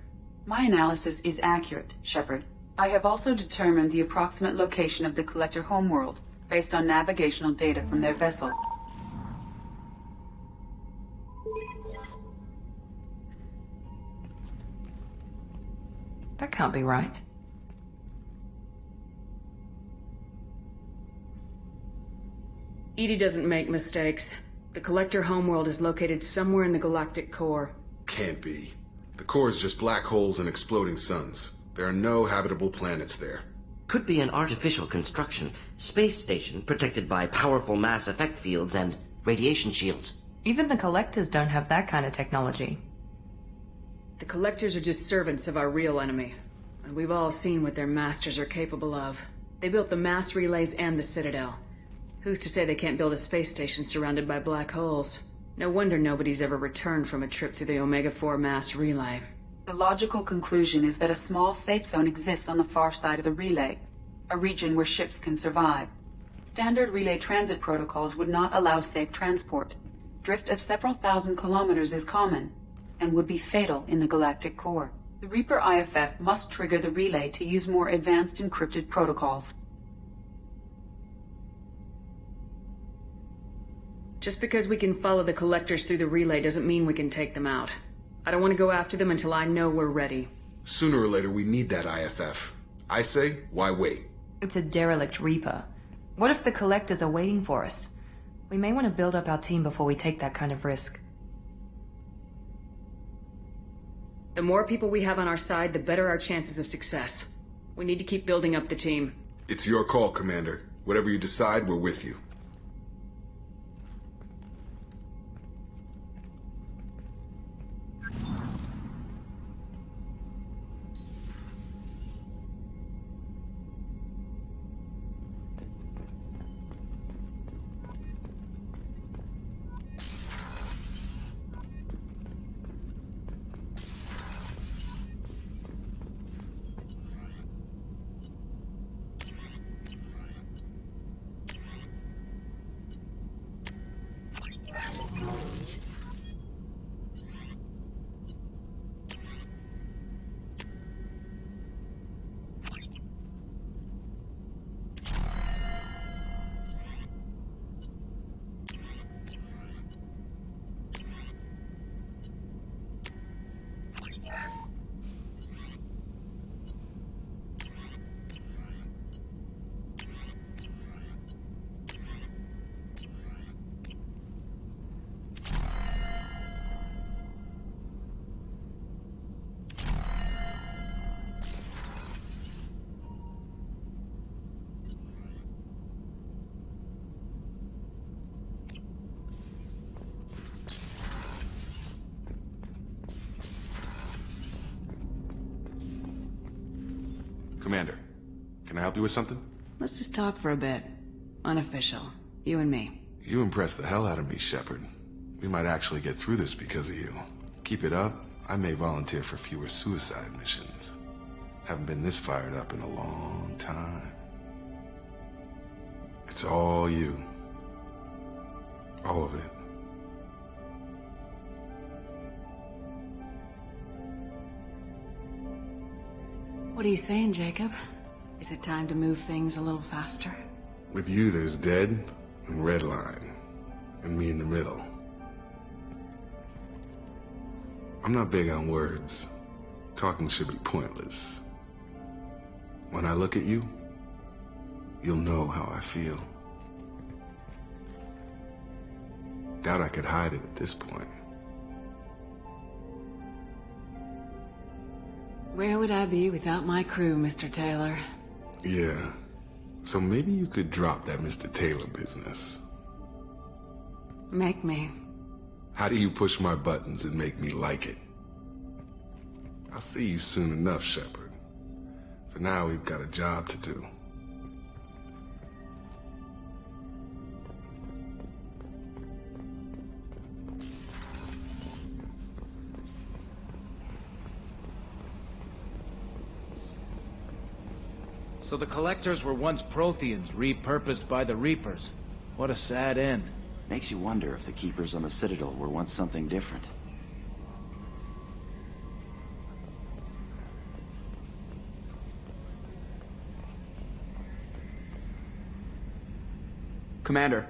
My analysis is accurate, Shepard. I have also determined the approximate location of the Collector homeworld, based on navigational data from their vessel. That can't be right. Edie doesn't make mistakes. The Collector homeworld is located somewhere in the galactic core. Can't be. The core is just black holes and exploding suns. There are no habitable planets there. Could be an artificial construction. Space station protected by powerful mass effect fields and radiation shields. Even the Collectors don't have that kind of technology. The Collectors are just servants of our real enemy. And we've all seen what their masters are capable of. They built the mass relays and the Citadel. Who's to say they can't build a space station surrounded by black holes? No wonder nobody's ever returned from a trip through the Omega-4 mass relay. The logical conclusion is that a small safe zone exists on the far side of the relay, a region where ships can survive. Standard relay transit protocols would not allow safe transport. Drift of several thousand kilometers is common, and would be fatal in the galactic core. The Reaper IFF must trigger the relay to use more advanced encrypted protocols. Just because we can follow the Collectors through the relay doesn't mean we can take them out. I don't want to go after them until I know we're ready. Sooner or later, we need that IFF. I say, why wait? It's a derelict Reaper. What if the Collectors are waiting for us? We may want to build up our team before we take that kind of risk. The more people we have on our side, the better our chances of success. We need to keep building up the team. It's your call, Commander. Whatever you decide, we're with you. Commander, can I help you with something? Let's just talk for a bit. Unofficial. You and me. You impressed the hell out of me, Shepard. We might actually get through this because of you. Keep it up, I may volunteer for fewer suicide missions. Haven't been this fired up in a long time. It's all you. All of it. What are you saying, Jacob? Is it time to move things a little faster? With you, there's dead and red line, and me in the middle. I'm not big on words. Talking should be pointless. When I look at you, you'll know how I feel. Doubt I could hide it at this point. Where would I be without my crew, Mr. Taylor? Yeah. So maybe you could drop that Mr. Taylor business. Make me. How do you push my buttons and make me like it? I'll see you soon enough, Shepard. For now, we've got a job to do. So the Collectors were once Protheans, repurposed by the Reapers. What a sad end. Makes you wonder if the Keepers on the Citadel were once something different. Commander.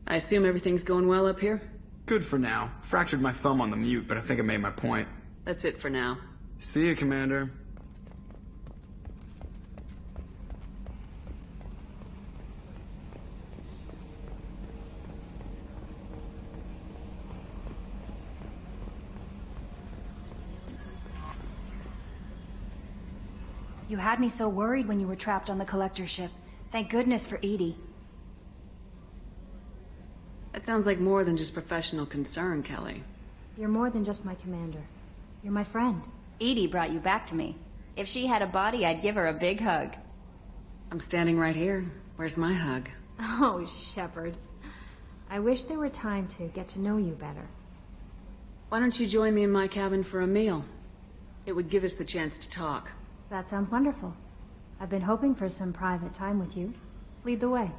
I assume everything's going well up here? Good for now. Fractured my thumb on the mute, but I think I made my point. That's it for now. See you, Commander. You had me so worried when you were trapped on the Collector ship. Thank goodness for Edie. That sounds like more than just professional concern, Kelly. You're more than just my commander. You're my friend. Edie brought you back to me. If she had a body, I'd give her a big hug. I'm standing right here. Where's my hug? Oh, Shepard. I wish there were time to get to know you better. Why don't you join me in my cabin for a meal? It would give us the chance to talk. That sounds wonderful. I've been hoping for some private time with you. Lead the way.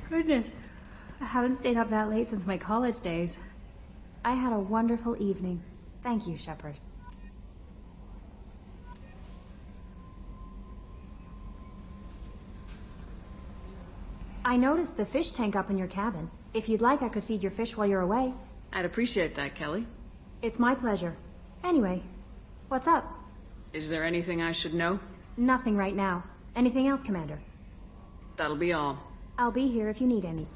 Goodness, I haven't stayed up that late since my college days. I had a wonderful evening. Thank you, Shepard. I noticed the fish tank up in your cabin. If you'd like, I could feed your fish while you're away. I'd appreciate that, Kelly. It's my pleasure. Anyway, what's up? Is there anything I should know? Nothing right now. Anything else, Commander? That'll be all. I'll be here if you need any.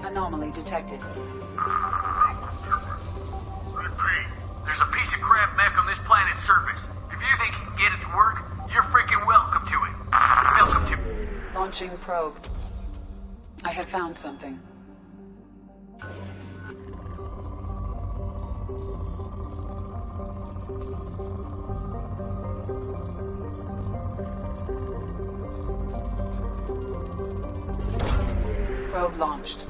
Anomaly detected. Repeat, there's a piece of crap mech on this planet's surface. If you think you can get it to work, you're freaking welcome to it. Welcome to... Launching probe. I have found something. Probe launched.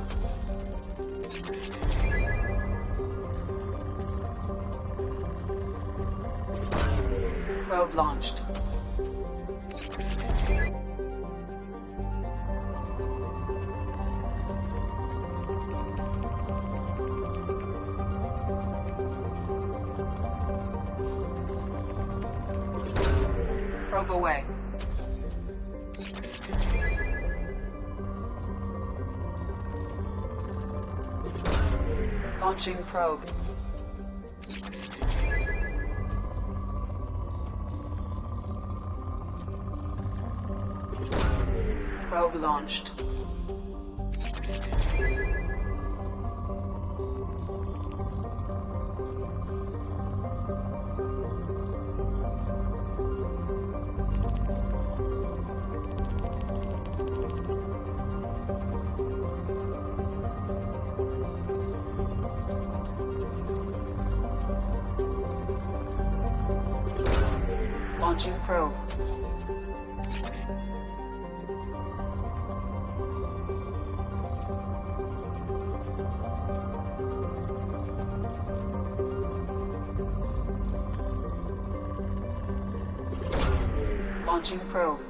Probe launched. Probe away. Launching probe. Probe launched. Launching probe. Launching probe.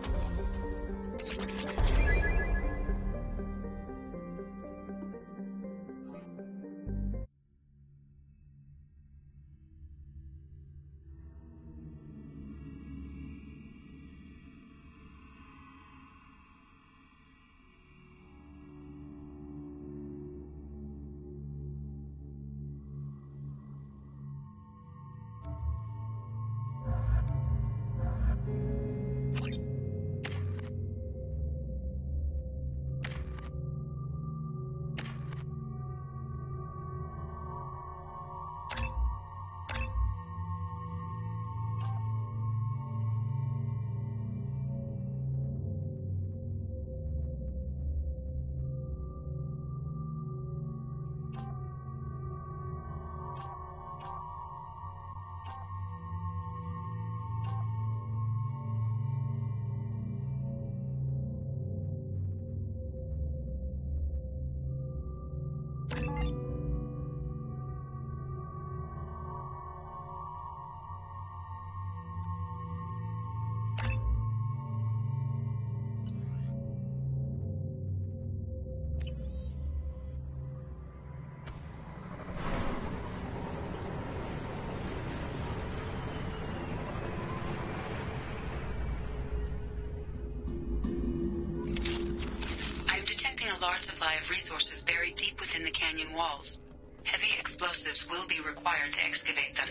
A large supply of resources buried deep within the canyon walls. Heavy explosives will be required to excavate them.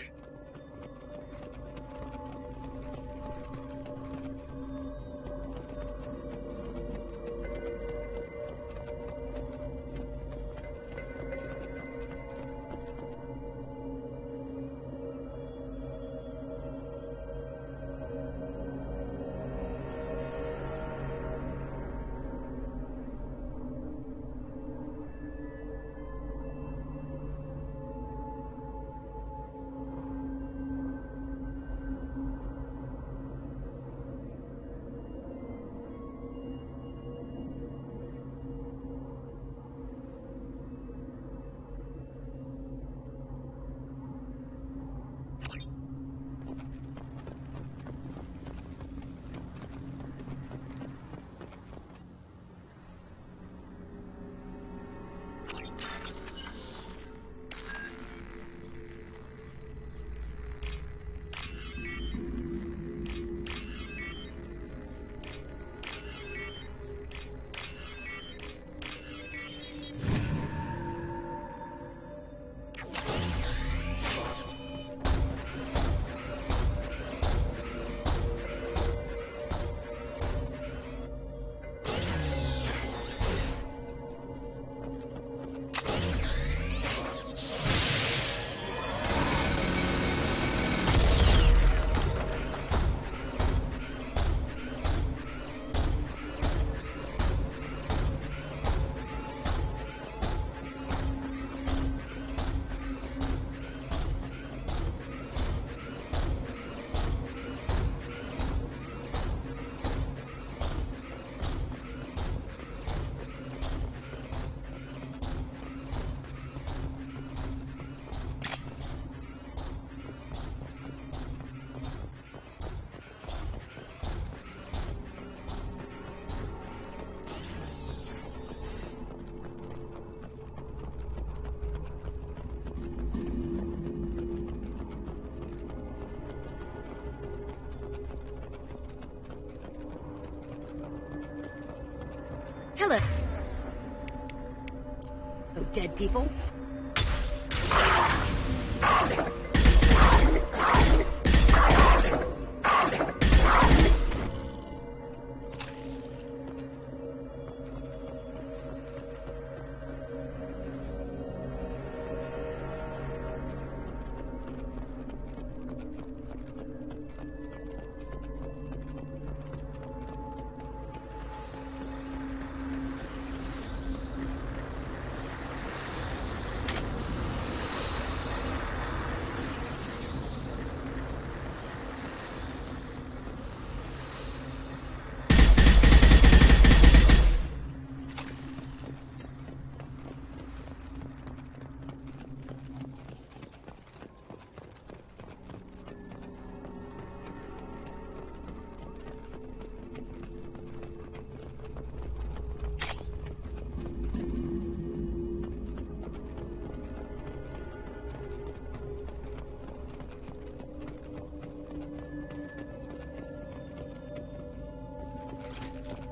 Hello. Oh, dead people.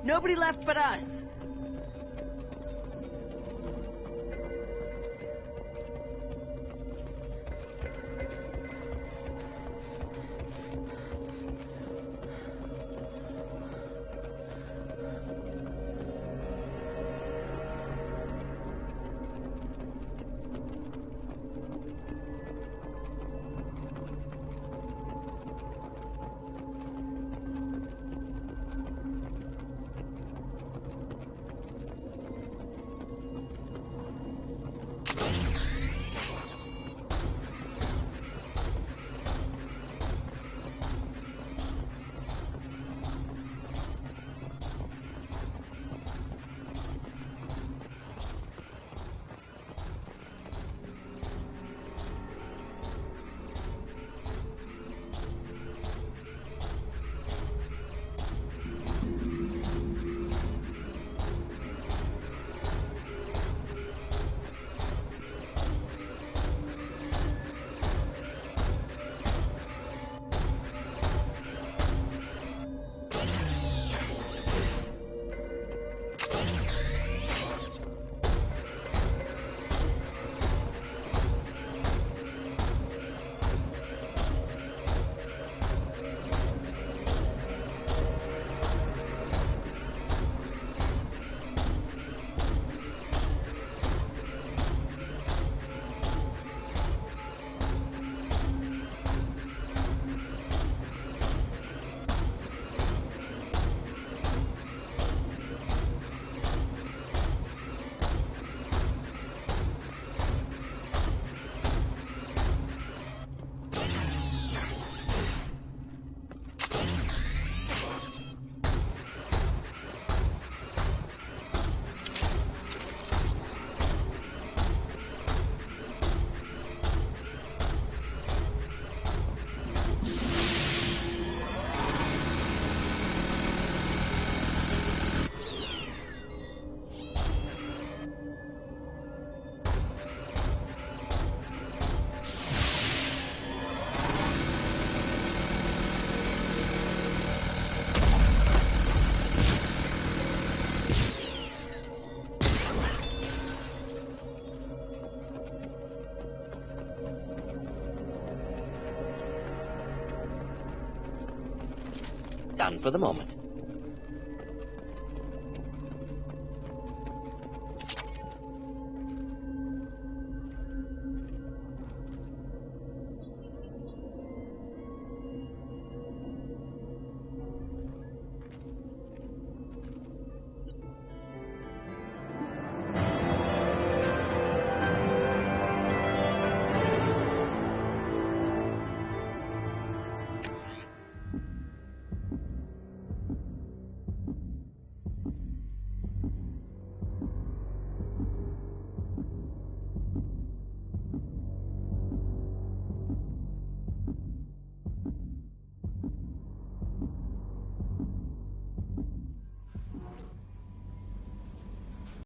Nobody left but us. Done for the moment.